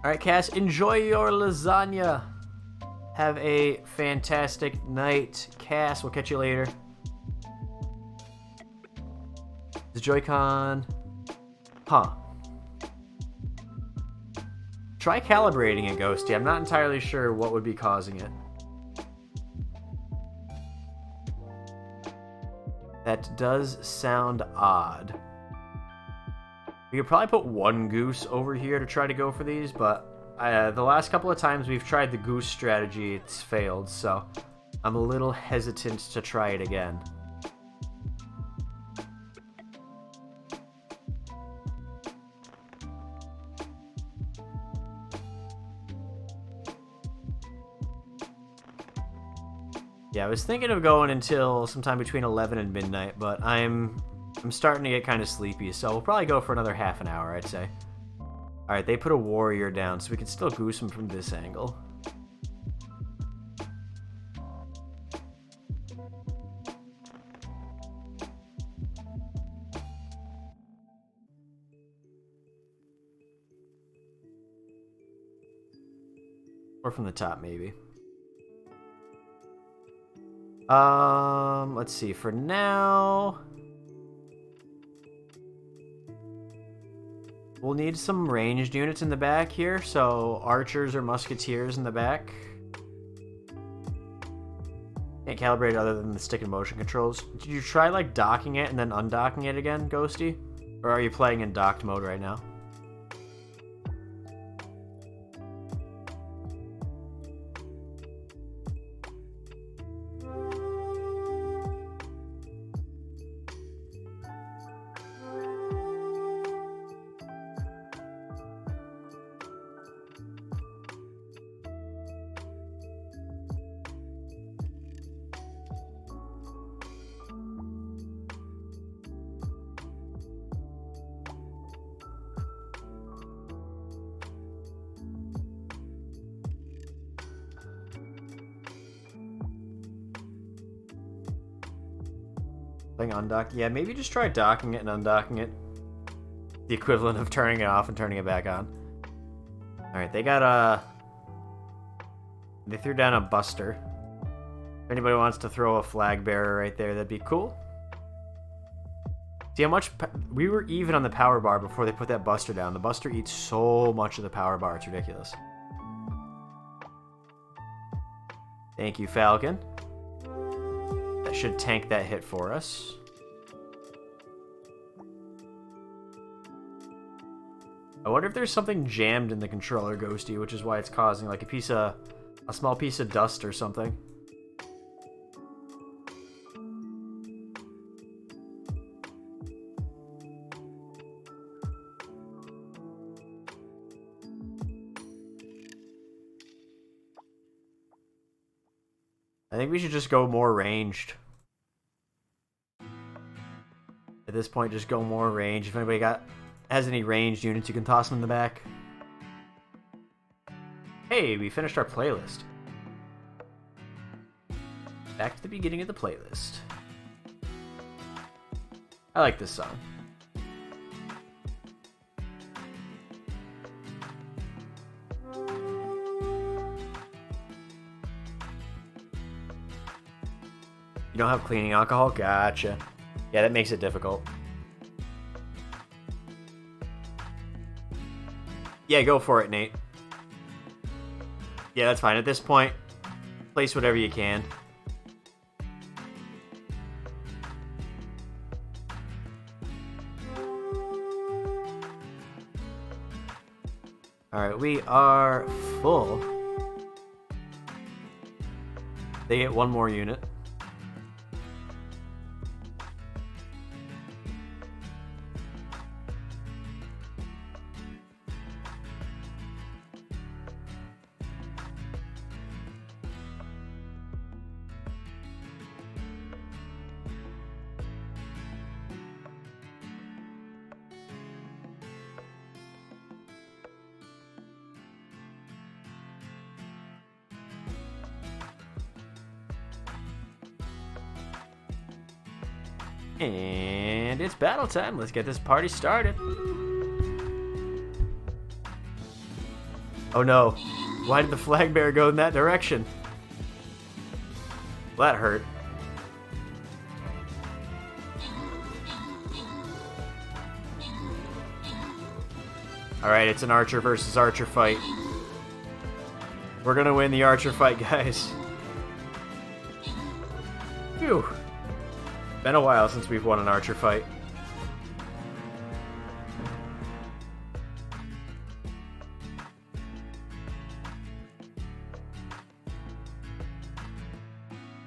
B: Alright, Cass, enjoy your lasagna. Have a fantastic night. Cass, we'll catch you later. The Joy-Con. Huh. Try calibrating it, Ghosty. I'm not entirely sure what would be causing it. That does sound odd. We could probably put 1 goose over here to try to go for these, but the last couple of times we've tried the goose strategy, it's failed, so I'm a little hesitant to try it again. Yeah, I was thinking of going until sometime between 11 and midnight, but I'm starting to get kind of sleepy, so we'll probably go for another half an hour, I'd say. Alright, they put a warrior down, so we can still goose them from this angle. Or from the top, maybe. Let's see, for now... We'll need some ranged units in the back here, so archers or musketeers in the back. Can't calibrate other than the stick and motion controls. Did you try like docking it and then undocking it again, Ghosty? Or are you playing in docked mode right now? Undocked. Yeah, maybe just try docking it and undocking it. The equivalent of turning it off and turning it back on. Alright, they got they threw down a buster. If anybody wants to throw a flag bearer right there, that'd be cool. See how much... we were even on the power bar before they put that buster down. The buster eats so much of the power bar, it's ridiculous. Thank you, Falcon. That should tank that hit for us. I wonder if there's something jammed in the controller, Ghosty, which is why it's causing like a small piece of dust or something. I think we should just go more ranged. At this point, just go more range. If anybody has any ranged units, you can toss them in the back. Hey, we finished our playlist. Back to the beginning of the playlist. I like this song. You don't have cleaning alcohol? Gotcha. Yeah, that makes it difficult. Yeah, go for it, Nate. Yeah, that's fine. At this point, place whatever you can. Alright, we are full. They get one more unit. And it's battle time. Let's get this party started. Oh no. Why did the flag bearer go in that direction? Well, that hurt. Alright, it's an archer versus archer fight. We're gonna win the archer fight, guys. Phew. Been a while since we've won an archer fight.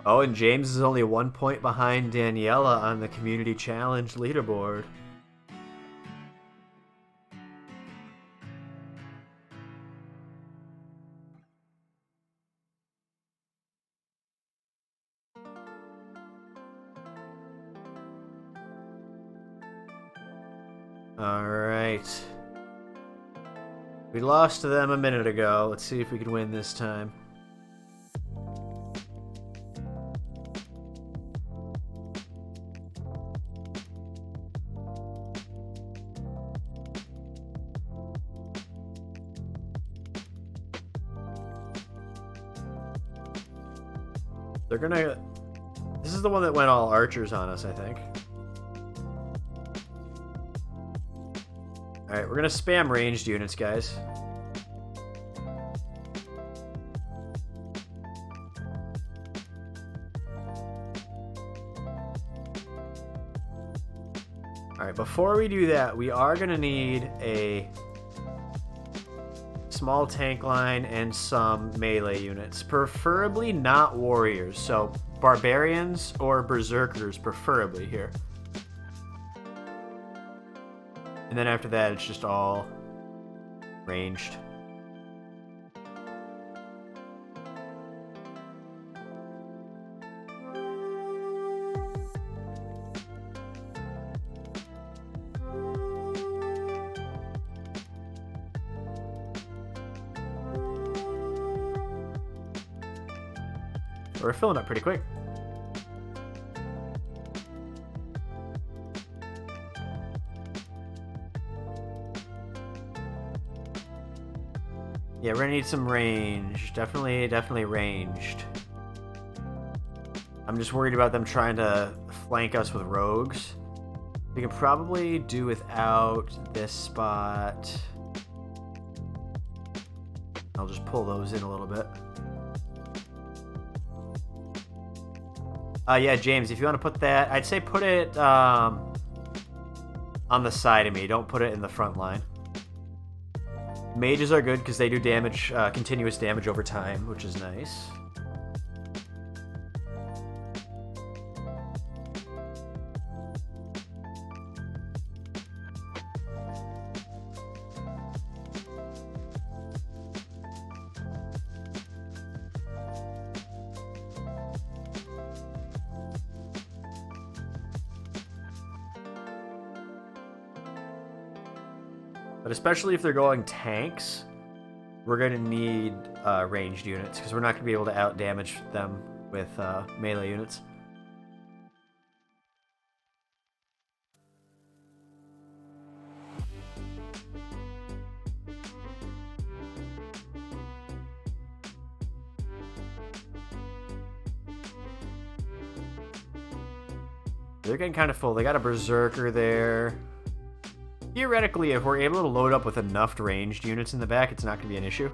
B: Oh, and James is only 1 point behind Daniela on the community challenge leaderboard. Alright. We lost to them a minute ago. Let's see if we can win this time. They're gonna... This is the one that went all archers on us, I think. Alright, we're gonna spam ranged units, guys. Alright, before we do that, we are gonna need a small tank line and some melee units. Preferably not warriors, so barbarians or berserkers preferably here. And then after that, it's just all ranged. We're filling up pretty quick. Yeah, we're gonna need some range. Definitely ranged. I'm just worried about them trying to flank us with rogues. We can probably do without this spot. I'll just pull those in a little bit. Yeah, James, if you want to put that, I'd say put it on the side of me. Don't put it in the front line. Mages are good because they do damage, continuous damage over time, which is nice. But especially if they're going tanks, we're going to need ranged units, because we're not going to be able to out-damage them with melee units. They're getting kind of full. They got a berserker there. Theoretically, if we're able to load up with enough ranged units in the back, it's not going to be an issue.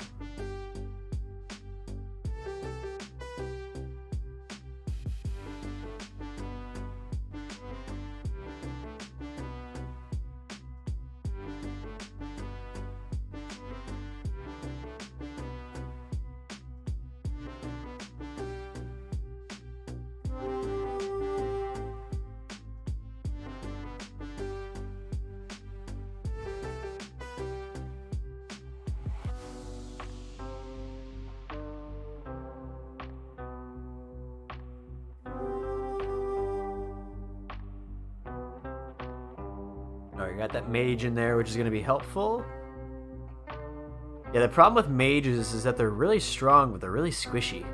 B: Alright, got that mage in there, which is going to be helpful. Yeah, the problem with mages is that they're really strong, but they're really squishy.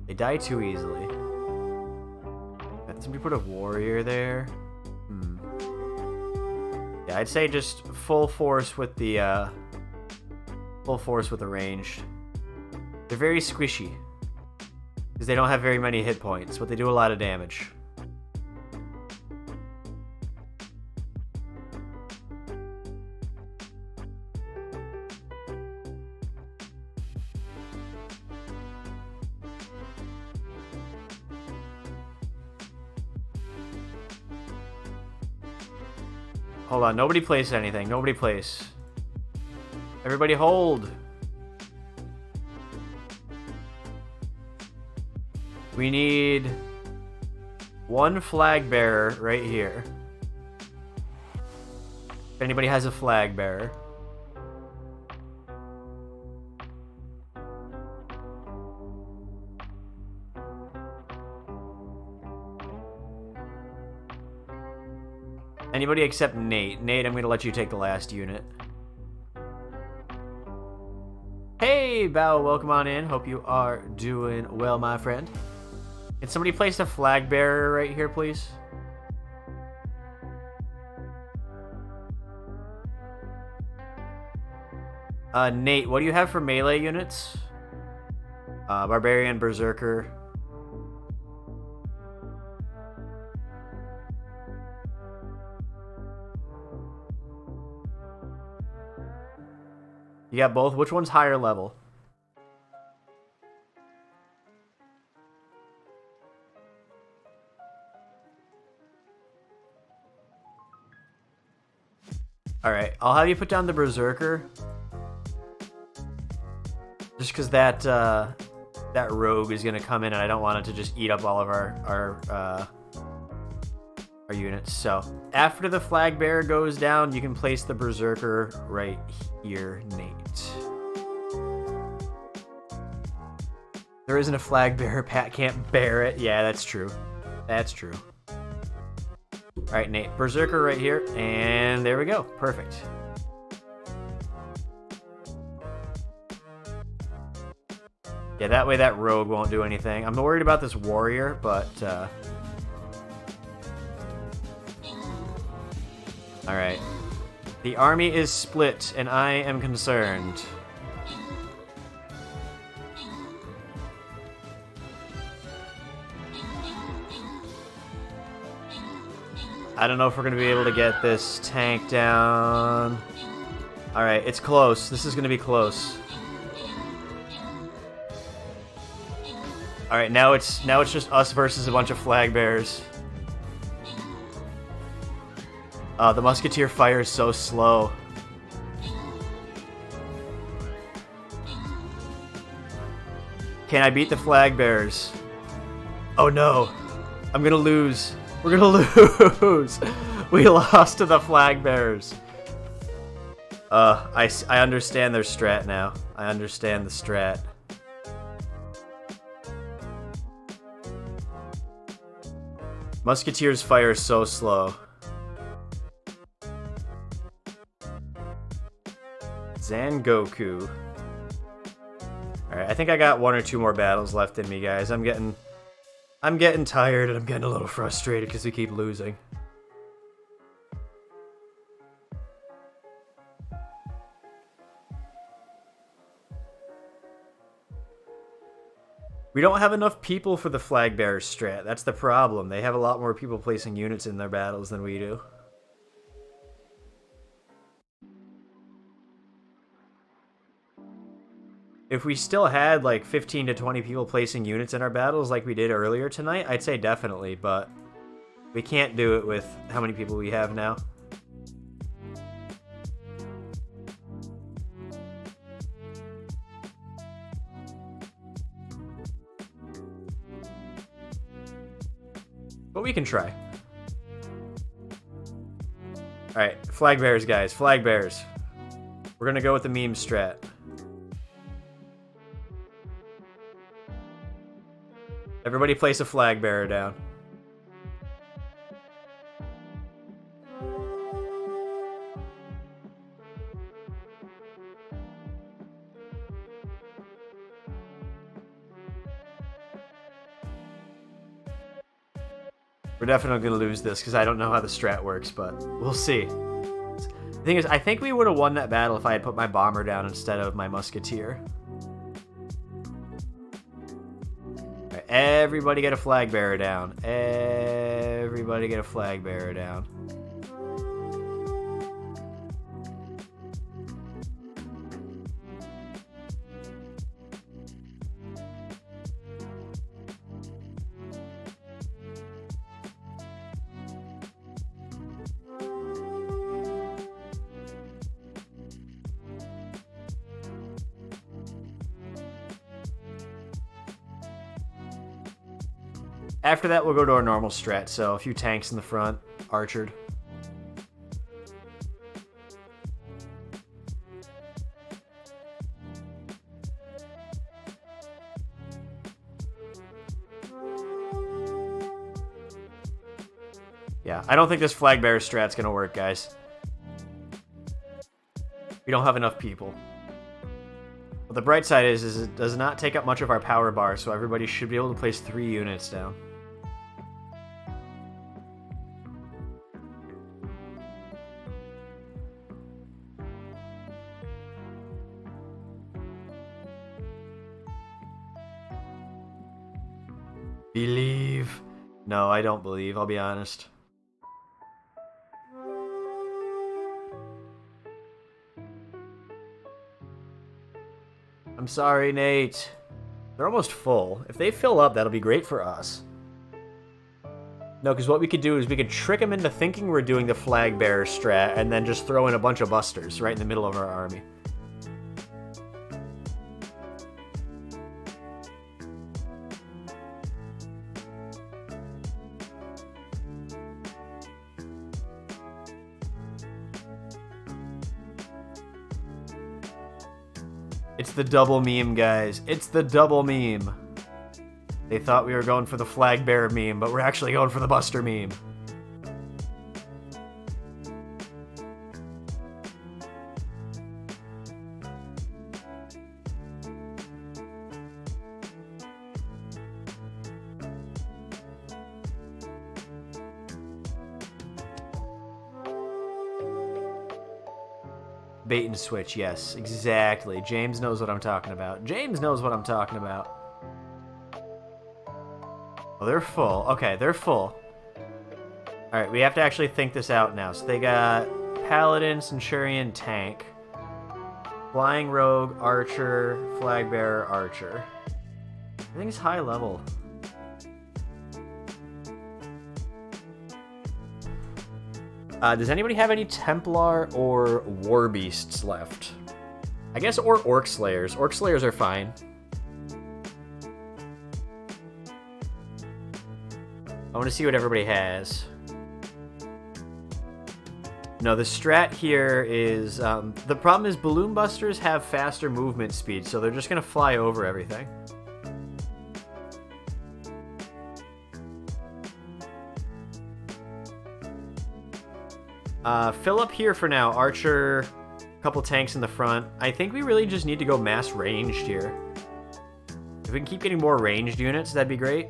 B: They die too easily. Got somebody put a warrior there. Yeah, I'd say just full force with the ranged. They're very squishy because they don't have very many hit points, but they do a lot of damage. Hold on, nobody place anything. Nobody place. Everybody hold. We need one flag bearer right here. If anybody has a flag bearer. Anybody except Nate. Nate, I'm going to let you take the last unit. Hey, Bao, welcome on in. Hope you are doing well, my friend. Can somebody place a flag bearer right here, please? Nate, what do you have for melee units? Barbarian, Berserker. You got both? Which one's higher level? Alright, I'll have you put down the Berserker. Just because that rogue is going to come in and I don't want it to just eat up all of our units. So, after the flag bearer goes down, you can place the Berserker right here, Nate. There isn't a flag bearer, Pat can't bear it. Yeah, that's true. That's true. Alright, Nate. Berserker right here, and there we go. Perfect. Yeah, that way that rogue won't do anything. I'm worried about this warrior, but... Alright. The army is split, and I am concerned. I don't know if we're going to be able to get this tank down. Alright, it's close. This is going to be close. Alright, now it's just us versus a bunch of flag bearers. The musketeer fire is so slow. Can I beat the flag bearers? Oh no. I'm gonna lose. We're gonna lose. We lost to the flag bearers. I understand their strat now. I understand the strat. Musketeers fire so slow. Zangoku. Alright, I think I got one or two more battles left in me, guys. I'm getting tired and I'm getting a little frustrated because we keep losing. We don't have enough people for the flag bearer strat. That's the problem. They have a lot more people placing units in their battles than we do. If we still had like 15 to 20 people placing units in our battles like we did earlier tonight, I'd say definitely, but we can't do it with how many people we have now. But we can try. Alright, flag bearers, guys. Flag bearers. We're gonna go with the meme strat. Everybody place a flag bearer down. We're definitely going to lose this because I don't know how the strat works, but we'll see. The thing is, I think we would have won that battle if I had put my bomber down instead of my musketeer. Right, everybody get a flag bearer down. Everybody get a flag bearer down. After that, we'll go to our normal strat, so a few tanks in the front, archered. Yeah, I don't think this flag bearer strat's gonna work, guys. We don't have enough people. But the bright side is it does not take up much of our power bar, so everybody should be able to place 3 units down. Believe. No, I don't believe, I'll be honest. I'm sorry, Nate. They're almost full. If they fill up, that'll be great for us. No, because what we could do is we could trick them into thinking we're doing the flag bearer strat and then just throw in a bunch of busters right in the middle of our army. It's the double meme, guys. It's the double meme. They thought we were going for the flag bearer meme, but we're actually going for the buster meme. Bait and switch, yes, exactly. James knows what I'm talking about. James knows what I'm talking about. Oh, they're full. Okay, they're full. Alright, we have to actually think this out now. So they got Paladin, Centurion, Tank, Flying Rogue, Archer, Flag Bearer, Archer. Everything's high level. Does anybody have any Templar or War Beasts left? I guess, or Orc Slayers. Orc Slayers are fine. I want to see what everybody has. No, the strat here is... the problem is Balloon Busters have faster movement speed, so they're just going to fly over everything. Fill up here for now. Archer, a couple tanks in the front. I think we really just need to go mass ranged here. If we can keep getting more ranged units, that'd be great.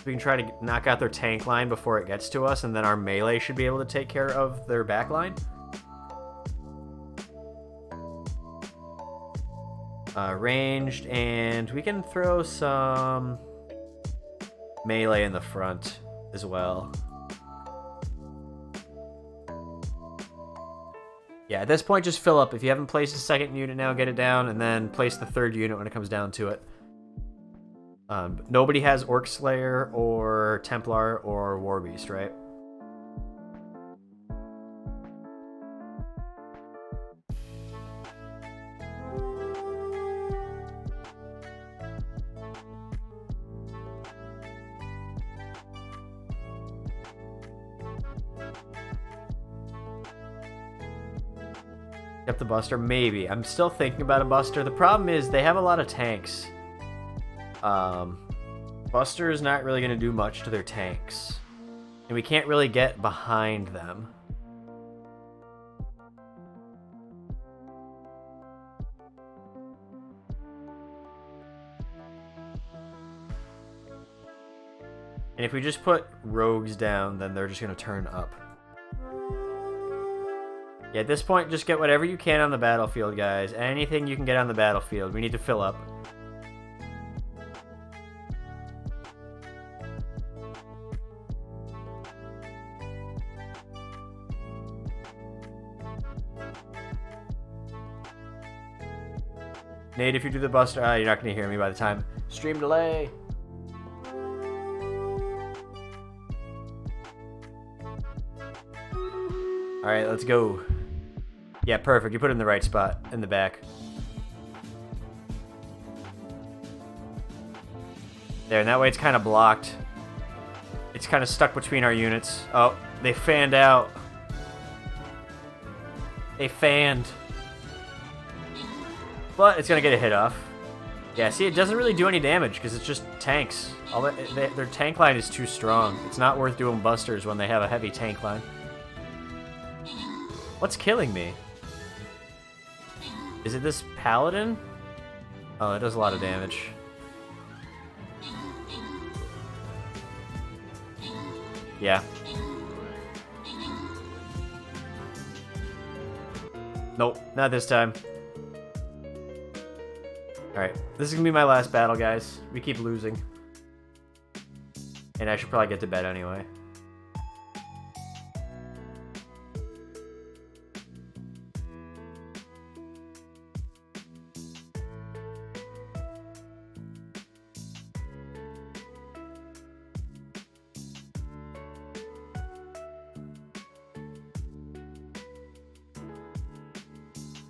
B: We can try to knock out their tank line before it gets to us, and then our melee should be able to take care of their back line. Ranged, and we can throw some melee in the front as well. Yeah, at this point, just fill up. If you haven't placed a second unit now, get it down, and then place the third unit when it comes down to it. Nobody has Orc Slayer or Templar or War Beast, right? Yep, the Buster, maybe. I'm still thinking about a Buster. The problem is they have a lot of tanks. Buster is not really going to do much to their tanks. And we can't really get behind them. And if we just put rogues down, then they're just going to turn up. Yeah, at this point, just get whatever you can on the battlefield, guys. Anything you can get on the battlefield. We need to fill up. Nate, if you do the Buster... you're not going to hear me by the time. Stream delay! Alright, let's go. Yeah, perfect. You put it in the right spot. In the back. There, and that way it's kind of blocked. It's kind of stuck between our units. Oh, they fanned out. They fanned. But it's going to get a hit off. Yeah, see, it doesn't really do any damage because it's just tanks. Their tank line is too strong. It's not worth doing busters when they have a heavy tank line. What's killing me? Is it this paladin? Oh, it does a lot of damage. Yeah. Nope, not this time. Alright, this is gonna be my last battle, guys. We keep losing. And I should probably get to bed anyway.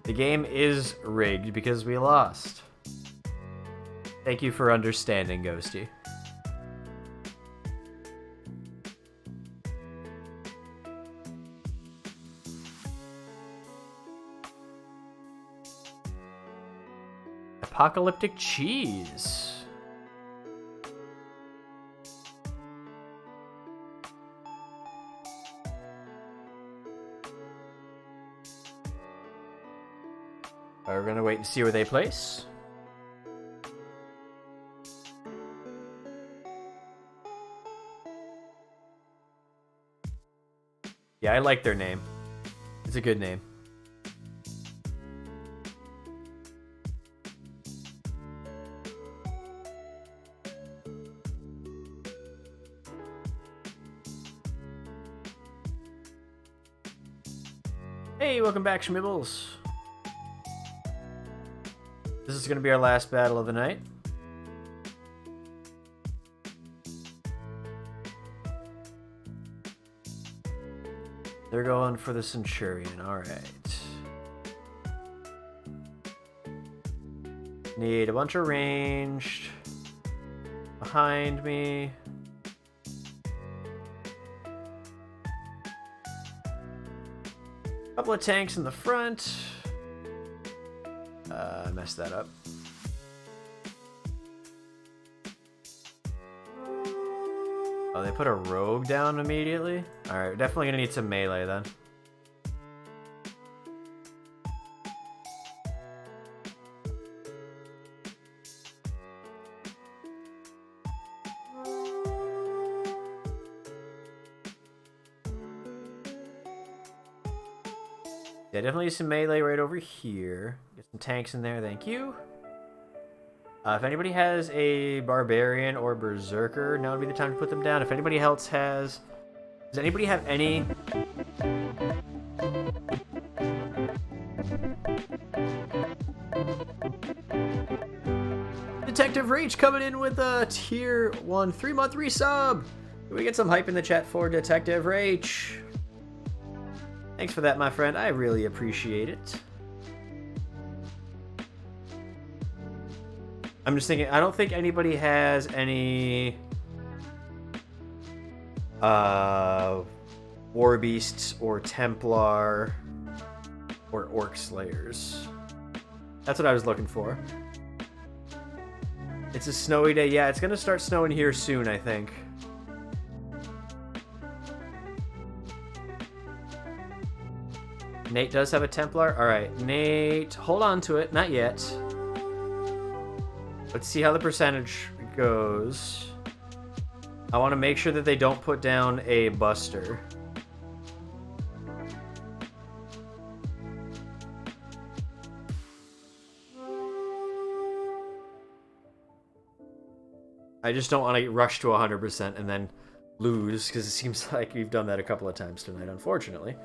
B: The game is rigged because we lost. Thank you for understanding, Ghosty. Apocalyptic cheese. We're gonna wait and see where they place. Yeah, I like their name. It's a good name. Hey, welcome back, Schmibbles. This is going to be our last battle of the night. They're going for the Centurion, alright. Need a bunch of ranged. Behind me. Couple of tanks in the front. I messed that up. Oh, they put a rogue down immediately? Alright, definitely gonna need some melee then. Yeah, definitely some melee right over here. Get some tanks in there, thank you. If anybody has a Barbarian or Berserker, now would be the time to put them down. If anybody else has... Does anybody have any... Detective Reach coming in with a tier 1 3-month resub! Can we get some hype in the chat for Detective Reach? Thanks for that, my friend. I really appreciate it. I'm just thinking, I don't think anybody has any War Beasts or Templar or Orc Slayers. That's what I was looking for. It's a snowy day. Yeah, it's gonna start snowing here soon, I think. Nate does have a Templar. Alright, Nate, hold on to it. Not yet. Let's see how the percentage goes. I want to make sure that they don't put down a Buster. I just don't want to rush to 100% and then lose, because it seems like we've done that a couple of times tonight, unfortunately.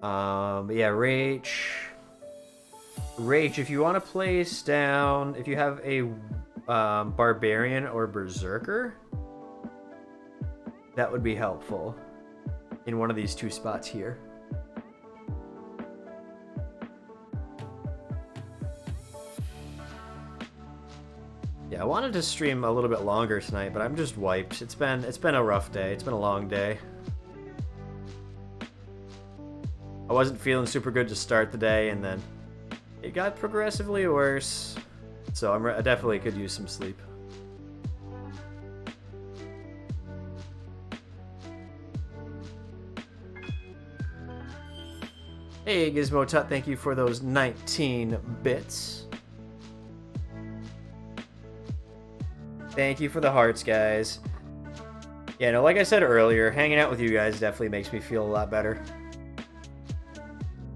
B: But yeah, Rage, if you want to place down, if you have a Barbarian or Berserker, that would be helpful in one of these two spots here. Yeah, I wanted to stream a little bit longer tonight, but I'm just wiped. It's been a rough day. It's been a long day. I wasn't feeling super good to start the day, and then it got progressively worse. So I definitely could use some sleep. Hey, Gizmo Tut, thank you for those 19 bits. Thank you for the hearts, guys. Yeah, no, like I said earlier, hanging out with you guys definitely makes me feel a lot better.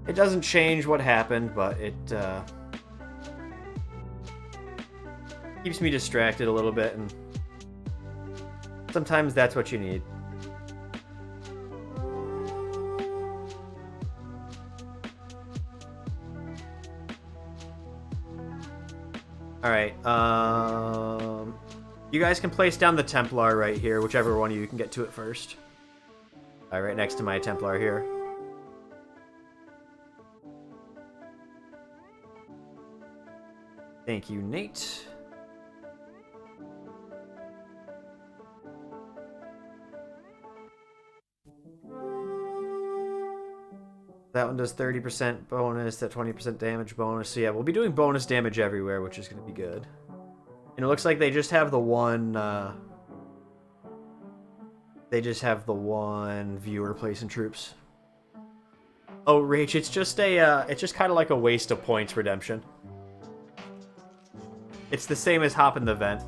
B: It doesn't change what happened, but it keeps me distracted a little bit, and sometimes that's what you need. Alright, you guys can place down the Templar right here, whichever one of you can get to it first. Alright, right next to my Templar here. Thank you, Nate. That one does 30% bonus, that 20% damage bonus. So yeah, we'll be doing bonus damage everywhere, which is going to be good. And it looks like they just have the one... they just have the one viewer placing troops. Oh, Rach, it's just a... it's just kind of like a waste of points redemption. It's the same as hopping the vent.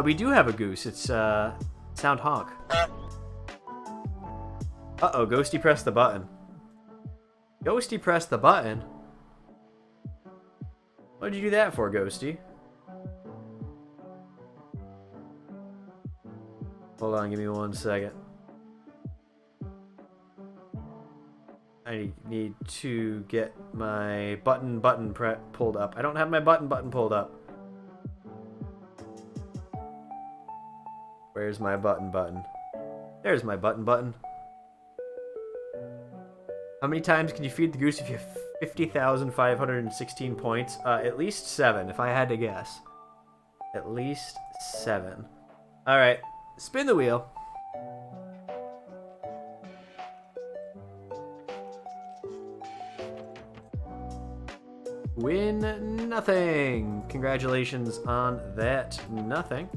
B: We do have a goose. It's, Sound Honk. Uh-oh, Ghosty pressed the button. Ghosty pressed the button? What did you do that for, Ghosty? Hold on, give me 1 second. I need to get my button pulled up. I don't have my button pulled up. Where's my button? There's my button. How many times can you feed the goose if you have 50,516 points? At least 7, if I had to guess. At least 7. Alright, spin the wheel. Win nothing. Congratulations on that nothing.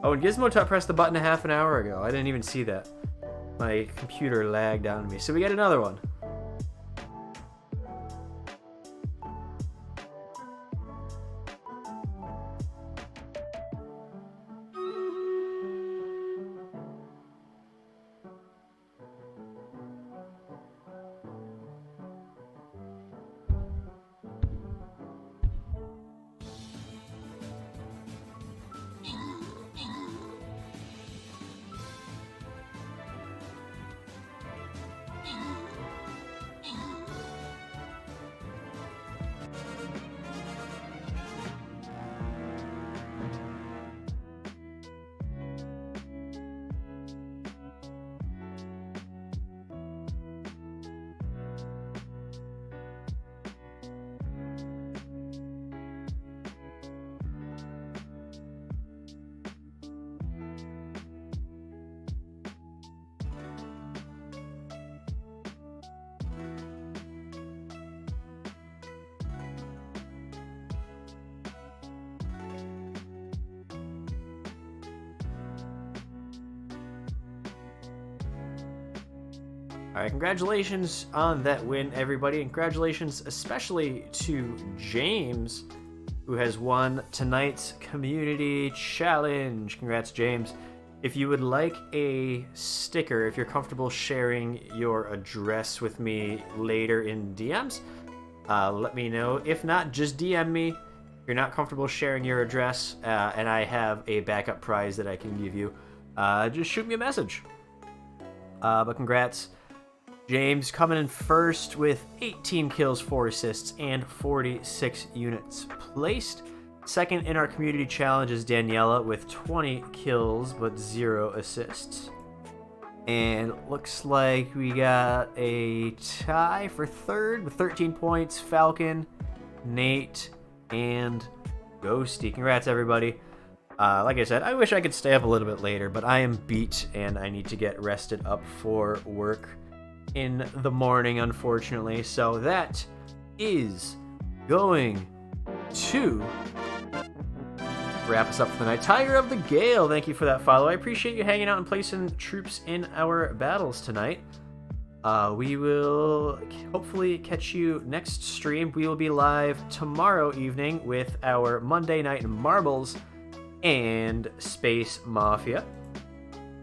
B: Oh, and Gizmo Tut pressed the button a half an hour ago. I didn't even see that. My computer lagged on me. So we get another one. Alright, congratulations on that win, everybody. And congratulations especially to James, who has won tonight's community challenge. Congrats, James. If you would like a sticker, if you're comfortable sharing your address with me later in DMs, let me know. If not, just DM me. If you're not comfortable sharing your address, and I have a backup prize that I can give you, just shoot me a message. But congrats. James coming in first with 18 kills, 4 assists, and 46 units placed. Second in our community challenge is Daniela with 20 kills but 0 assists. And looks like we got a tie for third with 13 points. Falcon, Nate, and Ghosty. Congrats, everybody. Like I said, I wish I could stay up a little bit later, but I am beat and I need to get rested up for work in the morning, unfortunately. So that is going to wrap us up for the night. Tiger of the Gale, thank you for that follow. I appreciate you hanging out and placing troops in our battles tonight. We will hopefully catch you next stream. We will be live tomorrow evening with our Monday Night Marbles and Space Mafia.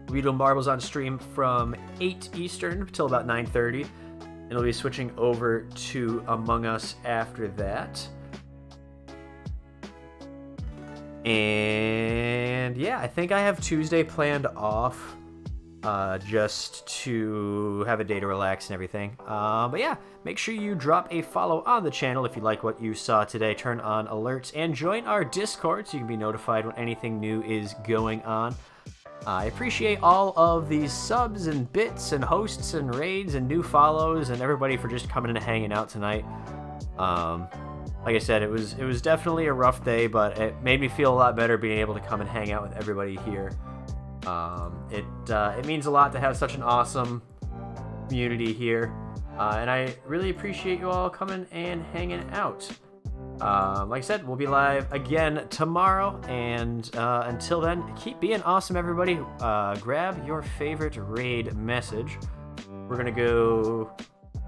B: We do Marbles on stream from 8 Eastern until about 9:30. And we'll be switching over to Among Us after that. And yeah, I think I have Tuesday planned off just to have a day to relax and everything. But yeah, make sure you drop a follow on the channel if you like what you saw today. Turn on alerts and join our Discord so you can be notified when anything new is going on. I appreciate all of these subs and bits and hosts and raids and new follows and everybody for just coming and hanging out tonight. Like I said, it was definitely a rough day, but it made me feel a lot better being able to come and hang out with everybody here. It means a lot to have such an awesome community here, and I really appreciate you all coming and hanging out. Like I said, we'll be live again tomorrow, and until then, keep being awesome, everybody. Grab your favorite raid message. We're gonna go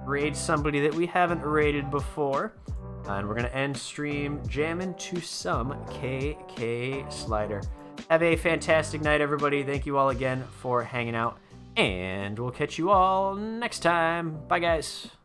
B: raid somebody that we haven't raided before, and we're gonna end stream jamming to some KK Slider. Have a fantastic night, everybody. Thank you all again for hanging out, and we'll catch you all next time. Bye, guys.